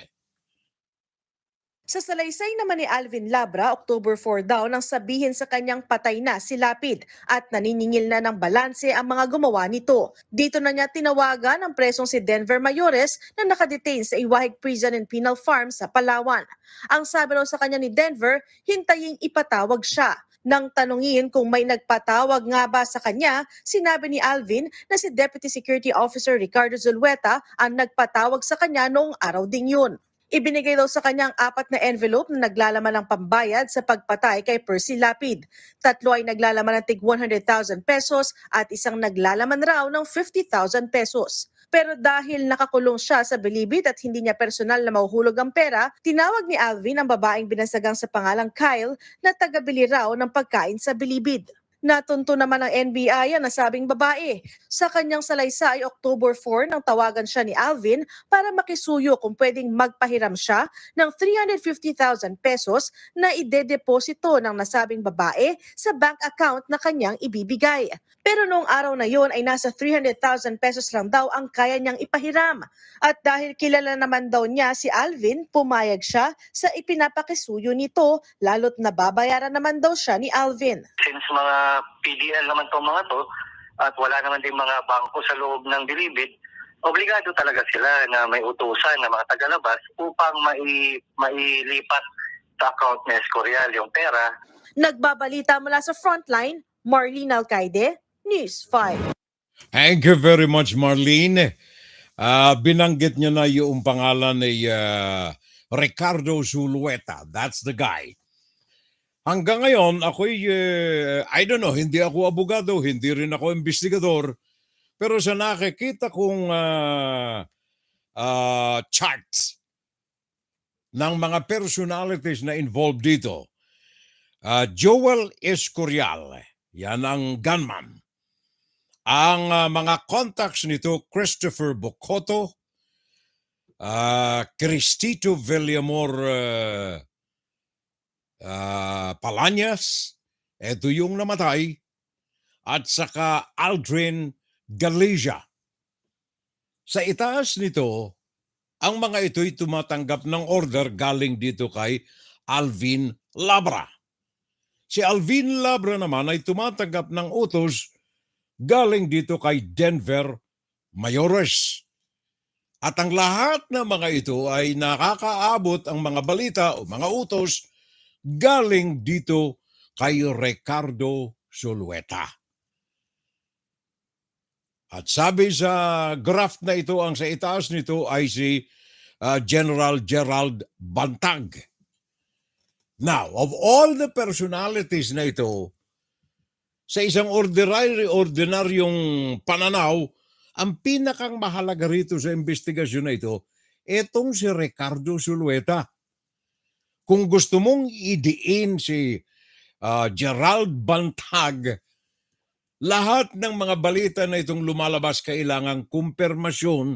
Sa salaysay naman ni Alvin Labra, October 4 daw nang sabihin sa kanyang patay na si Lapid at naniningil na ng balanse ang mga gumawa nito. Dito na niya tinawagan ang presong si Denver Mayores na nakadetain sa Iwahig Prison and Penal Farm sa Palawan. Ang sabi raw sa kanya ni Denver, hintaying ipatawag siya. Nang tanungin kung may nagpatawag nga ba sa kanya, sinabi ni Alvin na si Deputy Security Officer Ricardo Zulueta ang nagpatawag sa kanya noong araw ding yun. Ibinigay daw sa kanyang 4 na envelope na naglalaman ng pambayad sa pagpatay kay Percy Lapid. 3 ay naglalaman ng tig 100,000 pesos at isang naglalaman raw ng 50,000 pesos. Pero dahil nakakulong siya sa bilibid at hindi niya personal na mahuhulog ang pera, tinawag ni Alvin ang babaeng binasagang sa pangalang Kyle na taga-bili raw ng pagkain sa bilibid. Natunto naman ng NBI ang nasabing babae. Sa kanyang salaysay, October 4 nang tawagan siya ni Alvin para makisuyo kung pwedeng magpahiram siya ng 350,000 pesos na idedeposito ng nasabing babae sa bank account na kanyang ibibigay. Pero noong araw na yon ay nasa 300,000 pesos lang daw ang kaya niyang ipahiram. At dahil kilala naman daw niya si Alvin, pumayag siya sa ipinapakisuyo nito, lalo't nababayaran naman daw siya ni Alvin.
Since mga PDL naman itong mga to at wala naman din mga bangko sa loob ng bilibid, obligado talaga sila na may utusan ng mga tagalabas upang mailipat sa account ni Escorial yung pera.
Nagbabalita mula sa Frontline, Marlene Alcaide, News 5.
Thank you very much, Marlene. Binanggit niya na yung pangalan ni Ricardo Zulueta. That's the guy. Hanggang ngayon, ako'y, I don't know, hindi ako abogado, hindi rin ako investigador, pero sa nakikita kong charts ng mga personalities na involved dito, Joel Escorial, yan ang gunman. Ang mga contacts nito, Christopher Bocoto, Cristito Villamor Palanyas, ito yung namatay, at saka Aldrin Galicia. Sa itaas nito, ang mga ito'y tumatanggap ng order galing dito kay Alvin Labra. Si Alvin Labra naman ay tumatanggap ng utos galing dito kay Denver Mayores. At ang lahat ng mga ito ay nakakaabot ang mga balita o mga utos galing dito kay Ricardo Zulueta. At sabi sa graph na ito, ang sa itaas nito ay si General Gerald Bantag. Now, of all the personalities na ito, sa isang ordinaryong pananaw, ang pinakang mahalaga rito sa investigasyon na ito, etong si Ricardo Zulueta. Kung gusto mong idiin si Gerald Bantag, lahat ng mga balita na itong lumalabas kailangang kumpirmasyon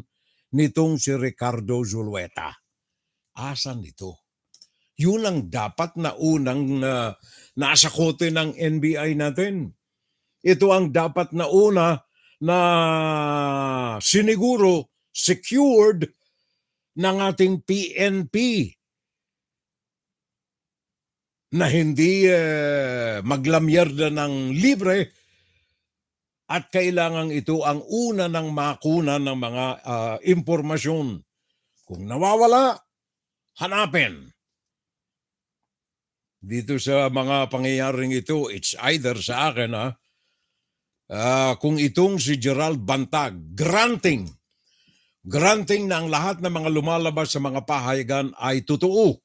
nitong si Ricardo Zulueta. Asan ito? Yun ang dapat na unang nasa kote ng NBI natin. Ito ang dapat na una na siniguro, secured ng ating PNP na hindi maglamyerda ng libre at kailangan ito ang una ng makuna ng mga impormasyon. Kung nawawala, hanapin. Dito sa mga pangyayaring ito, it's either sa akin kung itong si Gerald Bantag, granting na ang lahat ng mga lumalabas sa mga pahayagan ay totoo.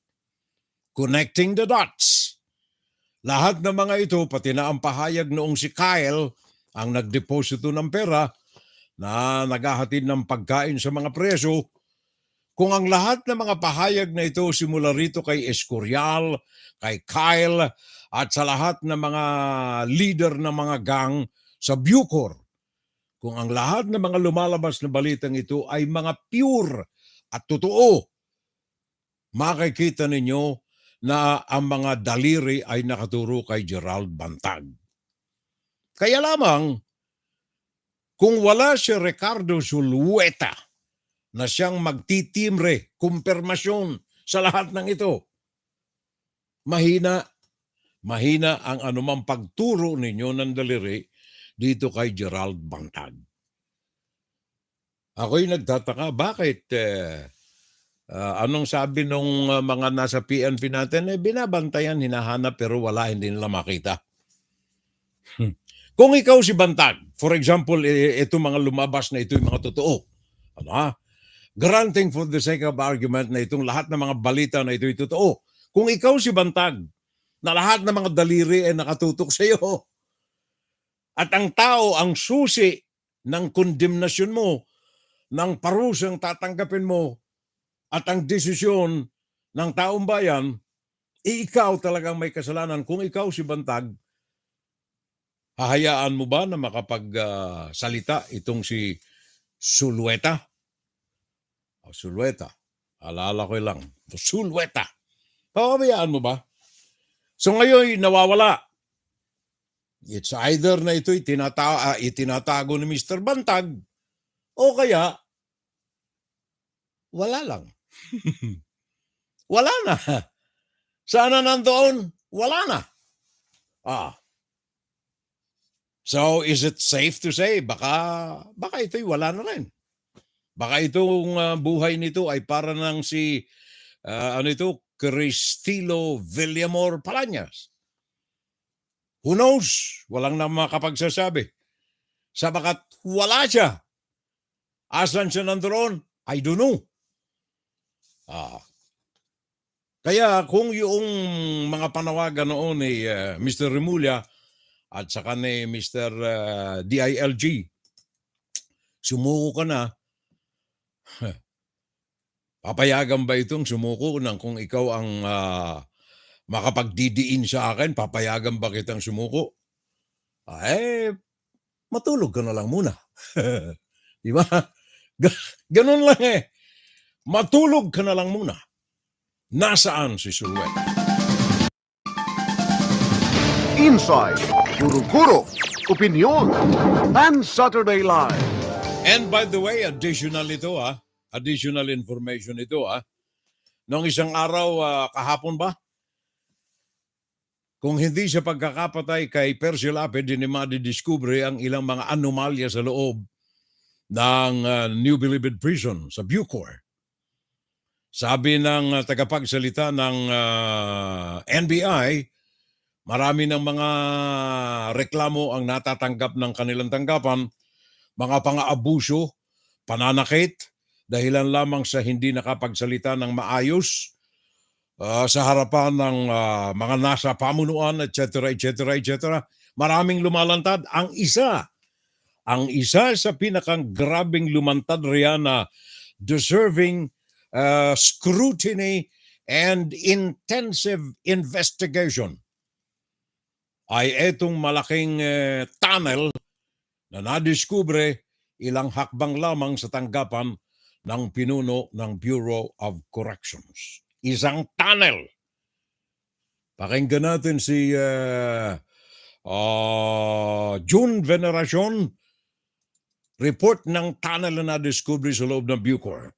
Connecting the dots. Lahat ng mga ito, pati na ang pahayag noong si Kyle, ang nagdeposito ng pera na naghahatid ng pagkain sa mga preso, kung ang lahat ng mga pahayag na ito simula rito kay Escorial, kay Kyle, at sa lahat ng mga leader ng mga gang sa BuCor, kung ang lahat ng mga lumalabas na balitang ito ay mga pure at totoo, makikita ninyo na ang mga daliri ay nakaturo kay Gerald Bantag. Kaya lamang, kung wala si Ricardo Zulueta na siyang magtitimre, kumpirmasyon sa lahat ng ito, mahina ang anumang pagturo ninyo ng daliri dito kay Gerald Bantag. Ako'y nagtataka, bakit anong sabi nung mga nasa PNP natin, binabantayan, hinahanap, pero wala, hindi nila makita. Kung ikaw si Bantag, for example, ito mga lumabas na ito yung mga totoo. Granting for the sake of argument na itong lahat ng mga balita na ito ay totoo. Kung ikaw si Bantag, na lahat ng mga daliri ay nakatutok sa iyo, at ang tao ang susi ng kondemnasyon mo, ng parusang tatanggapin mo, at ang desisyon ng taong bayan, ikaw talagang may kasalanan. Kung ikaw si Bantag, Hahayaan mo ba na makapagsalita itong si Sulweta? Sulweta. Alala ko lang. Sulweta. Pabayaan mo ba? So ngayon, nawawala. It's either na ito itinatago ni Mr. Bantag o kaya wala lang. Wala na. Sana nandoon, wala na. So is it safe to say baka ito'y wala na rin? Baka itong buhay nito ay para ng si Cristilo Villamor Palañas. Who knows? Walang na makapagsasabi. Sabagat wala siya. Asan siya nandoon? I don't know. Kaya kung yung mga panawagan noon ni Mr. Remulla at saka ni Mr. DILG, sumuko ka na, papayagan ba itong sumuko nang kung ikaw ang makapagdidiin sa akin, papayagan ba kitang sumuko? Matulog ka na lang muna. Di ba? Ganun lang eh. Matulog ka na lang muna. Nasaan si Sulweta?
Inside, guro-guro, opinion, and Saturday Live.
And by the way, additional ito additional information ito Noong isang araw, kahapon ba? Kung hindi sa pagkakapatay kay Percy Lapid, dinidiskubre ang ilang mga anomalya sa loob ng New Bilibid Prison sa BuCor. Sabi ng tagapagsalita ng NBI, marami ng mga reklamo ang natatanggap ng kanilang tanggapan, mga pang-aabuso, pananakit, dahilan lamang sa hindi nakapagsalita ng maayos sa harapan ng mga nasa pamunuan, etc., etc., etc. Maraming lumalantad. Ang isa sa pinakang grabing lumantad riyan na deserving scrutiny and intensive investigation ay etong malaking tunnel na nadiskubre ilang hakbang lamang sa tanggapan ng pinuno ng Bureau of Corrections. Isang tunnel. Pakinggan natin si June Veneracion, report ng tunnel na nadiskubre sa loob ng BuCor.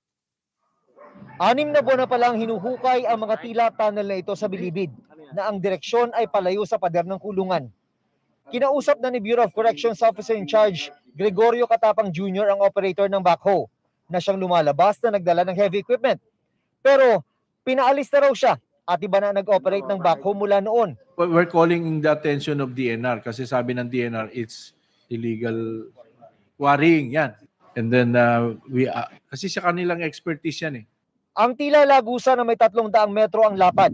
6 na buwan na palang hinuhukay ang mga tila tunnel na ito sa Bilibid na ang direksyon ay palayo sa pader ng kulungan. Kinausap na ni Bureau of Corrections Officer in Charge Gregorio Katapang Jr. ang operator ng backhoe na siyang lumalabas na nagdala ng heavy equipment. Pero pinaalis na raw siya at iba na nag-operate ng backhoe mula noon.
We're calling the attention of DNR kasi sabi ng DNR it's illegal quarrying yan. And then kasi sa kanilang expertise yan eh.
Ang tila lagusan na may 300 metro ang lapad.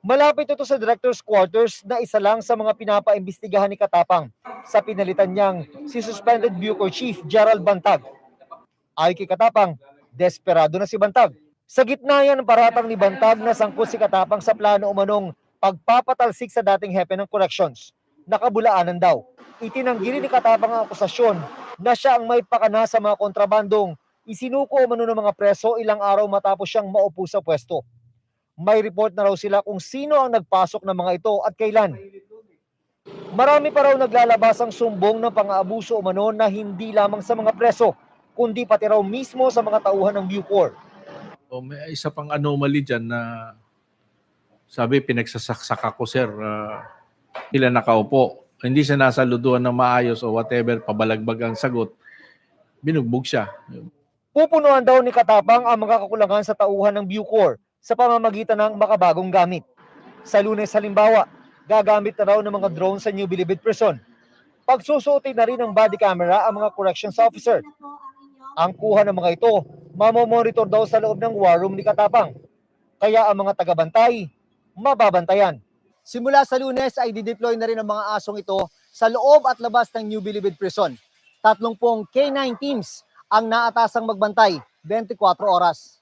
Malapit ito sa director's quarters na isa lang sa mga pinapaimbestigahan ni Katapang sa pinalitan niyang si suspended BuCor Chief Gerald Bantag. Ay kay Katapang, desperado na si Bantag. Sa gitna yan ng paratang ni Bantag na sangkot si Katapang sa plano umanong pagpapatalsik sa dating hepe ng corrections. Nakabulaanan daw. Itinanggi ni Katapang ang akusasyon na siya ang may pakana sa mga kontrabandong isinuko umano ng mga preso ilang araw matapos siyang maupo sa pwesto. May report na raw sila kung sino ang nagpasok ng mga ito at kailan. Marami pa raw naglalabas ang sumbong ng pang-aabuso umano na hindi lamang sa mga preso, kundi pati raw mismo sa mga tauhan ng BuCor.
May isa pang anomaly dyan na sabi pinagsasaksak ako sir, sila nakaupo. Hindi siya nasaluduan ng maayos o whatever, pabalagbag ang sagot, binugbog siya.
Pupunuan daw ni Katapang ang mga kakulangan sa tauhan ng BuCor sa pamamagitan ng makabagong gamit. Sa Lunes halimbawa, gagamit na raw ng mga drone sa New Bilibid Prison. Pagsusuotin na rin ng body camera ang mga corrections officer. Ang kuha ng mga ito, mamomonitor daw sa loob ng war room ni Katapang. Kaya ang mga tagabantay, mababantayan. Simula sa Lunes ay dideploy na rin ang mga asong ito sa loob at labas ng New Bilibid Prison. 30 K9 teams ang naatasang magbantay 24 oras.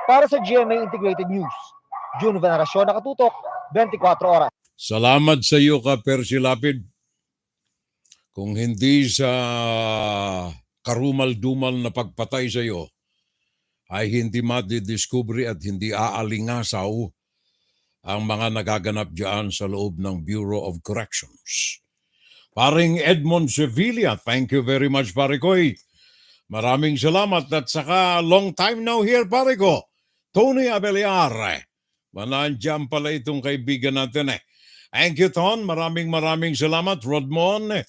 Para sa GMA Integrated News, June Veneracion, nakatutok 24 oras.
Salamat sa iyo ka, Percy Lapid. kung hindi sa karumal-dumal na pagpatay sa iyo, ay hindi madidiscovery at hindi aalingasaw ang mga nagaganap diyan sa loob ng Bureau of Corrections. Paring Edmond Sevilla, thank you very much, pare koy. Maraming salamat at saka long time now here, pare ko. Tony Abeliar. Manandyan pala itong kaibigan natin eh. Thank you, Ton. Maraming salamat. Rodmon,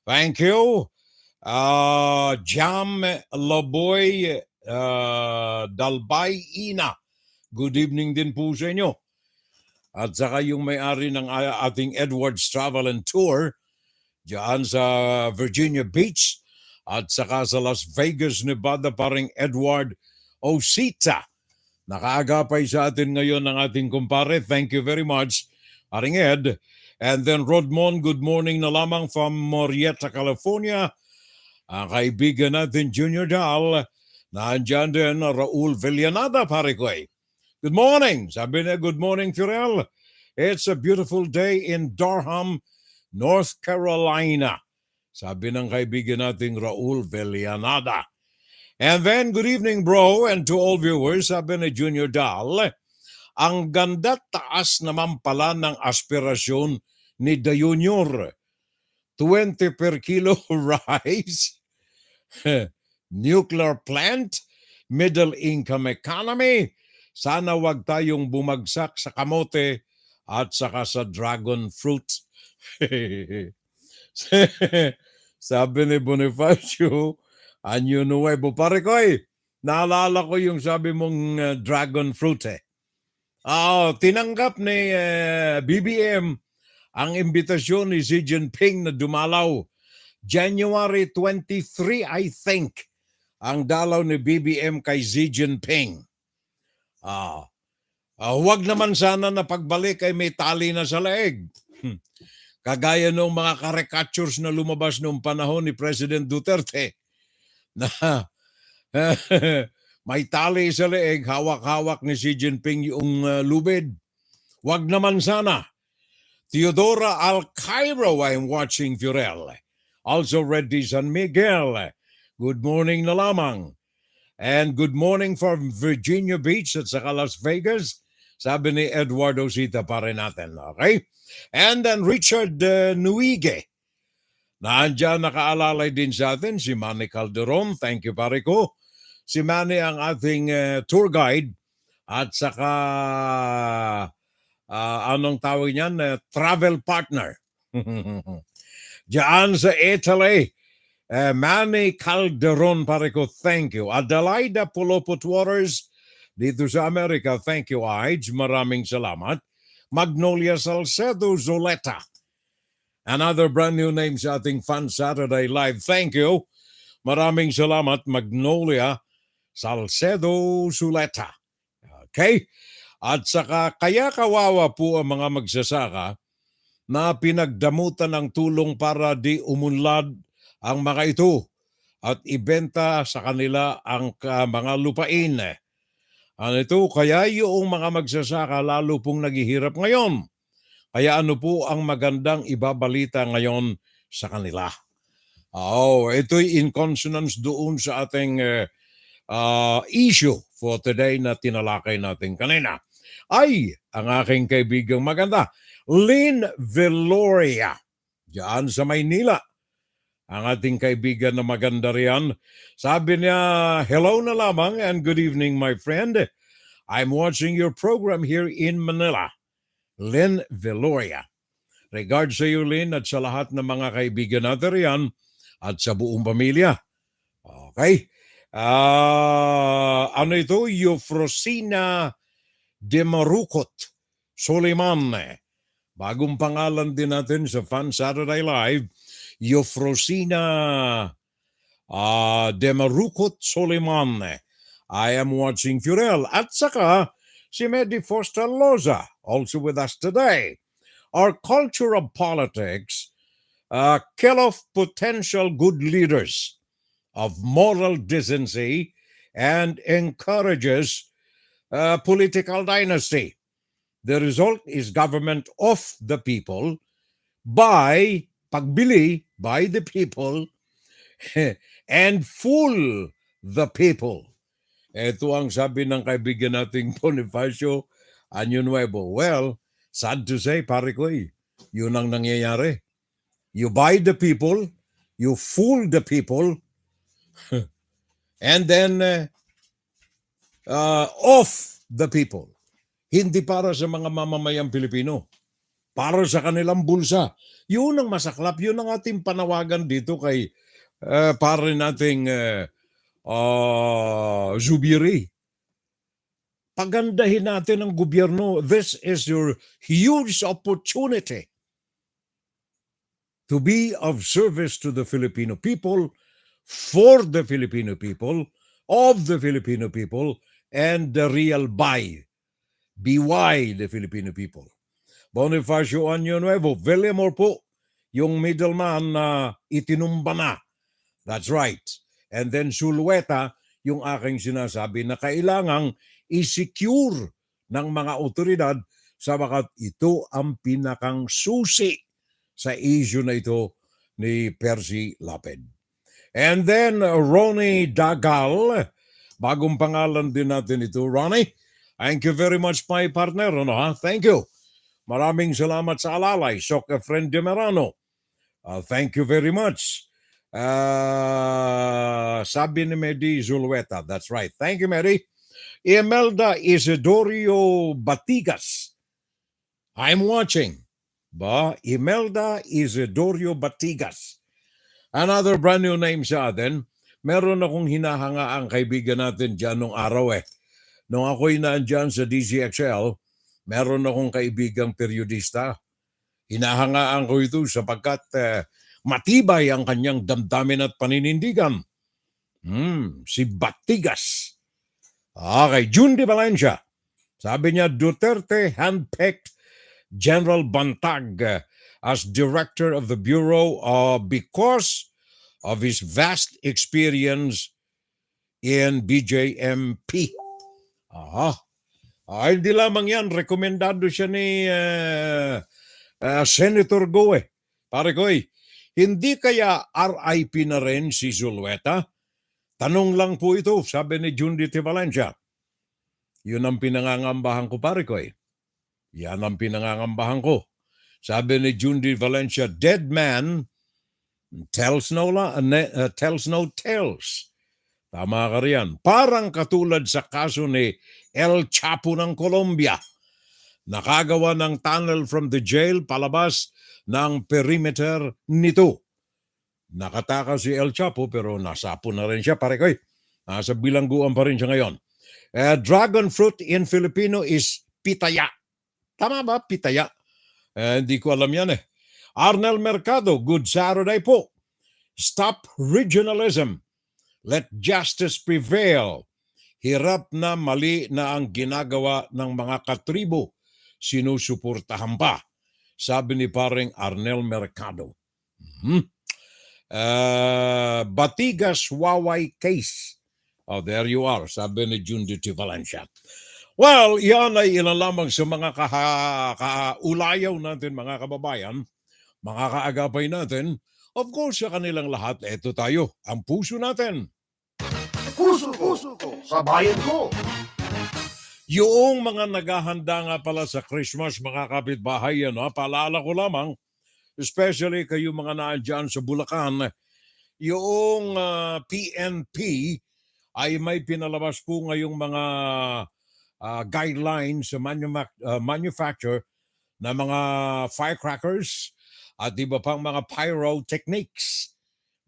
thank you. Jam Loboy Dalbay Ina. Good evening din po sa inyo. At saka yung may-ari ng ating Edwards Travel and Tour diyan sa Virginia Beach at saka sa Las Vegas, Nevada, paring Edward Osita. Nakaagapay sa atin ngayon ng ating kumpare. Thank you very much, paring Ed. And then Rodmon, good morning na lamang from Morieta, California. Ang kaibigan natin, Junior Dal. Nandiyan din Raul Villanada, pare ko eh. Good morning. Sabi niya, good morning, Furel. It's a beautiful day in Durham, North Carolina. Sabi ng kaibigan nating Raul Villanada. And then, good evening, bro, and to all viewers, sabi ni Junior Dal, ang ganda taas naman pala ng aspirasyon ni The Junior. 20 per kilo rice, nuclear plant, middle income economy. Sana wag tayong bumagsak sa kamote at saka sa dragon fruit. Sabi ni Bonifacio, Anyo Nuevo. Pare ko naalala ko yung sabi mong dragon fruit eh. Tinanggap ni BBM ang imbitasyon ni Xi Jinping na dumalaw. January 23, I think, ang dalaw ni BBM kay Xi Jinping. Huwag naman sana na pagbalik ay may tali na sa leeg. Kagaya ng mga caricatures na lumabas noong panahon ni President Duterte na may tali sa leeg, hawak-hawak ni Xi Jinping yung lubid. Huwag naman sana. Theodora Alcairo, I'm watching Furel. Also Reddy San Miguel. Good morning na lamang. And good morning from Virginia Beach at saka Las Vegas. Sabi ni Eduardo Sita pa rin natin. Okay? And then Richard Nuige. Naandyan nakaalalay din sa atin si Manny Calderon. Thank you, pare ko. Si Manny ang ating tour guide at saka anong tawag niyan? Travel partner. Diyan sa Italy. Manny Calderon, pare ko, thank you. Adelaida Pulopot Waters, dito sa Amerika, thank you, Aij. Maraming salamat. Magnolia Salcedo Zoleta. Another brand new name sa ating Fun Saturday Live. Thank you. Maraming salamat, Magnolia Salcedo Zoleta. Okay? At saka, kaya kawawa po ang mga magsasaka na pinagdamutan ng tulong para di umunlad ang mga ito at ibenta sa kanila ang mga lupain. Ito, kaya yung mga magsasaka lalo pong naghihirap ngayon. Kaya ano po ang magandang ibabalita ngayon sa kanila? Ito'y in consonance doon sa ating issue for today na tinalakay natin kanina. Ay, ang aking kaibigang maganda, Lynn Veloria, diyan sa Maynila. Ang ating kaibigan na maganda riyan. Sabi niya, hello na lamang and good evening, my friend. I'm watching your program here in Manila. Lynn Veloria. Regards sa iyo, Lynn, at sa lahat ng mga kaibigan natin riyan at sa buong pamilya. Okay? Ano ito? Eufrosina de Marukot Soliman. Bagong pangalan din natin sa Fun Saturday Live. Eufrosina de Marukot Soliman. I am watching Furel. At saka si Medi Foster Loza, also with us today. Our culture of politics kill off potential good leaders of moral decency and encourages political dynasty. The result is government of the people, by pagbili by the people and fool the people. Ito ang sabi ng kaibigan nating Bonifacio Año Nuevo. Well, sad to say, pare ko, yun ang nangyayari. You buy the people, you fool the people, and then off the people. Hindi para sa mga mamamayang Pilipino. Para sa kanilang bulsa. Yun ang masaklap. Yun ang ating panawagan dito kay pare nating Zubiri. Pagandahin natin ang gobyerno. This is your huge opportunity to be of service to the Filipino people, for the Filipino people, of the Filipino people, and the real BY the Filipino people. Bonifacio Año Nuevo, Villamor po, yung middleman na itinumba na. That's right. And then Sulweta, yung aking sinasabi na kailangang i-secure ng mga otoridad sabagat ito ang pinakang susi sa issue na ito ni Percy Lapid. And then Ronnie Dagal, bagong pangalan din natin ito. Ronnie, thank you very much, my partner. Thank you. Maraming salamat sa alalay. Sok Friend de Merano. Thank you very much. Sabi ni Medi Zulueta. That's right. Thank you, Medi. Imelda Isidorio Batigas. I'm watching. Imelda Isidorio Batigas. Another brand new name sa atin. Meron akong hinahanga ang kaibigan natin dyan nung araw Nung ako'y naandyan sa DZXL, meron akong kaibigang periodista. Hinahangaan ko ito sapagkat matibay ang kanyang damdamin at paninindigan. Si Batigas. Kay June de Valencia. Sabi niya, Duterte handpicked General Bantag as director of the Bureau because of his vast experience in BJMP. Hindi lamang yan, rekomendado siya ni Senator Goe. Pare ko, hindi kaya RIP na rin si Zulueta? Tanong lang po ito, sabi ni Jundi de Valencia. Yun ang pinangangambahan ko, pare ko. Yan ang pinangangambahan ko. Sabi ni Jundi Valencia, dead man tells no tales. Tama ka riyan. Parang katulad sa kaso ni El Chapo ng Colombia. Nakagawa ng tunnel from the jail palabas ng perimeter nito. Nakatakas si El Chapo pero nasapo na rin siya, pare ko. Nasa bilangguan pa rin siya ngayon. Dragon fruit in Filipino is pitaya. Tama ba? Pitaya. Hindi ko alam yan Arnel Mercado, good Saturday po. Stop regionalism. Let justice prevail. Hirap na mali na ang ginagawa ng mga katribo. Sinusuportahan pa. Sabi ni paring Arnel Mercado. Batigas Waway case. There you are. Sabi ni Jundi de Valencia. Well, yan ay ilan lamang sa mga kaulayaw natin, mga kababayan, mga kaagapay natin. Of course, sa kanilang lahat, eto tayo, ang puso natin.
Puso ko sa bayan ko.
Yung mga naghahanda nga pala sa Christmas, mga kapitbahay, paalala ko lamang, especially kayo mga naandyan sa Bulacan, yung PNP ay may pinalabas po ngayong mga guidelines sa manufacture na mga firecrackers at iba pang mga pyrotechnics.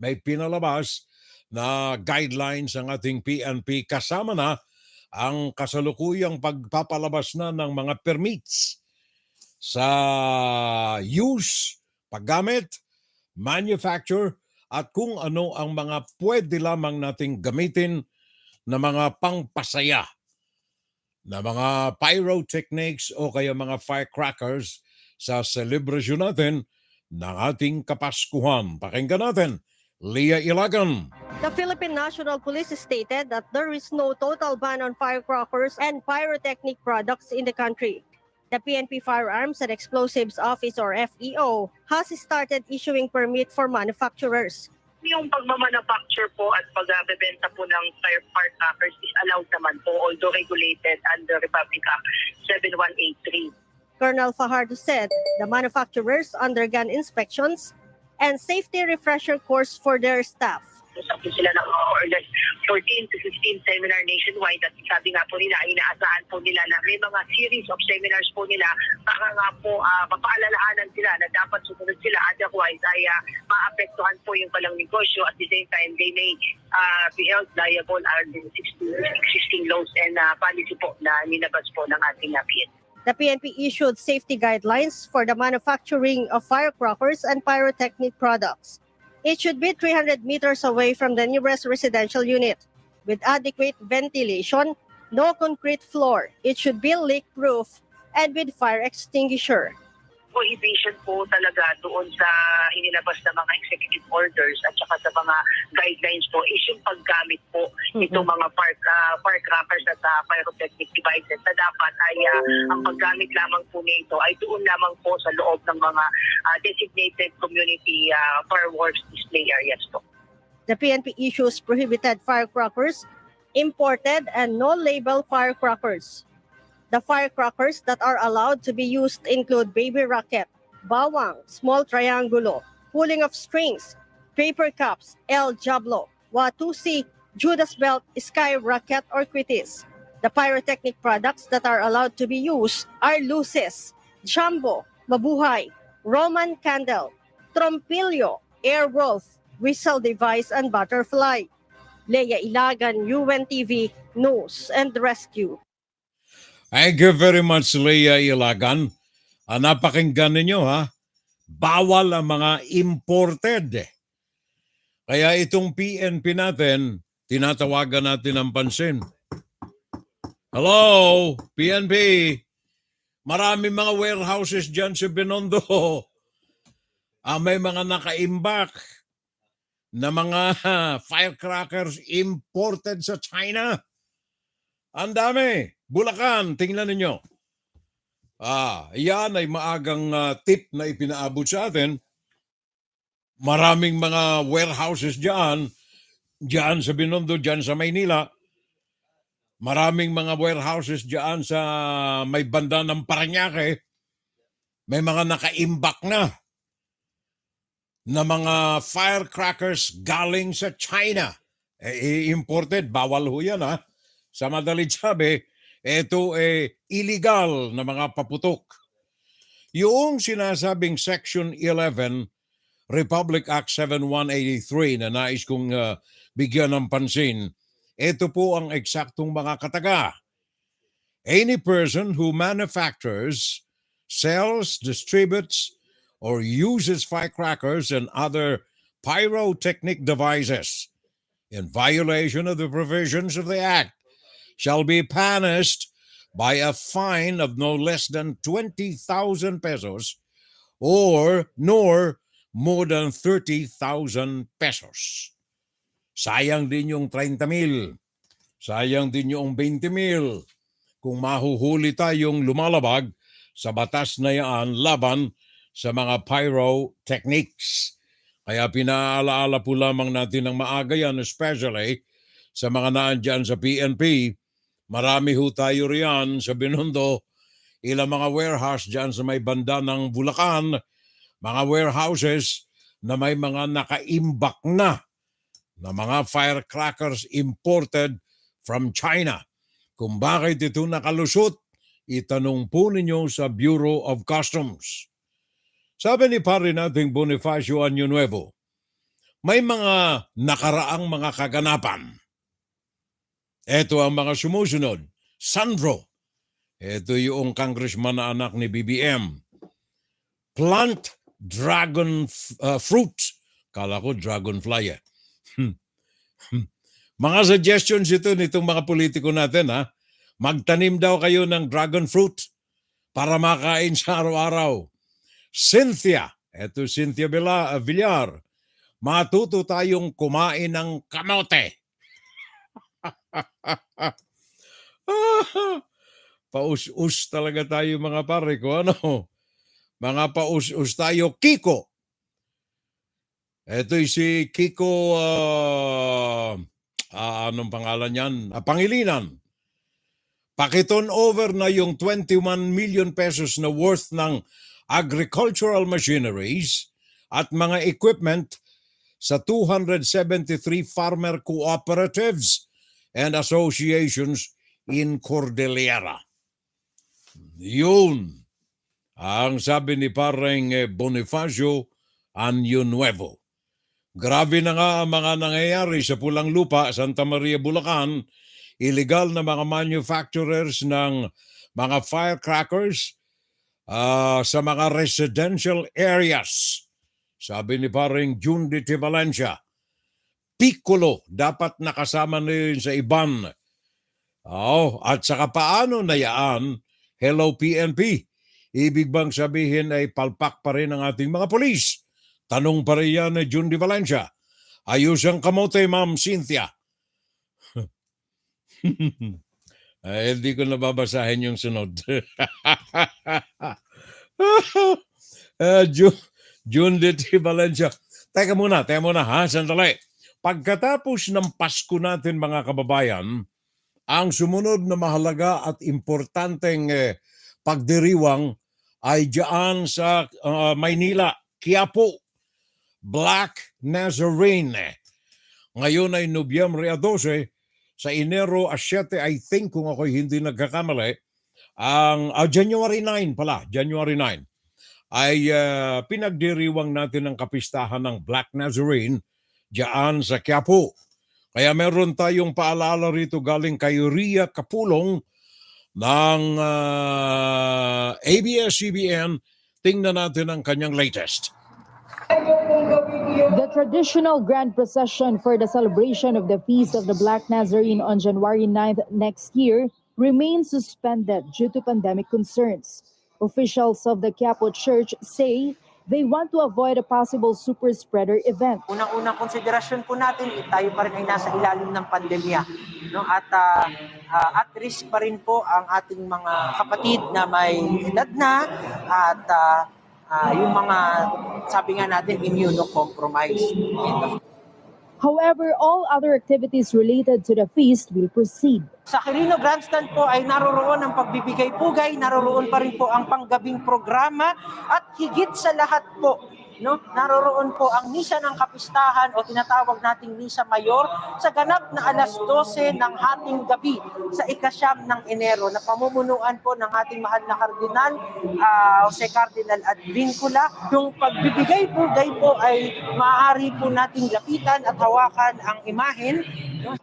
May pinalabas na guidelines ang ating PNP kasama na ang kasalukuyang pagpapalabas na ng mga permits sa use, paggamit, manufacture at kung ano ang mga pwede lamang nating gamitin na mga pangpasaya na mga pyrotechnics o kaya mga firecrackers sa celebration natin ng ating Kapaskuhan. Pakinggan natin, Leah Ilagan.
The Philippine National Police stated that there is no total ban on firecrackers and pyrotechnic products in the country. The PNP Firearms and Explosives Office or FEO has started issuing permit for manufacturers.
Yung pagmamanufacture po at pagbebenta po ng firecrackers is allowed naman po, although regulated under Republic Act 7183.
Colonel Fajardo said the manufacturers undergone inspections and safety refresher course for their staff.
Usap po sila ng more or less 14 to 15 seminar nationwide at sabi nga po nila, inaasahan po nila na may mga series of seminars po nila para nga po mapaalalahanan sila na dapat sumunod sila, otherwise ay maapektuhan po yung palang negosyo. At the same time, they may be held liable under existing laws and policy po na nilabas po ng ating PNP.
The PNP issued safety guidelines for the manufacturing of firecrackers and pyrotechnic products. It should be 300 meters away from the nearest residential unit. With adequate ventilation, no concrete floor. It should be leak-proof and with fire extinguisher.
Prohibition po talaga doon sa inilabas na mga executive orders at saka sa mga guidelines po is yung paggamit po itong mga firecrackers at pyrotechnic devices na dapat ay ang paggamit lamang po nito ay doon lamang po sa loob ng mga designated community fireworks display areas po.
The PNP issues prohibited firecrackers, imported and no-label firecrackers. The firecrackers that are allowed to be used include baby rocket, bawang, small triangulo, pulling of strings, paper cups, El Jablo, Watusi, Judas Belt, Sky Rocket, or Quitis. The pyrotechnic products that are allowed to be used are luces, jumbo, mabuhay, Roman candle, trompilyo, air wolf, whistle device, and butterfly. Leia Ilagan, UNTV, News and Rescue.
Thank you very much, Leia Ilagan. Napakinggan ninyo ha, bawal ang mga imported. Kaya itong PNP natin, tinatawagan natin ang pansin. Hello, PNP. Maraming mga warehouses dyan sa Binondo. May mga nakaimbak na mga firecrackers imported sa China. Ang dami. Bulacan, tingnan ninyo. Yan ay maagang tip na ipinaabot sa atin. Maraming mga warehouses dyan sa Binondo, dyan sa Maynila. Maraming mga warehouses dyan sa may banda ng Parañaque. May mga nakaimbak na mga firecrackers galing sa China. Imported, bawal ho yan ha. Sa madalit sabi, ito illegal na mga paputok. Yung sinasabing Section 11, Republic Act 7183 na nais kong bigyan ng pansin, ito po ang eksaktong mga kataga. Any person who manufactures, sells, distributes, or uses firecrackers and other pyrotechnic devices in violation of the provisions of the Act shall be punished by a fine of no less than 20,000 pesos or nor more than 30,000 pesos. Sayang din yung 30,000. Sayang din yung 20,000 kung mahuhuli tayong lumalabag sa batas na yan laban sa mga pyrotechnics. Kaya pinaalaala po lamang natin ng maaga yan, especially sa mga naandyan sa PNP. Marami ho tayo riyan sa Binondo, ilang mga warehouse dyan sa may banda ng Bulacan, mga warehouses na may mga nakaimbak na mga firecrackers imported from China. Kung bakit ito nakalusot, itanong po ninyo sa Bureau of Customs. Sabi ni pare nating Bonifacio Año Nuevo, may mga nakaraang mga kaganapan. Ito ang mga sumusunod. Sandro, ito yung congressman na anak ni BBM. Plant dragon fruit. Kala ko dragonfly. Mga suggestions ito nitong mga politiko natin ha. Magtanim daw kayo ng dragon fruit para makain sa araw-araw. Cynthia, ito Cynthia Villar, matuto tayong kumain ng kamote. paus-us talaga tayo mga pare ko. Ano? Mga paus-us tayo. Kiko. Ito'y si Kiko, anong pangalan yan? Pangilinan. Pakiton over na yung 21 million pesos na worth ng agricultural machineries at mga equipment sa 273 farmer cooperatives and associations in Cordillera. Yun ang sabi ni pareng Bonifacio Año Nuevo. Grabe na nga ang mga nangyayari sa Pulang Lupa, Santa Maria, Bulacan. Illegal na mga manufacturers ng mga firecrackers sa mga residential areas. Sabi ni pareng June de Valencia, Piccolo dapat nakasama na yun sa iban. At saka paano na yaan? Hello PNP. Ibig bang sabihin ay palpak pa rin ang ating mga polis? Tanong pa rin yan ni June de Valencia. Ayos ang kamote, Ma'am Cynthia. Hindi ko nababasahin yung sunod. June de Valencia. Teka muna ha, sandali. Pagkatapos ng Pasko natin mga kababayan, ang sumunod na mahalaga at importanteng pagdiriwang ay diyan sa Maynila, Quiapo, Black Nazarene. Ngayon ay Nobyembre 12, sa Enero 7, I think kung ako'y hindi nagkakamali, ang January 9 pala, January 9, ay pinagdiriwang natin ang kapistahan ng Black Nazarene diyan sa Quiapo. Kaya meron tayong paalala rito galing kay Ria Kapulong ng ABS-CBN. Tingnan natin ang kanyang latest.
The traditional grand procession for the celebration of the Feast of the Black Nazarene on January 9th next year remains suspended due to pandemic concerns. Officials of the Quiapo Church say they want to avoid a possible super spreader event.
Unang-unang konsiderasyon po natin, tayo pa rin ay nasa ilalim ng pandemya. No? At risk pa rin po ang ating mga kapatid na may edad na at yung mga, sabi nga natin, immunocompromised.
However, all other activities related to the feast will proceed.
Sa Quirino Grandstand po ay naroroon ang pagbibigay-pugay, naroroon pa rin po ang panggabing programa at higit sa lahat po, no, naroroon po ang misa ng kapistahan o tinatawag nating misa mayor sa ganap na alas 12 ng hating gabi sa ika-9 ng Enero na pamumunuan po ng ating mahal na Kardinal, Jose Cardinal Advincula. Yung pagbibigay-pugay po ay maaari po nating lapitan at hawakan ang imahen.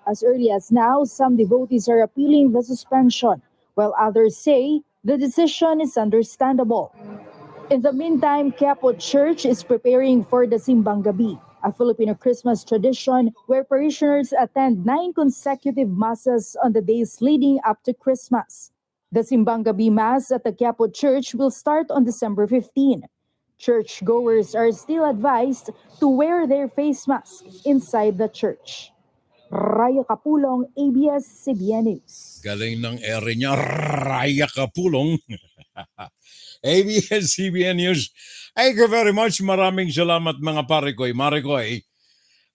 As early as now, some devotees are appealing the suspension, while others say the decision is understandable. In the meantime, Quiapo Church is preparing for the Simbang Gabi, a Filipino Christmas tradition where parishioners attend 9 consecutive masses on the days leading up to Christmas. The Simbang Gabi Mass at the Quiapo Church will start on December 15. Churchgoers are still advised to wear their face mask inside the church. Raya Kapulong, ABS-CBN News.
Galing ng ere niya, Raya Kapulong. ABS-CBN News. Thank you very much. Maraming salamat mga parekoy. Marikoy,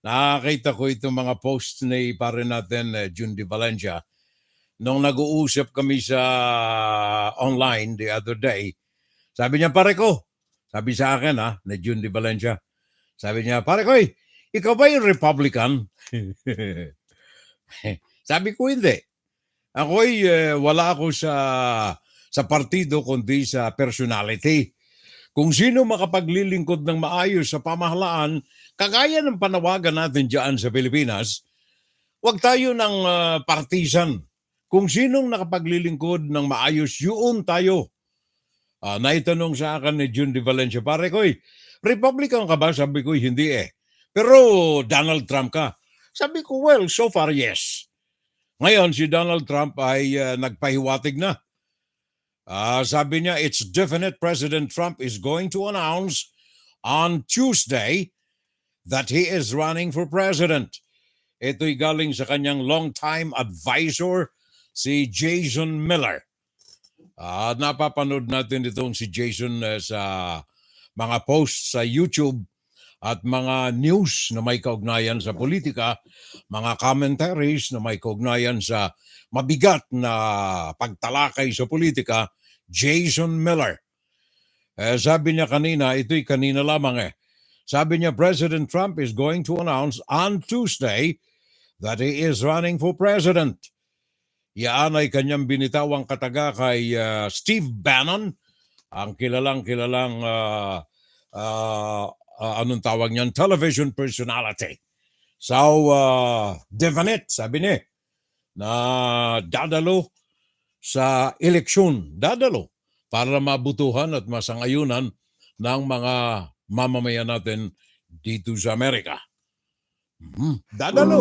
nakakita ko itong mga posts ni pare natin, June de Valencia. Nung nag-uusap kami sa online the other day, sabi niya, pare ko, sabi sa akin na June de Valencia, sabi niya, pare ko, ikaw ba yung Republican? Sabi ko, hindi. Ako'y wala ako sa partido kundi sa personality. Kung sino makapaglilingkod ng maayos sa pamahalaan, kagaya ng panawagan natin dyan sa Pilipinas, huwag tayo ng partisan. Kung sinong nakapaglilingkod ng maayos, yun tayo. Naitanong sa akin ni June de Valencia, pare ko, Republican ka ba? Sabi ko, hindi Pero Donald Trump ka. Sabi ko, well, so far, yes. Ngayon, si Donald Trump ay nagpahiwatig na. Sabi niya, it's definite President Trump is going to announce on Tuesday that he is running for president. Ito'y galing sa kanyang longtime advisor, si Jason Miller. Napapanood natin itong si Jason sa mga posts sa YouTube at mga news na may kaugnayan sa politika, mga commentaries na may kaugnayan sa mabigat na pagtalakay sa politika. Jason Miller. Sabi niya kanina, ito'y kanina lamang Sabi niya, President Trump is going to announce on Tuesday that he is running for president. Yan ay kanyang binitawang kataga kay Steve Bannon, ang kilalang anong tawag niyan, television personality. So, definite, sabi niya, na dadalo sa eleksyon, dadalo para mabutuhan at masangayunan ng mga mamamayan natin dito sa Amerika. Dadalo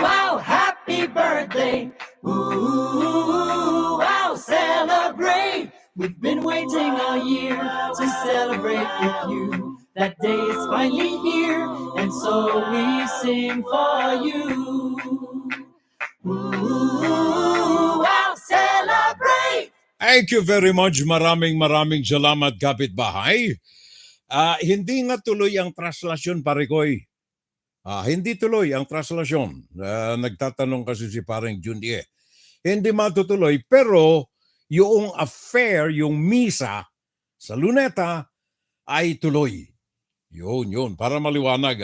Wow, happy birthday. Ooh, wow, celebrate. We've been waiting all year to celebrate with you. That day is finally here, and so we sing for you. Ooh, wow, celebrate.
Thank you very much. Maraming salamat, kapitbahay. Hindi nga tuloy ang translasyon, pare koy. Hindi tuloy ang translasyon. Nagtatanong kasi si pareng Jundi Hindi matutuloy, pero yung affair, yung misa sa Luneta ay tuloy. Yun. Para maliwanag,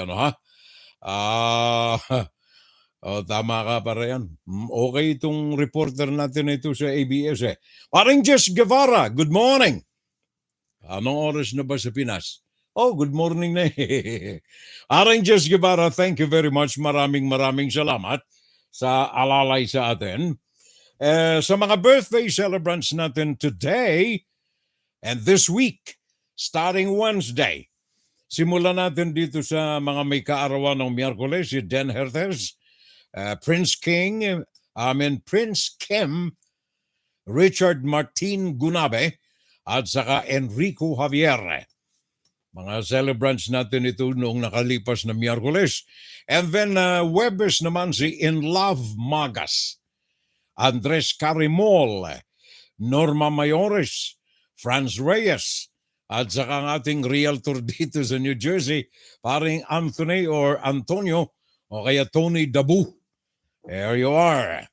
tama ka para yan. Okay itong reporter natin ito sa ABS Parang Jess Guevara, good morning. Anong oras na ba sa Pinas? Good morning na Parang Jess Guevara, thank you very much. Maraming salamat sa alalay sa atin. Sa mga birthday celebrants natin today and this week, starting Wednesday, simulan natin dito sa mga may kaarawan ng Miyerkules, si Den Herthes, Prince Kim, Richard Martin Gunabe, at saka Enrico Javier. Mga celebrants natin ito noong nakalipas na Miyerkules. And then Webes naman si In Love Magas, Andres Carimol, Norma Mayores, Franz Reyes, at saka ang ating realtor dito sa New Jersey, paring Anthony or Antonio, o kaya Tony Dabu. There you are.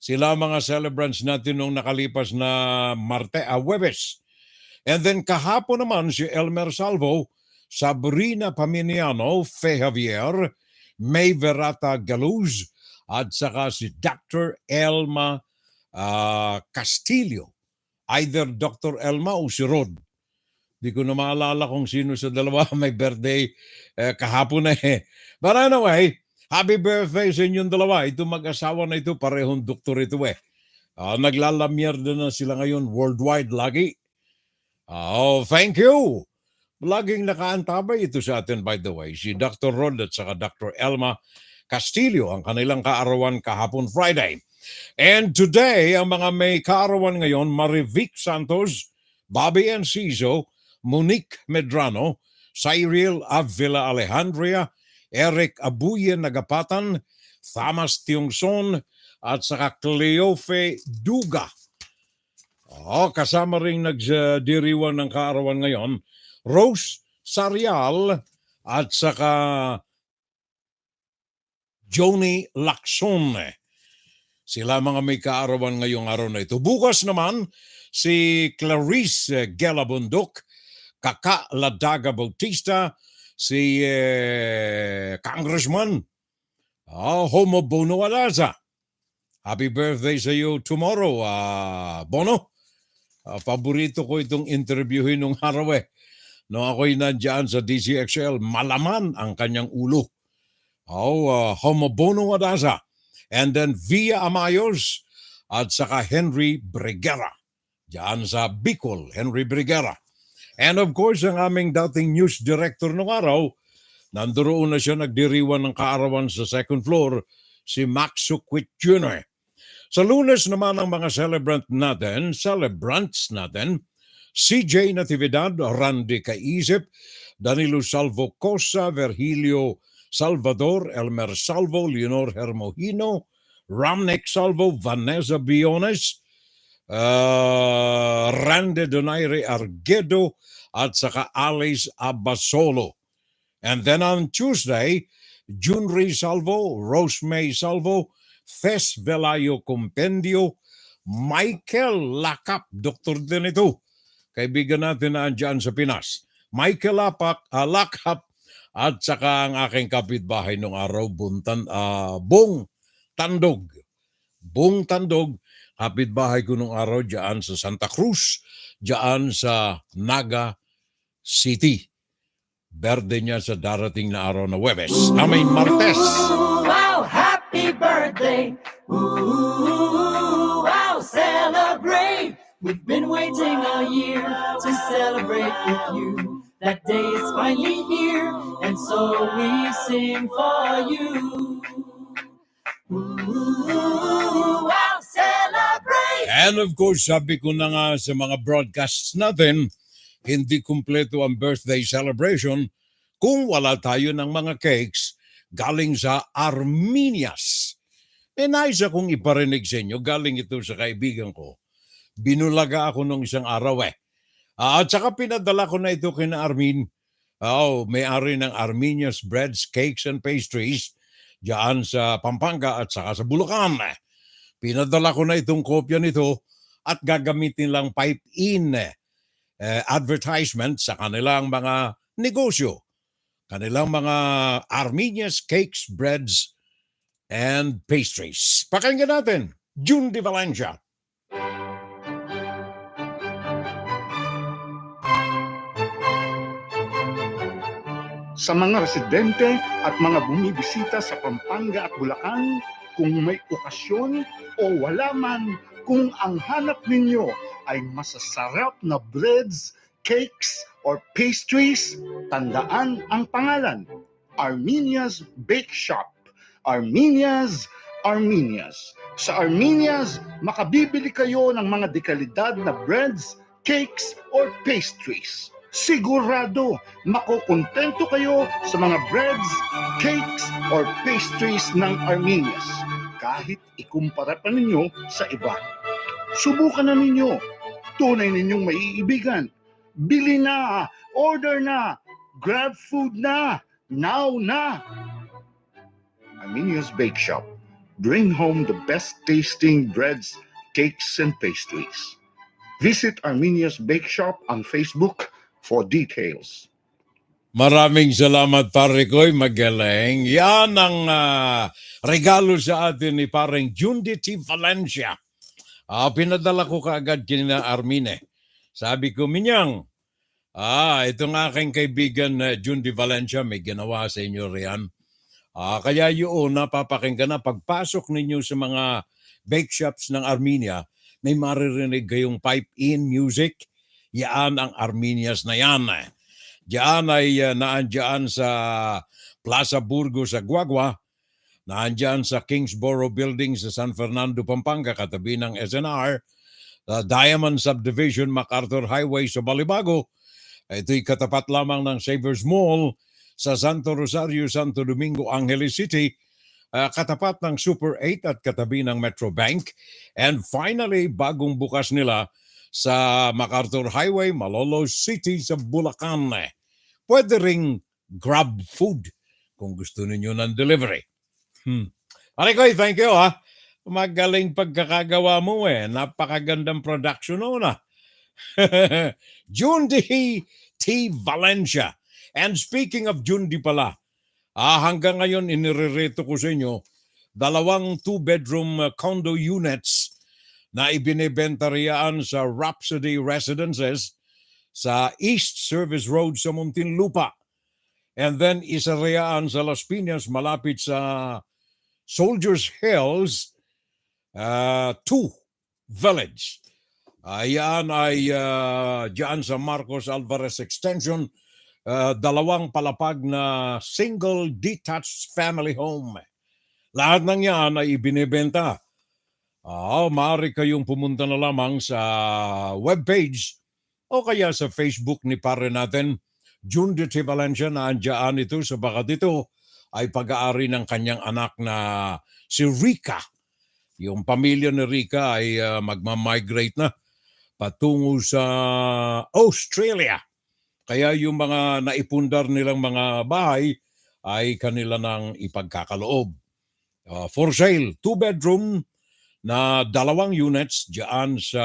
Sila mga celebrants natin nung nakalipas na Webes. And then kahapon naman si Elmer Salvo, Sabrina Paminiano, Fe Javier, May Verata Galuz, at saka si Dr. Elma Castillo. Either Dr. Elma o si Rod. Di ko na maalala kung sino sa dalawa may birthday kahapon na But anyway, happy birthday sa inyong dalawa. Ito mag-asawa na ito, parehong doktor ito Naglalamyerda na sila ngayon worldwide lagi. Thank you. Laging nakaantabay ito sa atin, by the way. Si Dr. Rod at saka Dr. Elma Castillo, ang kanilang kaarawan kahapon Friday. And today, ang mga may kaarawan ngayon, Marivic Santos, Bobby Enciso, Monique Medrano, Cyril Avila Alejandria, Eric Abuye Nagapatan, Thomas Tiongson, at saka Cleofe Duga. Kasama rin nagdiriwan ng kaarawan ngayon, Rose Sarial, at saka Joni Lacson. Sila mga may kaarawan ngayong araw na ito. Bukas naman, si Clarice Gelabundok, Kaka Ladaga Bautista, si Congressman Homo Bono Alaza. Happy birthday sa iyo tomorrow, Bono. Paborito ko itong interviewin nung araw Nung ako'y nandyan sa DCXL, malaman ang kanyang ulo. Homo Bono Alaza. And then Via Amayos at saka Henry Briguera. Diyan sa Bicol, Henry Briguera. And of course, ang aming dating news director nung araw, nandoon na siya nagdiriwan ng kaarawan sa second floor, si Max Suquit Jr. Sa Lunes naman ang mga celebrants natin, CJ Natividad, Randy Caisip, Danilo Salvo Cosa, Virgilio Salvador, Elmer Salvo, Leonor Hermohino, Ramnek Salvo, Vanessa Biones, Rande Donaire Arguedo at saka Alice Abasolo. And then on Tuesday, Junri Salvo, Rosemay Salvo, Thes Velayo Compendio, Michael Lakap, doktor din ito. Kaibigan natin na andyan sa Pinas. Michael Lakap at saka ang aking kapitbahay nung araw, Bong Tandog. Bong Tandog, kapitbahay ko nung araw dyan sa Santa Cruz, dyan sa Naga City. Birthday niya sa darating na araw na Webes. Martes.
Wow, happy birthday. Ooh, wow, celebrate. We've been waiting all year to celebrate with you. That day is finally here, and so we sing for you. Ooh, wow, celebrate.
And of course, sabi ko na nga sa mga broadcasts natin, hindi kumpleto ang birthday celebration kung wala tayo ng mga cakes galing sa Armenias. Nais akong iparinig sa inyo, galing ito sa kaibigan ko. Binulaga ako nung isang araw at saka pinadala ko na ito kina Armin. May-ari ng Armenias Breads, Cakes and Pastries diyan sa Pampanga at saka sa Bulacan. Pinadala ko na itong kopya nito at gagamitin lang pipe-in advertisement sa kanilang mga negosyo. Kanilang mga Armenias Cakes, Breads, and Pastries. Pakinggan natin, June de Valencia.
Sa mga residente at mga bumibisita sa Pampanga at Bulacan, kung may okasyon o wala man, kung ang hanap ninyo ay masasarap na breads, cakes, or pastries, tandaan ang pangalan, Armenia's Bake Shop. Armenia's. Sa Armenia's, makabibili kayo ng mga dekalidad na breads, cakes, or pastries. Sigurado, makukontento kayo sa mga breads, cakes, or pastries ng Armenia's kahit ikumpara pa ninyo sa iba. Subukan na ninyo. Tunay ninyong maiibigan. Bili na, order na, grab food na, now na. Armenia's Bake Shop. Bring home the best tasting breads, cakes, and pastries. Visit Armenia's Bake Shop on Facebook for details.
Maraming salamat, pare ko'y magaling. Yan ang regalo sa atin ni pareng June de Valencia. Pinadala ko kaagad kina Armine. Sabi ko, Minyang, itong aking kaibigan June de Valencia, may ginawa sa inyo riyan. Kaya yun, napapakinggan na pagpasok ninyo sa mga bake shops ng Armenia, may maririnig kayong pipe-in music. Yan ang Armenias na yan. Diyan ay naandyan sa Plaza Burgos sa Guagua, naandyan sa Kingsborough Building sa San Fernando, Pampanga, katabi ng SNR, Diamond Subdivision, MacArthur Highway sa Balibago. Ito'y katapat lamang ng Savers Mall sa Santo Rosario, Santo Domingo, Angeles City, katapat ng Super 8 at katabi ng Metro Bank. And finally, bagong bukas nila sa MacArthur Highway, Malolo City sa Bulacan. Pwede ring grab food kung gusto ninyo ng delivery. Arikoy, thank you Magaling pagkakagawa mo Napakagandang production na. June T. Valencia. And speaking of June D pala, hanggang ngayon inirereto ko sa inyo 2 two-bedroom condo units na ibinebenta riyaan sa Rhapsody Residences sa East Service Road sa Muntinlupa. And then isa riyaan sa Las Piñas malapit sa Soldiers Hills 2 Village. Ayan ay dyan sa Marcos Alvarez Extension, 2 palapag na single detached family home. Lahat ng yan ay ibinebenta. Maaari kayong pumunta na lamang sa webpage o kaya sa Facebook ni pare natin, June de Valencia, na andyan ito sabagat ito ay pag-aari ng kanyang anak na si Rika. yung pamilya ni Rica ay magmamigrate na patungo sa Australia. Kaya yung mga naipundar nilang mga bahay ay kanila nang ipagkakaloob. For sale, 2-bedroom na 2 units diyan sa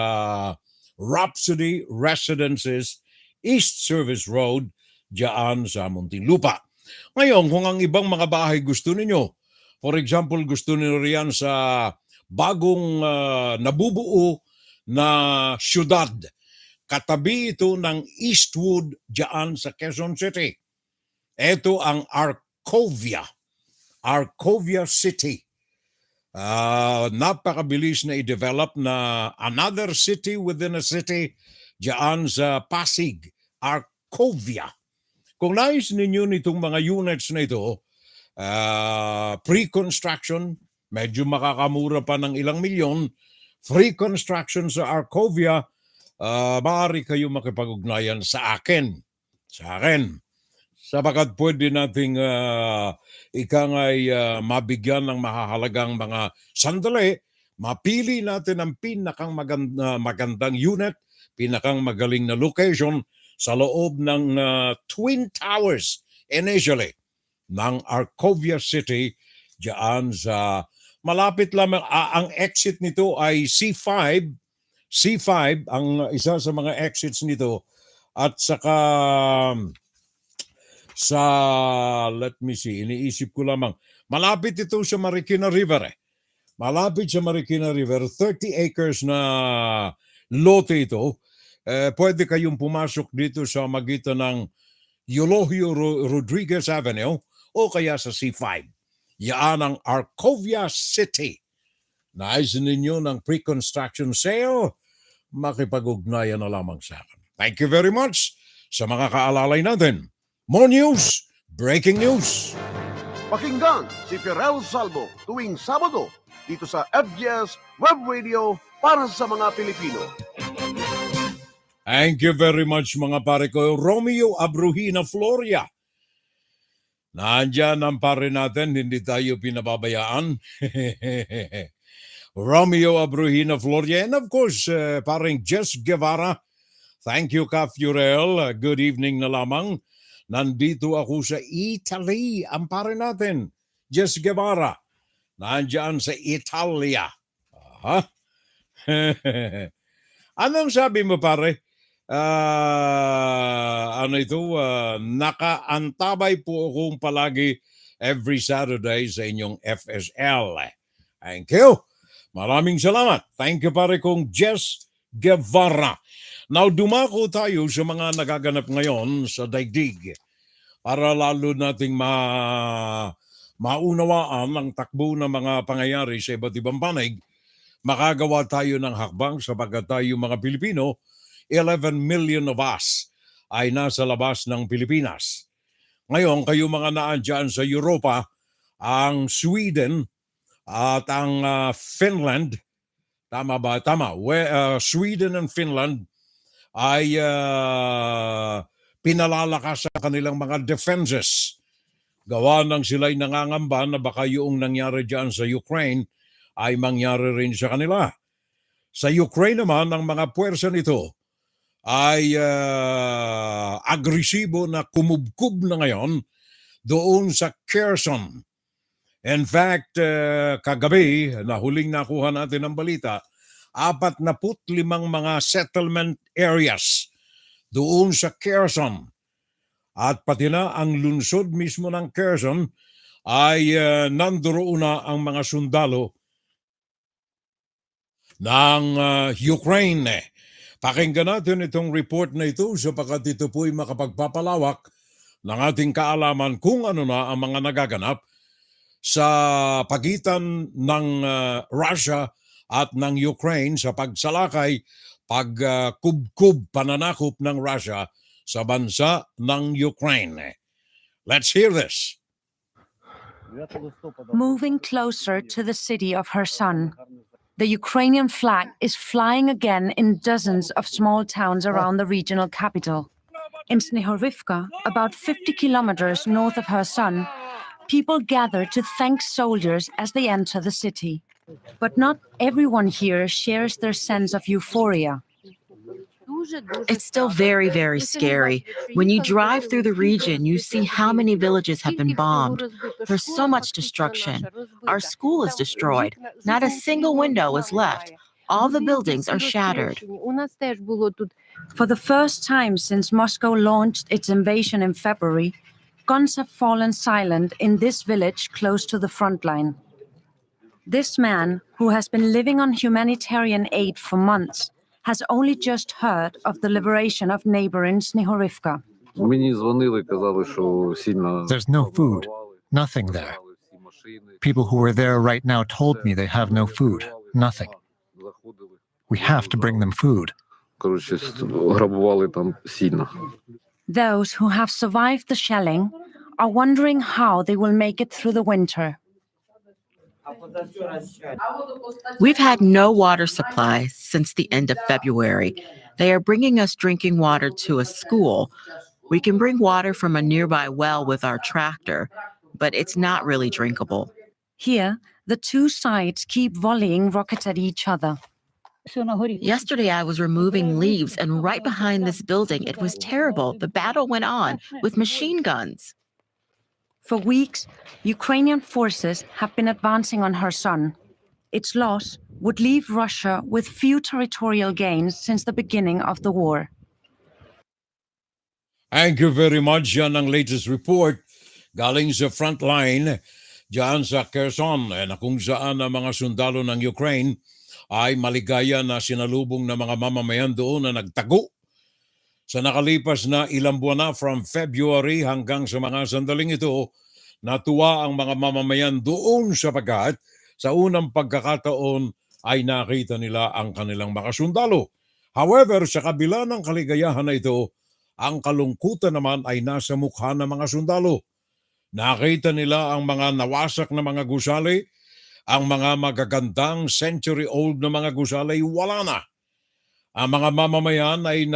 Rhapsody Residences, East Service Road, diyan sa Muntinlupa. Ngayon, kung ang ibang mga bahay gusto ninyo, for example, gusto niyo riyan sa bagong nabubuo na syudad, katabi ito ng Eastwood diyan sa Quezon City. Ito ang Arcovia City. Napakabilis na i-develop na another city within a city diyan sa Pasig, Arcovia. Kung nais ninyo nitong mga units na ito, pre-construction, medyo makakamura pa ng ilang milyon, free construction sa Arcovia, maaari kayo makipag-ugnayan sa akin. Sapagat pwede nating mabigyan ng mahahalagang mga sandali, mapili natin ang pinakang magandang unit, pinakang magaling na location sa loob ng Twin Towers initially ng Arcovia City diyan sa malapit lamang. Ang exit nito ay C5 ang isa sa mga exits nito, at saka sa, let me see, iniisip ko lamang, malapit ito sa Marikina River. Malapit sa Marikina River, 30 acres na lote ito. Pwede kayong pumasok dito sa magitan ng Eulogio Rodriguez Avenue o kaya sa C5. Yan ang Arcovia City. Nais ninyo ng pre-construction sale, makipag-ugnayan na lamang sa akin. Thank you very much sa mga kaalalay natin. More news, breaking news.
Pakinggan si Ferrell Salvo tuwing Sabado dito sa FGS Web Radio para sa mga Pilipino.
Thank you very much mga pare ko. Romeo Abrujina, Floria. Nandyan ang pare natin, hindi tayo pinababayaan. Romeo Abrujina, Floria. And of course, paring Jess Guevara. Thank you, Ka Furel. Good evening na lamang. Nandito ako sa Italy, ang pare natin, Jess Guevara. Nandiyan sa Italia. Anong sabi mo, pare? Nakaantabay po akong palagi every Saturday sa inyong FSL. Thank you. Maraming salamat. Thank you, pare kong Jess Guevara. Now, dumako tayo sa mga nagaganap ngayon sa daigdig para lalo nating maunawaan ang takbo ng mga pangyayari sa iba't ibang panig. Makagawa tayo ng hakbang sapagat tayo mga Pilipino, 11 million of us ay nasa labas ng Pilipinas. Ngayon, kayo mga naandyan sa Europa, ang Sweden at ang Finland, tama ba? Tama. Sweden and Finland ay pinalalakas sa kanilang mga defenses. Gawa ng sila'y nangangamba na baka yung nangyari dyan sa Ukraine ay mangyari rin sa kanila. Sa Ukraine naman, ang mga puwersa nito ay agresibo na kumubkub na ngayon doon sa Kherson. In fact, kagabi, na huling nakuha natin ang balita, 45 mga settlement areas doon sa Kherson. At pati na ang lungsod mismo ng Kherson ay nandoon na ang mga sundalo ng Ukraine. Pakinggan natin itong report na ito sapagkat ito po'y makapagpapalawak ng ating kaalaman kung ano na ang mga nagaganap sa pagitan ng Russia at ng Ukraine sa pagsalakay, pagkubkub, pananakop ng Russia sa bansa ng Ukraine. Let's hear this.
Moving closer to the city of Kherson, the Ukrainian flag is flying again in dozens of small towns around the regional capital. In Snehorivka, about 50 kilometers north of Kherson, people gather to thank soldiers as they enter the city. But not everyone here shares their sense of euphoria.
It's still very, very scary. When you drive through the region, you see how many villages have been bombed. There's so much destruction. Our school is destroyed. Not a single window is left. All the buildings are shattered.
For the first time since Moscow launched its invasion in February, guns have fallen silent in this village close to the front line. This man, who has been living on humanitarian aid for months, has only just heard of the liberation of neighboring Snihorivka.
There's no food, nothing there. People who are there right now told me they have no food, nothing. We have to bring them food.
Those who have survived the shelling are wondering how they will make it through the winter.
We've had no water supply since the end of February. They are bringing us drinking water to a school. We can bring water from a nearby well with our tractor, but it's not really drinkable.
Here, the two sides keep volleying rockets at each other.
Yesterday, I was removing leaves, and right behind this building, it was terrible. The battle went on with machine guns.
For weeks, Ukrainian forces have been advancing on Kherson. Its loss would leave Russia with few territorial gains since the beginning of the war.
Thank you very much. Yan ang latest report galing sa front line dyan sa Kherson na kung saan ang mga sundalo ng Ukraine ay maligaya na sinalubong ng mga mamamayan doon na nagtago. Sa nakalipas na ilang buwan na from February hanggang sa mga sandaling ito, natuwa ang mga mamamayan doon sapagkat sa unang pagkakataon ay nakita nila ang kanilang mga sundalo. However, sa kabila ng kaligayahan na ito, ang kalungkutan naman ay nasa mukha ng mga sundalo. Nakita nila ang mga nawasak na mga gusali, ang mga magagandang century-old na mga gusali, wala na. Ang mga mamamayan ay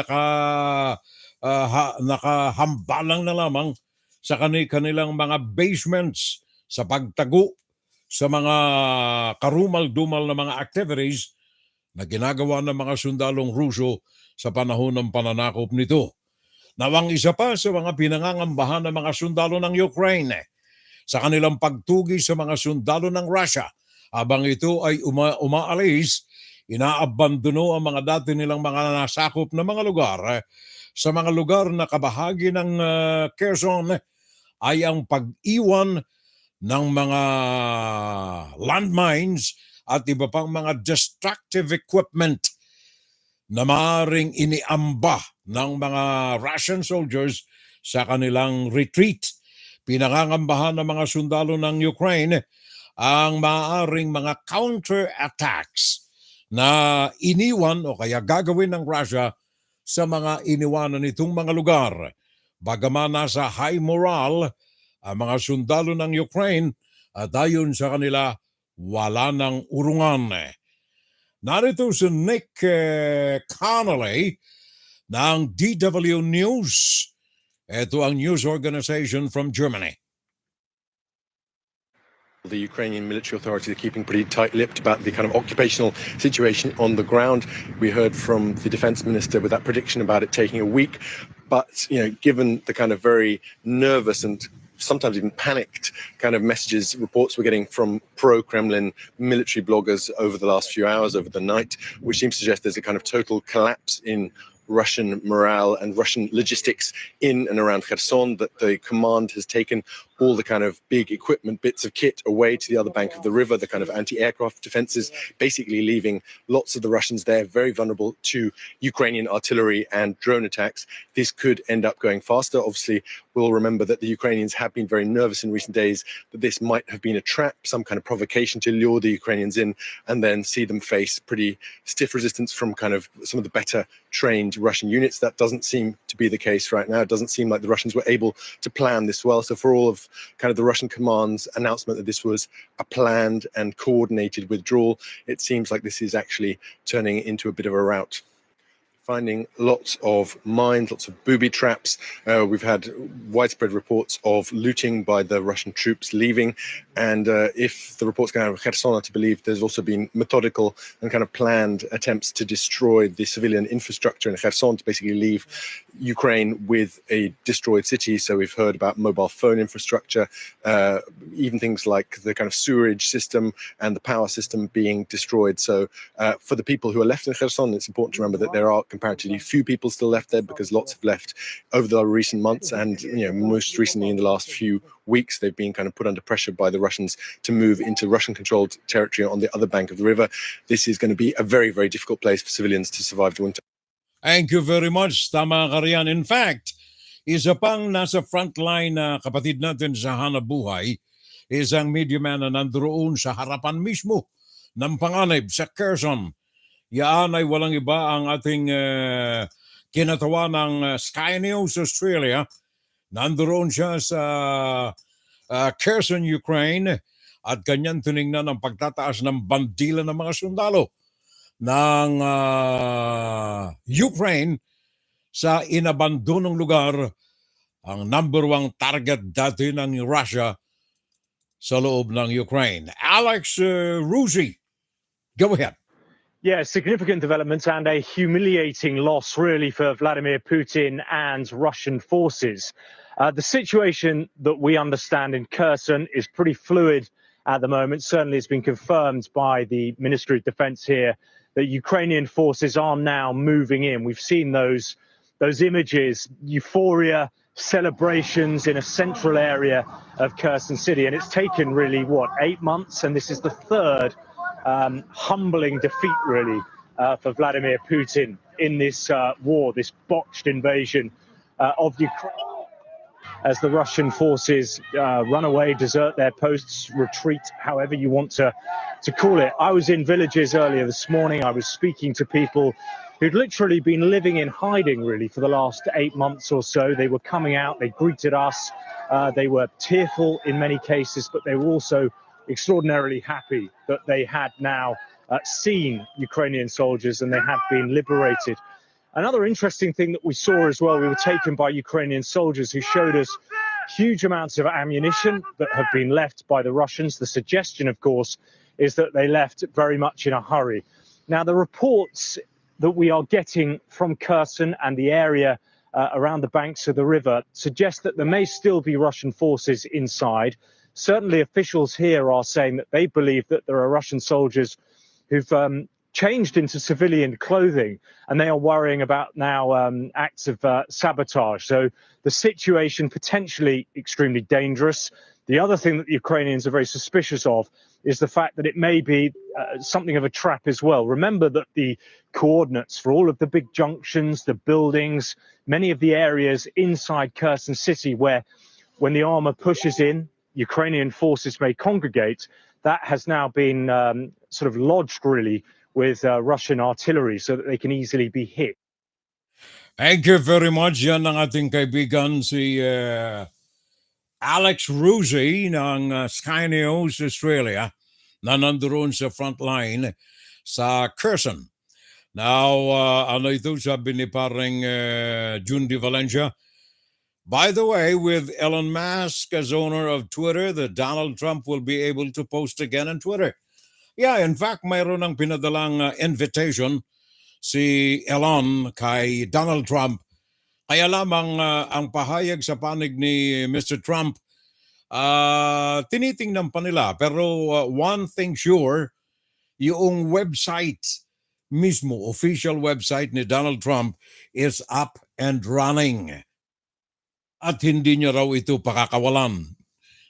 nakahambalang na lamang sa kanilang mga basements sa pagtago sa mga karumal-dumal na mga activities na ginagawa ng mga sundalong Ruso sa panahon ng pananakop nito. Nawang isa pa sa mga pinangangambahan ng mga sundalo ng Ukraine sa kanilang pagtugi sa mga sundalo ng Russia. Habang ito ay umaalis, inaabandono ang mga dati nilang mga nasakop na mga lugar. Sa mga lugar na kabahagi ng Kherson ay ang pag-iwan ng mga landmines at iba pang mga destructive equipment na maaaring iniamba ng mga Russian soldiers sa kanilang retreat. Pinangangambahan ng mga sundalo ng Ukraine ang maaaring mga counter-attacks na iniwan o kaya gagawin ng Russia sa mga iniwanan nitong mga lugar. Bagaman nasa high morale ang mga sundalo ng Ukraine at ayon sa kanila, wala ng urungan. Narito si Nick Connolly ng DW News. Ito ang news organization from Germany.
The Ukrainian military authorities are keeping pretty tight-lipped about the kind of occupational situation on the ground. We heard from the defense minister with that prediction about it taking a week. But, given the kind of very nervous and sometimes even panicked kind of messages, reports we're getting from pro-Kremlin military bloggers over the last few hours, over the night, which seems to suggest there's a kind of total collapse in Russian morale and Russian logistics in and around Kherson, that the command has taken all the kind of big equipment, bits of kit away to the other bank of the river, the kind of anti-aircraft defenses, basically leaving lots of the Russians there very vulnerable to Ukrainian artillery and drone attacks. This could end up going faster. Obviously, we'll remember that the Ukrainians have been very nervous in recent days that this might have been a trap, some kind of provocation to lure the Ukrainians in and then see them face pretty stiff resistance from kind of some of the better trained Russian units. That doesn't seem to be the case right now. It doesn't seem like the Russians were able to plan this well. So for all of kind of the Russian command's announcement that this was a planned and coordinated withdrawal, it seems like this is actually turning into a bit of a rout. finding lots of mines, lots of booby traps. We've had widespread reports of looting by the Russian troops leaving. And if the reports going out of Kherson are to believe, there's also been methodical and kind of planned attempts to destroy the civilian infrastructure in Kherson, to basically leave Ukraine with a destroyed city. So we've heard about mobile phone infrastructure, even things like the kind of sewerage system and the power system being destroyed. So for the people who are left in Kherson, it's important to remember that there are comparatively few people still left there, because lots have left over the recent months, and most recently in the last few weeks they've been kind of put under pressure by the Russians to move into Russian-controlled territory on the other bank of the river. This is going to be a very, very difficult place for civilians to survive the winter.
Thank you very much, tama ka riyan. In fact, isa pang nasa frontline na kapatid natin sa hanap buhay, isang media man na nandoon sa harapan mismo ng panganib sa Kherson. Yaan ay walang iba ang ating kinatawa ng Sky News Australia. Nandoon siya sa Kherson, Ukraine, at kanyang tinignan ang pagtataas ng bandila ng mga sundalo ng Ukraine sa inabandonong lugar, ang number one target dati ng Russia sa loob ng Ukraine. Alex Rusi, go ahead.
Yeah, significant developments and a humiliating loss, really, for Vladimir Putin and Russian forces. The situation that we understand in Kherson is pretty fluid at the moment. Certainly, it's been confirmed by the Ministry of Defense here that Ukrainian forces are now moving in. We've seen those images, euphoria, celebrations in a central area of Kherson City, and it's taken really 8 months, and this is the third humbling defeat, really, for Vladimir Putin in this war, this botched invasion of Ukraine, as the Russian forces run away, desert their posts, retreat, however you want to call it. I was in villages earlier this morning. I was speaking to people who'd literally been living in hiding, really, for the last 8 months or so. They were coming out, they greeted us, they were tearful in many cases, but they were also extraordinarily happy that they had now seen Ukrainian soldiers and they had been liberated. Another interesting thing that we saw as well, we were taken by Ukrainian soldiers who showed us huge amounts of ammunition that have been left by the Russians. The suggestion, of course, is that they left very much in a hurry. Now, the reports that we are getting from Kherson and the area around the banks of the river suggest that there may still be Russian forces inside. Certainly, officials here are saying that they believe that there are Russian soldiers who've changed into civilian clothing, and they are worrying about now acts of sabotage. So the situation potentially extremely dangerous. The other thing that the Ukrainians are very suspicious of is the fact that it may be something of a trap as well. Remember that the coordinates for all of the big junctions, the buildings, many of the areas inside Kherson City where when the armor pushes in, Ukrainian forces may congregate, that has now been sort of lodged, really, with Russian artillery so that they can easily be hit.
Thank you very much. Yan ang ating kaibigan si Alex Rusi ng Sky News Australia na nandoon sa frontline sa Kherson. Now, ano ito sabi ni parang June de Valencia? By the way, with Elon Musk as owner of Twitter, that Donald Trump will be able to post again on Twitter. Yeah, in fact, mayroon ng pinadalang invitation si Elon kay Donald Trump. Kaya lamang ang pahayag sa panig ni Mr. Trump, tinitingnan pa nila. Pero one thing sure, yung website mismo, official website ni Donald Trump is up and running. At hindi niya raw ito pakakawalan,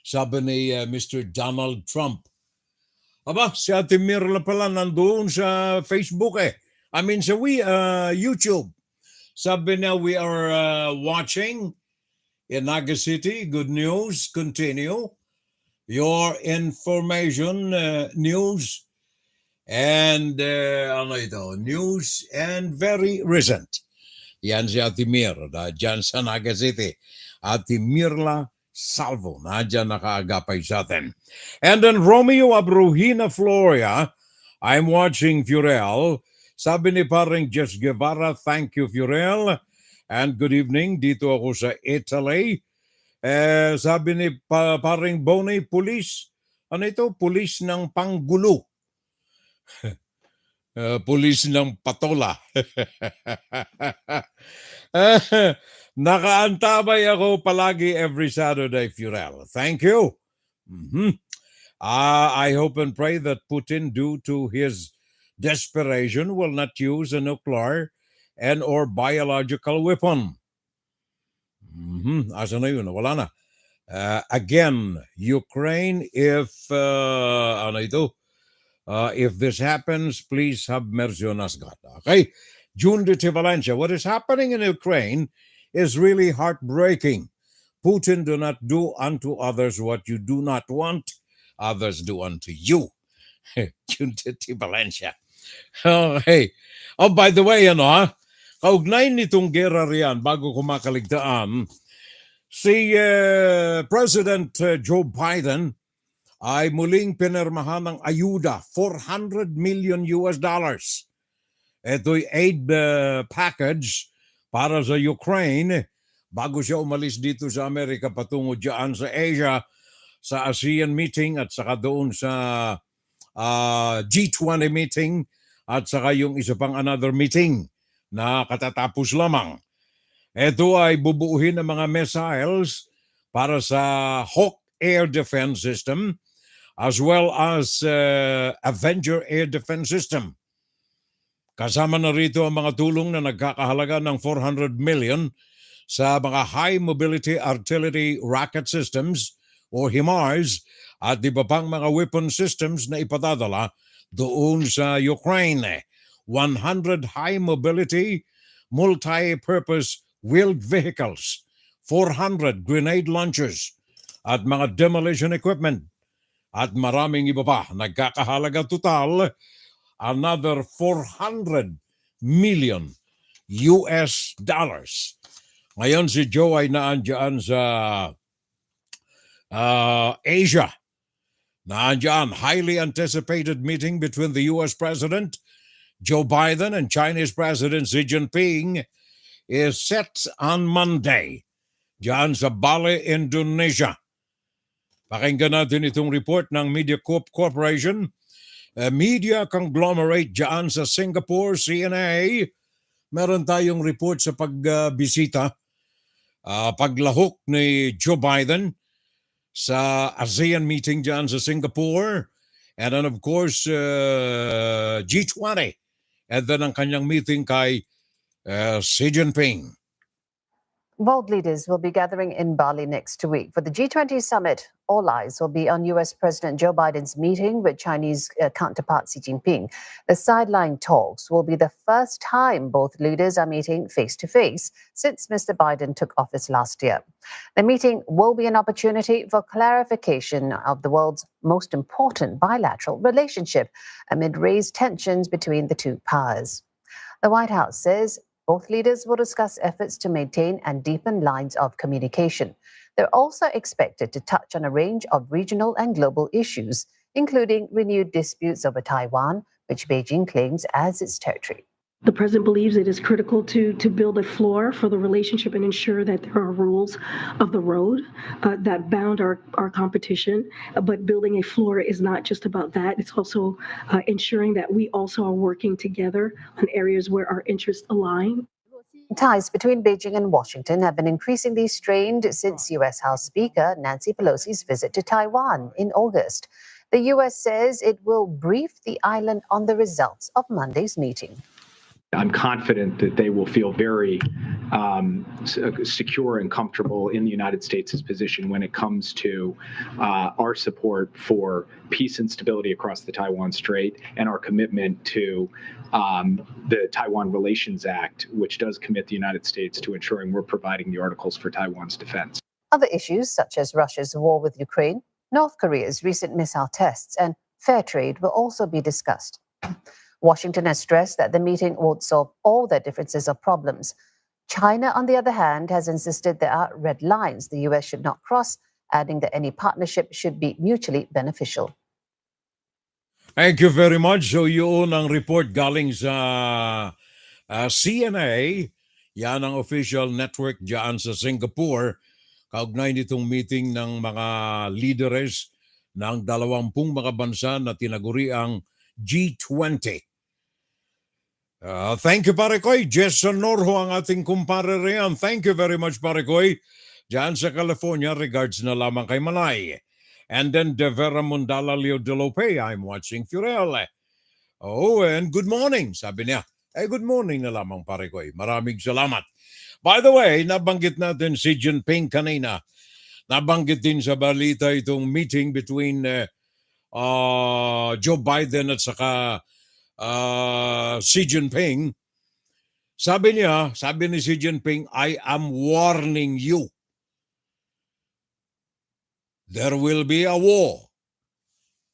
sabi ni Mr. Donald Trump. Aba, si Ate Mirla pala nandoon sa Facebook I mean sa YouTube. Sabi na we are watching in Naga City. Good news, continue. Your information, news, and ano ito, news and very recent. Yan si Ate Mir, dyan sa Naga City. Ate Mirla Salvo, nadyan nakaagapay sa atin. And then Romeo Abrujina, Florida, I'm watching Furel. Sabi ni paring Jess Guevara, thank you, Furel. And good evening, dito ako sa Italy. Sabi ni paring Bonnie, pulis. Ano ito? Pulis ng panggulo. Pulis ng patola. Nakaantabay ako palagi every Saturday, Furel. Thank you. I hope and pray that Putin, due to his desperation, will not use a nuclear and or biological weapon. Asa na yun? Wala na. Again, Ukraine, if if this happens, please have mercy on us, God. Okay? June de Valencia, what is happening in Ukraine is really heartbreaking. Putin, do not do unto others what you do not want others do unto you. June de Valencia. Okay. Oh, by the way, kaugnay nitong gera riyan, bago kumakaligtaan, si President Joe Biden ay muling pinirmahan ng ayuda, $400 million. Ito'y aid package para sa Ukraine bago siya umalis dito sa Amerika patungo dyan sa Asia, sa ASEAN meeting at saka doon sa G20 meeting at saka yung isa pang another meeting na katatapos lamang. Ito ay bubuuhin ng mga missiles para sa Hawk Air Defense System as well as Avenger Air Defense System. Kasama na rito ang mga tulong na nagkakahalaga ng $400 million sa mga High Mobility Artillery Rocket Systems o HIMARS at iba pang mga weapon systems na ipadadala doon sa Ukraine. 100 high mobility multi-purpose wheeled vehicles, 400 grenade launchers at mga demolition equipment at maraming iba pa. Nagkakahalaga total another $400 million. Ngayon si Joe ay naandyan sa Asia. Naandyan, highly anticipated meeting between the U.S. President Joe Biden and Chinese President Xi Jinping is set on Monday diyan sa Bali, Indonesia. Pakinggan natin itong report ng MediaCorp Corporation, a media conglomerate diyan sa Singapore, CNA. Meron tayong report sa pagbisita, paglahok ni Joe Biden sa ASEAN meeting diyan sa Singapore, and then of course G20, and then ang kanyang meeting kay Xi Jinping.
World leaders will be gathering in Bali next week. For the G20 summit, all eyes will be on U.S. President Joe Biden's meeting with Chinese counterpart Xi Jinping. The sideline talks will be the first time both leaders are meeting face-to-face since Mr. Biden took office last year. The meeting will be an opportunity for clarification of the world's most important bilateral relationship amid raised tensions between the two powers. The White House says both leaders will discuss efforts to maintain and deepen lines of communication. They're also expected to touch on a range of regional and global issues, including renewed disputes over Taiwan, which Beijing claims as its territory.
The president believes it is critical to build a floor for the relationship and ensure that there are rules of the road that bound our competition. But building a floor is not just about that. It's also ensuring that we also are working together on areas where our interests align.
Ties between Beijing and Washington have been increasingly strained since U.S. House Speaker Nancy Pelosi's visit to Taiwan in August. The U.S. says it will brief the island on the results of Monday's meeting.
I'm confident that they will feel very secure and comfortable in the United States' position when it comes to our support for peace and stability across the Taiwan Strait and our commitment to the Taiwan Relations Act, which does commit the United States to ensuring we're providing the articles for Taiwan's defense.
Other issues such as Russia's war with Ukraine, North Korea's recent missile tests, and fair trade will also be discussed. Washington has stressed that the meeting won't solve all their differences or problems. China, on the other hand, has insisted there are red lines the U.S. should not cross, adding that any partnership should be mutually beneficial.
Thank you very much. So yun ang report galing sa CNA. Yan ang official network dyan sa Singapore. Kaugnay nitong meeting ng mga leaders ng 20 mga bansa na tinaguri ang G20. Thank you, pare Koy. Jason Norho ang ating kumpare riyan. Thank you very much, pare Koy. Diyan sa California, regards na lamang kay Malay. And then De Vera Mundala Leo De Lope, I'm watching Furel. Oh, and good morning, sabi niya. Good morning na lamang, pare Koy. Maraming salamat. By the way, nabanggit natin si Jinping kanina. Nabanggit din sa balita itong meeting between Joe Biden at saka Xi Jinping. Sabi ni Xi Jinping, I am warning you. There will be a war.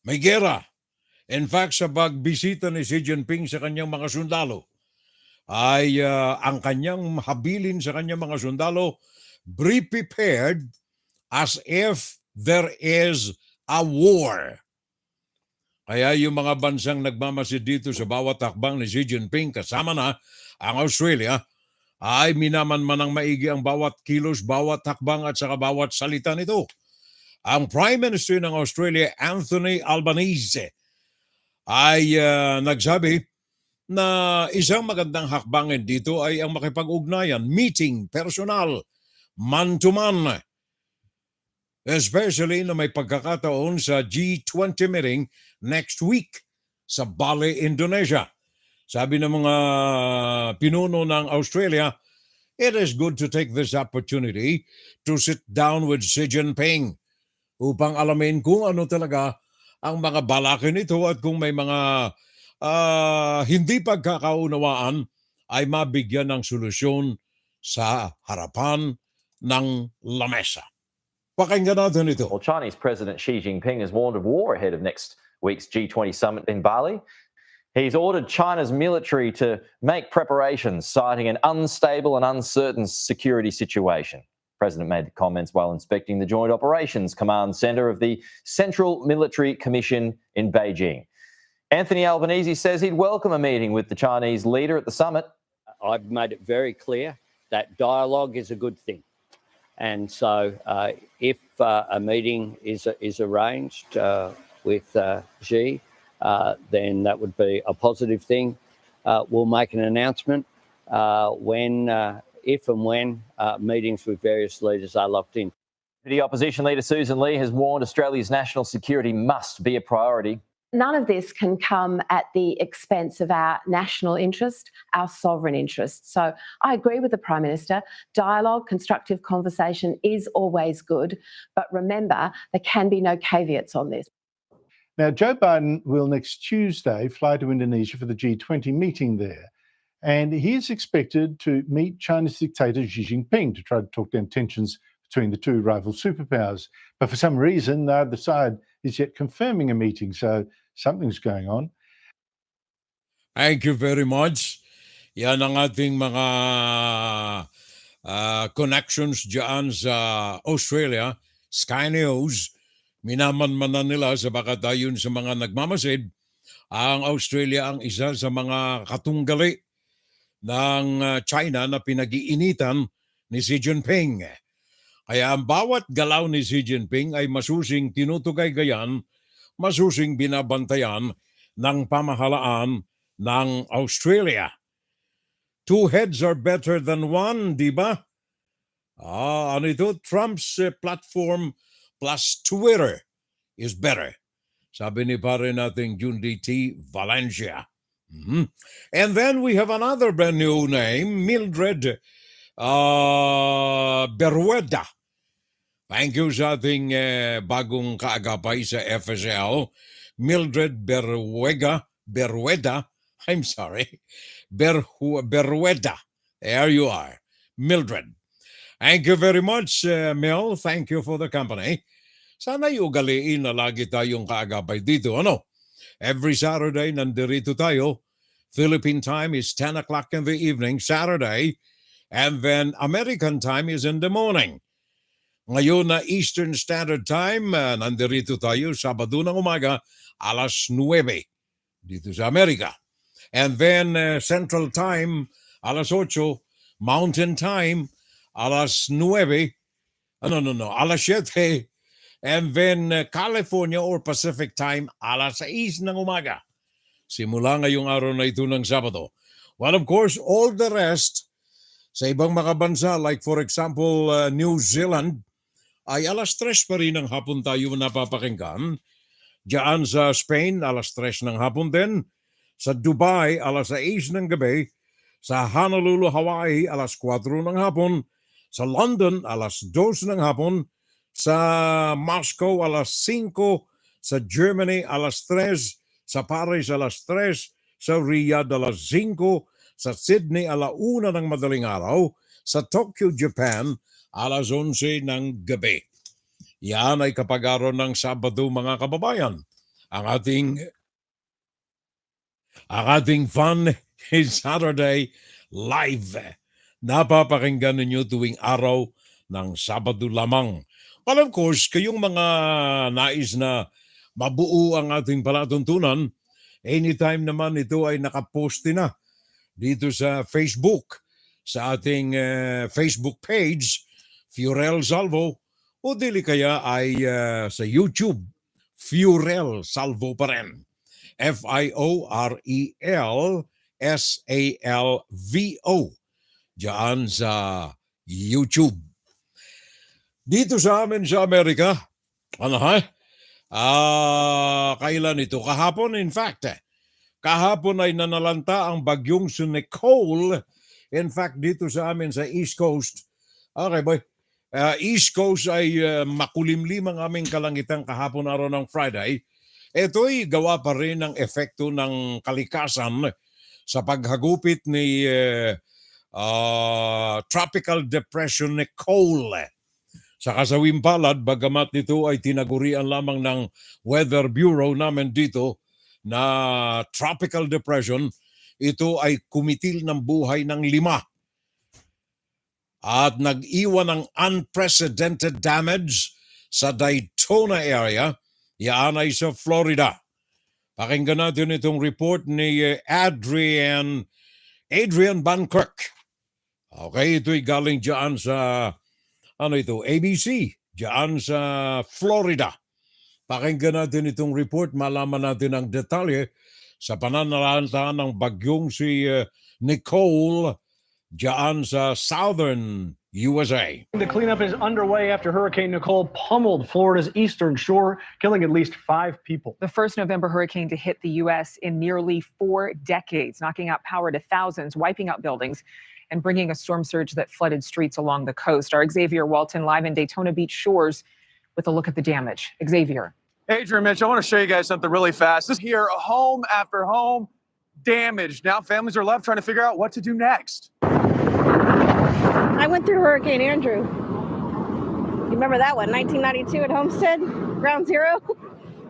May gera. In fact, sa pagbisita ni Xi Jinping sa kanyang mga sundalo, ay ang kanyang habilin sa kanyang mga sundalo, be prepared as if there is a war. Kaya yung mga bansang nagmamasid dito sa bawat hakbang ni Xi Jinping, kasama na ang Australia, ay minamanmanang maigi ang bawat kilos, bawat hakbang at saka bawat salita nito. Ang Prime Minister ng Australia, Anthony Albanese, ay nagsabi na isang magandang hakbangin dito ay ang makipag-ugnayan, meeting, personal, man-to-man. Especially na may pagkakataon sa G20 meeting next week sa Bali, Indonesia. Sabi ng mga pinuno ng Australia, it is good to take this opportunity to sit down with Xi Jinping upang alamin kung ano talaga ang mga balakin nito at kung may mga hindi pagkakaunawaan ay mabigyan ng solusyon sa harapan ng lamesa. Pakinggan natin ito.
Well, Chinese President Xi Jinping has warned of war ahead of next week's G20 summit in Bali. He's ordered China's military to make preparations, citing an unstable and uncertain security situation. The President made the comments while inspecting the Joint Operations Command Center of the Central Military Commission in Beijing. Anthony Albanese says he'd welcome a meeting with the Chinese leader at the summit.
I've made it very clear that dialogue is a good thing. And so if a meeting is arranged with Xi, then that would be a positive thing. We'll make an announcement if and when meetings with various leaders are locked in.
The opposition leader Susan Lee has warned Australia's national security must be a priority.
None of this can come at the expense of our national interest, our sovereign interest. So I agree with the Prime Minister. Dialogue, constructive conversation is always good. But remember, there can be no caveats on this.
Now, Joe Biden will next Tuesday fly to Indonesia for the G20 meeting there. And he is expected to meet China's dictator Xi Jinping to try to talk down tensions between the two rival superpowers. But for some reason, neither side is yet confirming a meeting, so something's going on.
Thank you very much. Yan ang ating mga connections dyan sa Australia, Sky News. Minamanmanan nila sa bakatayon sa mga nagmamasid. Ang Australia ang isa sa mga katunggali ng China na pinag-iinitan ni Xi Jinping. Kaya ang bawat galaw ni Xi Jinping ay masusing tinutugay-gayan, masusing binabantayan ng pamahalaan ng Australia. Two heads are better than one, di ba? Ano ito? Trump's platform plus Twitter is better. Sabi ni pare nating Jundi T. Valencia. And then we have another brand new name, Mildred Berrueda. Thank you sa ating bagong kaagapay sa FSL, Mildred Berrueda. I'm sorry. Berrueda. There you are. Mildred. Thank you very much, Mel. Thank you for the company. Sana ugaliin na lagi tayong kaagapay dito. Every Saturday, nandirito tayo. Philippine time is 10 o'clock in the evening, Saturday. And then American time is in the morning. Ngayon na Eastern Standard Time, nandirito tayo Sabado ng umaga, alas 9 dito sa Amerika. And then Central Time, alas 8, Mountain Time, alas 9, alas 7, and then California or Pacific Time, alas 6 ng umaga. Simula ngayong araw na ito ng Sabado. Well, of course, all the rest sa ibang mga bansa, like for example, New Zealand, ay alas 3 pa rin ng hapon tayo napapakinggan. Diyan sa Spain, alas 3 ng hapon din. Sa Dubai, alas 6 ng gabi. Sa Honolulu, Hawaii, alas 4 ng hapon. Sa London, alas 2 ng hapon. Sa Moscow, alas 5. Sa Germany, alas 3. Sa Paris, alas 3. Sa Riyadh, alas 5. Sa Sydney, alas 1 ng madaling araw. Sa Tokyo, Japan, alas 11 ng gabi. Yan ay kapag araw ng Sabado, mga kababayan. Ang ating Fun is Saturday live. Napapakinggan ninyo tuwing araw ng Sabado lamang. Well, of course, kayong mga nais na mabuo ang ating palatuntunan, anytime naman ito ay nakaposte na dito sa Facebook, sa ating Facebook page, Fiorel Salvo, o dili kaya ay sa YouTube, Fiorel Salvo pa rin. FIOREL-SALVO. Diyan sa YouTube. Dito sa amin sa Amerika, kailan ito? Kahapon, in fact. Kahapon ay nanalanta ang bagyong si Nicole. In fact, dito sa amin sa East Coast. Okay, boy. East Coast ay makulimlim ang aming kalangitan kahapon araw ng Friday. Ito'y gawa pa rin ng epekto ng kalikasan sa paghagupit ni Tropical Depression Nicole. Sa kasawing palad, bagamat ito ay tinagurian lamang ng Weather Bureau namin dito na Tropical Depression, ito ay kumitil ng buhay ng 5 at nag-iwan ng unprecedented damage sa Daytona area. Yan ay sa Florida. Pakinggan natin itong report ni Adrian Bankirk. Okay, ito'y galing dyan sa ABC, dyan sa Florida. Pakinggan natin itong report, malaman natin ang detalye sa pananalanta ng bagyong si Nicole dyan sa southern USA.
The cleanup is underway after Hurricane Nicole pummeled Florida's eastern shore, killing at least 5 people.
The first November hurricane to hit the U.S. in nearly 4 decades, knocking out power to thousands, wiping out buildings, and bringing a storm surge that flooded streets along the coast. Our Xavier Walton live in Daytona Beach shores with a look at the damage. Xavier.
Adrian, Mitch, I want to show you guys something really fast. This here, home after home damaged. Now families are left trying to figure out what to do next.
I went through Hurricane Andrew. You remember that one, 1992 at Homestead, Ground Zero?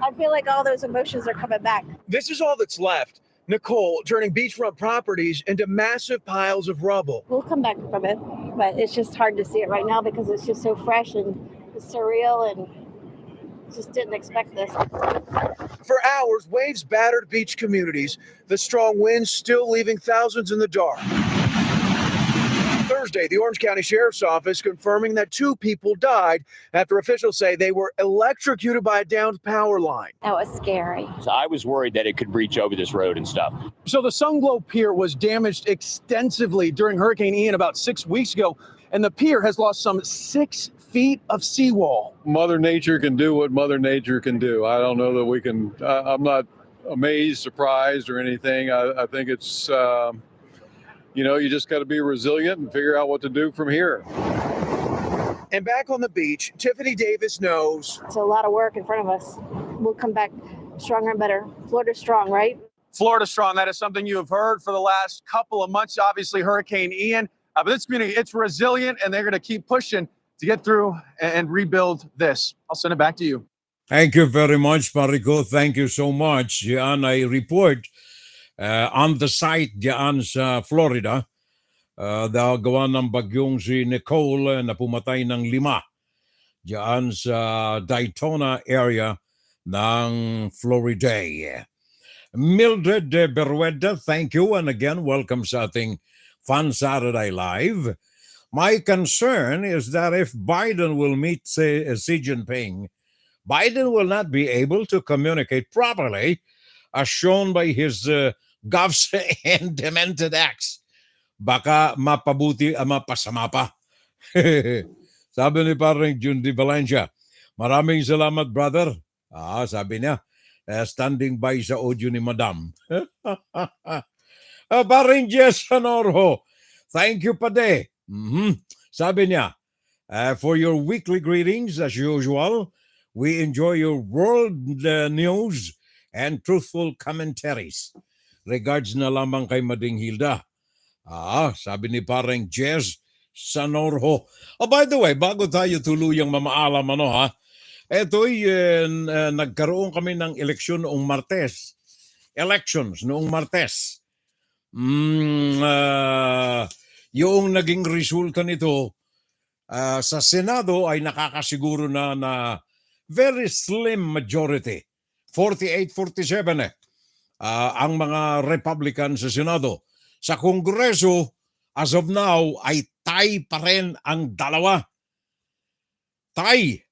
I feel like all those emotions are coming back.
This is all that's left. Nicole turning beachfront properties into massive piles of rubble.
We'll come back from it, but it's just hard to see it right now because it's just so fresh and it's surreal and just didn't expect this.
For hours, waves battered beach communities, the strong winds still leaving thousands in the dark. Thursday, the Orange County Sheriff's Office confirming that 2 people died after officials say they were electrocuted by a downed power line.
That was scary.
So I was worried that it could breach over this road and stuff.
So the Sunglow Pier was damaged extensively during Hurricane Ian about 6 weeks ago, and the pier has lost some 6 feet of seawall.
Mother Nature can do what Mother Nature can do. I don't know that we can, I'm not amazed, surprised, or anything. I think it's, you just got to be resilient and figure out what to do from here.
And back on the beach, Tiffany Davis knows.
It's a lot of work in front of us. We'll come back stronger and better. Florida's strong, right?
Florida strong. That is something you have heard for the last couple of months. Obviously, Hurricane Ian. But this community, it's resilient, and they're going to keep pushing to get through and rebuild this. I'll send it back to you.
Thank you very much, Marico. Thank you so much. Yan ay report on the site diyan sa Florida. Gawa ng bagyong si Nicole na pumatay ng 5 diyan sa Daytona area ng Florida. Mildred de Berueda, thank you. And again, welcome sa ating Fun Saturday Live. My concern is that if Biden will meet Xi Jinping, Biden will not be able to communicate properly as shown by his gaffes and demented acts. Baka mapabuti, mapasama pa. Sabi ni parang Jun Di Valencia, maraming salamat, brother. Sabi niya, standing by sa audio ni Madam. Parang Jess Honorho, thank you pa de. Sabi niya, for your weekly greetings as usual, we enjoy your world news and truthful commentaries. Regards na lamang kay Mading Hilda. Sabi ni parang Jess Sanorho. By the way, bago tayo tuluyang mamaalam eto'y nagkaroon kami ng eleksyon noong Martes. Elections noong Martes. Yung naging resulta nito sa Senado ay nakakasiguro na very slim majority. 48-47 ang mga Republican sa Senado. Sa Kongreso, as of now, ay tie pa rin ang dalawa. Tie.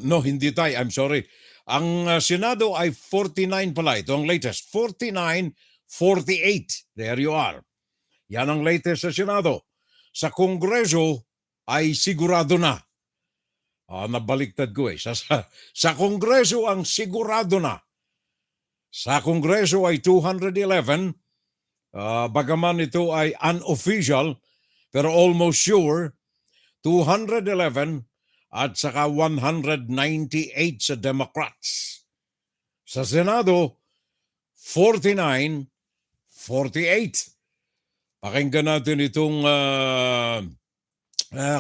No, hindi tie. I'm sorry. Ang Senado ay 49 pala. Ito ang latest. 49-48. There you are. Yan ang latest sa Senado. Sa Kongreso ay sigurado na. Nabaliktad ko Sa Kongreso ang sigurado na. Sa Kongreso ay 211. Bagaman ito ay unofficial, pero almost sure, 211 at saka 198 sa Democrats. Sa Senado, 49-48. Pakinggan natin itong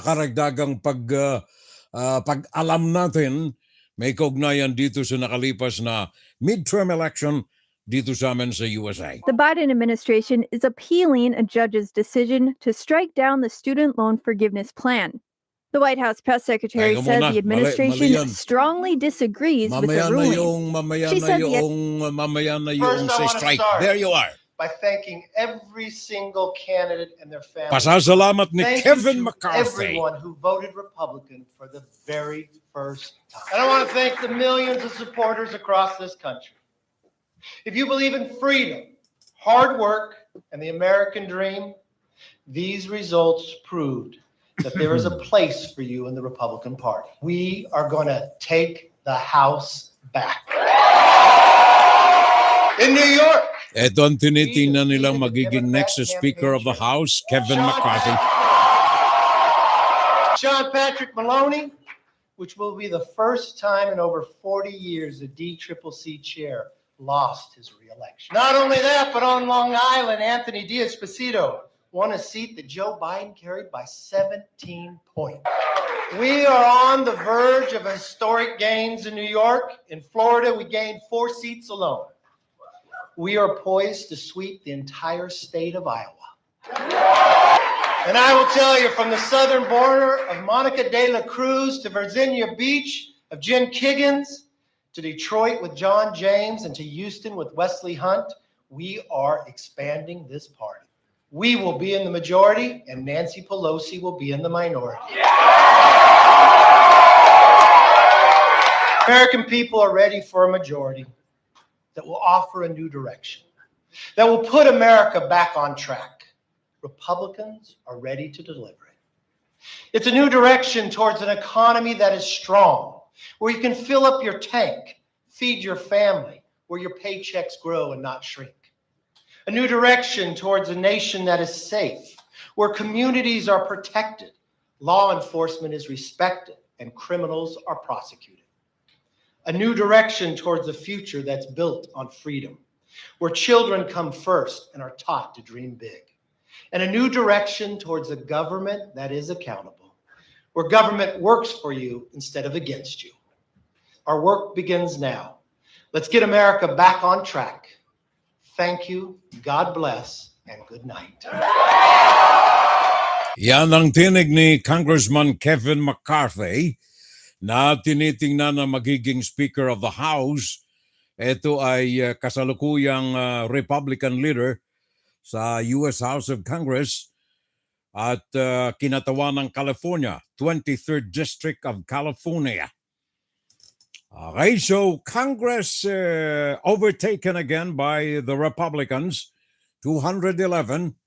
karagdagang pag-alam natin. May kaugnayan dito sa nakalipas na midterm election dito sa amin sa USA.
The Biden administration is appealing a judge's decision to strike down the student loan forgiveness plan. The White House press secretary said the administration strongly disagrees with the ruling.
Mamaya na yung say strike. There you are.
By thanking every single candidate and their families.
Pasasalamat ni Kevin McCarthy.
Everyone who voted Republican for the very first time. And I want to thank the millions of supporters across this country. If you believe in freedom, hard work, and the American dream, these results proved that there is a place for you in the Republican Party. We are going to take the House back. In New York.
Ito ang tinitingnan nilang magiging next Speaker of the House, Kevin McCarthy.
Sean Patrick Maloney, which will be the first time in over 40 years the DCCC chair lost his re-election. Not only that, but on Long Island, Anthony Diaz-Pasito won a seat that Joe Biden carried by 17 points. We are on the verge of historic gains in New York. In Florida, we gained 4 seats alone. We are poised to sweep the entire state of Iowa. And I will tell you, from the southern border of Monica de la Cruz to Virginia Beach, of Jen Kiggins, to Detroit with John James, and to Houston with Wesley Hunt, we are expanding this party. We will be in the majority, and Nancy Pelosi will be in the minority. American people are ready for a majority that will offer a new direction, that will put America back on track. Republicans are ready to deliver it. It's a new direction towards an economy that is strong, where you can fill up your tank, feed your family, where your paychecks grow and not shrink. A new direction towards a nation that is safe, where communities are protected, law enforcement is respected, and criminals are prosecuted. A new direction towards a future that's built on freedom, where children come first and are taught to dream big. And a new direction towards a government that is accountable, where government works for you instead of against you. Our work begins now. Let's get America back on track. Thank you, God bless, and good night.
Yan ang tinig ni Congressman Kevin McCarthy na tinitingnan na magiging Speaker of the House. Ito ay kasalukuyang Republican leader sa U.S. House of Congress at kinatawan ng California, 23rd District of California. Okay, so Congress overtaken again by the Republicans, 211.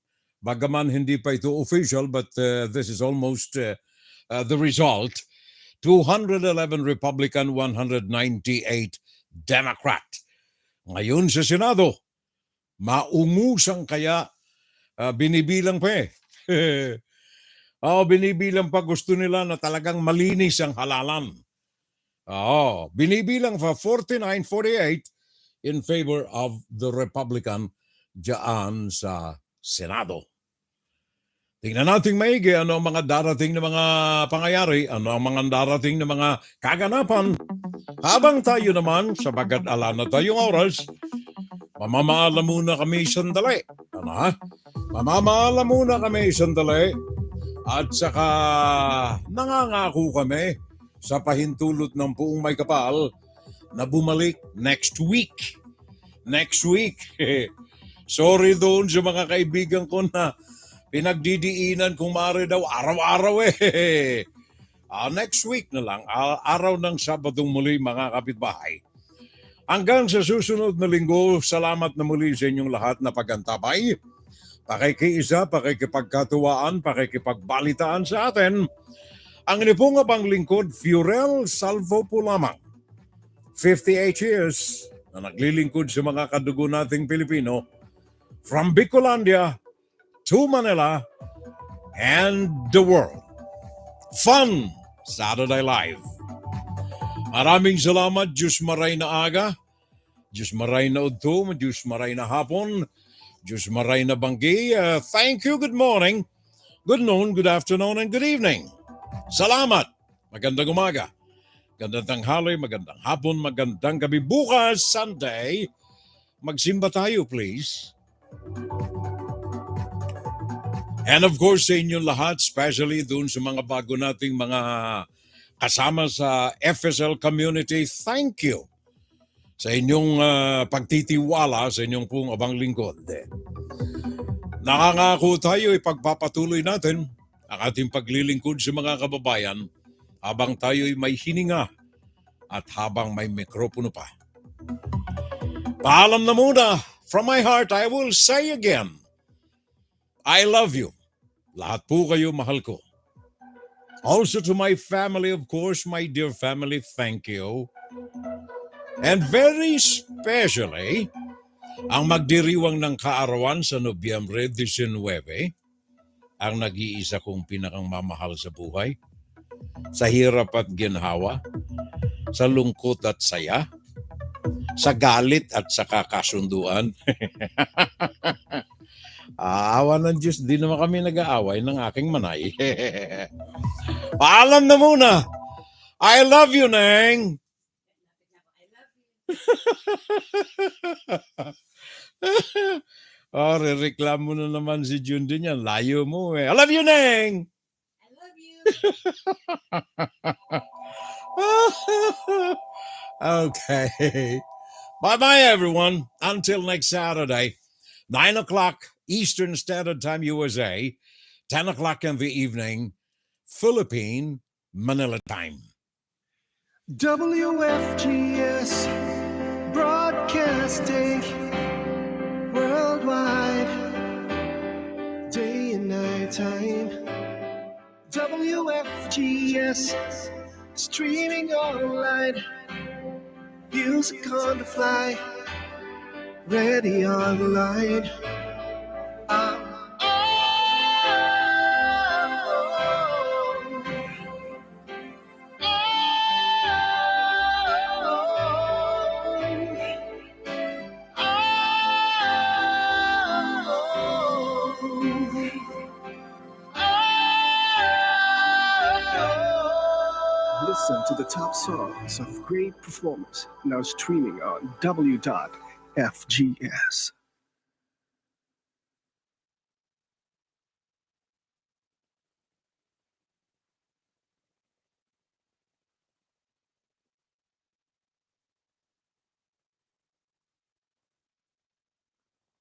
Bagaman hindi pa ito official, but this is almost the result. 211 Republican, 198 Democrat. Ngayon sa Senado, maungusang kaya binibilang pa binibilang pa, gusto nila na talagang malinis ang halalan. Binibilang pa 49-48 in favor of the Republican dyan sa Senado. Tingnan natin maigi ano ang mga darating na mga pangyayari, ano ang mga darating na mga kaganapan. Habang tayo naman, sabagat ala na tayong oras, mamamaala muna kami sandali. Mamamaala muna kami sandali. At saka nangangako kami sa pahintulot ng Puong May Kapal na bumalik next week. Next week. Sorry doon sa mga kaibigan ko na pinagdidiinan kung maaari daw araw-araw next week na lang, araw ng Sabadong muli mga kapitbahay. Hanggang sa susunod na linggo, salamat na muli sa inyong lahat na pagantabay, pakikiisa, pakikipagkatuwaan, pakikipagbalitaan sa atin. Ang inipong abang lingkod, Fiorel Salvo po lamang. 58 years na naglilingkod sa mga kadugo nating Pilipino from Bicolandia to Manila and the world. Fun Saturday Live. Maraming salamat. Diyos maray na aga, Diyos maray na udto, Diyos maray na hapon, Diyos maray na banggi. Thank you, good morning, good noon, good afternoon, and good evening. Salamat. Magandang umaga, magandang tanghali, magandang hapon, magandang gabi. Bukas, Sunday, magsimba tayo please. And of course, sa inyong lahat, especially doon sa mga bago nating mga kasama sa FSL community, thank you sa inyong pagtitiwala sa inyong pong abang lingkod. Nakangako tayo, ipagpapatuloy natin ang ating paglilingkod sa mga kababayan habang tayo'y may hininga at habang may mikropono pa. Paalam na muna. From my heart, I will say again, I love you. Lahat po kayo mahal ko. Also to my family, of course, my dear family, thank you. And very especially, ang magdiriwang ng kaarawan sa Nobyembre 19, ang nag-iisa kong pinakang mamahal sa buhay, sa hirap at ginhawa, sa lungkot at saya, sa galit at sa kakasunduan. Awa ng Diyos, di naman kami nag-aaway ng aking manay. Paalam na muna. I love you, Neng. Rereklamo na naman si Jun din yan. Layo mo I love you, Neng. I love you. Okay. Bye-bye, everyone. Until next Saturday, 9 o'clock Eastern Standard Time, USA, 10 o'clock in the evening, Philippine Manila Time.
WFGS Broadcasting worldwide, day and night time. WFGS streaming online, music on the fly, ready online. Listen to the top songs of great performers now streaming on W.FGS.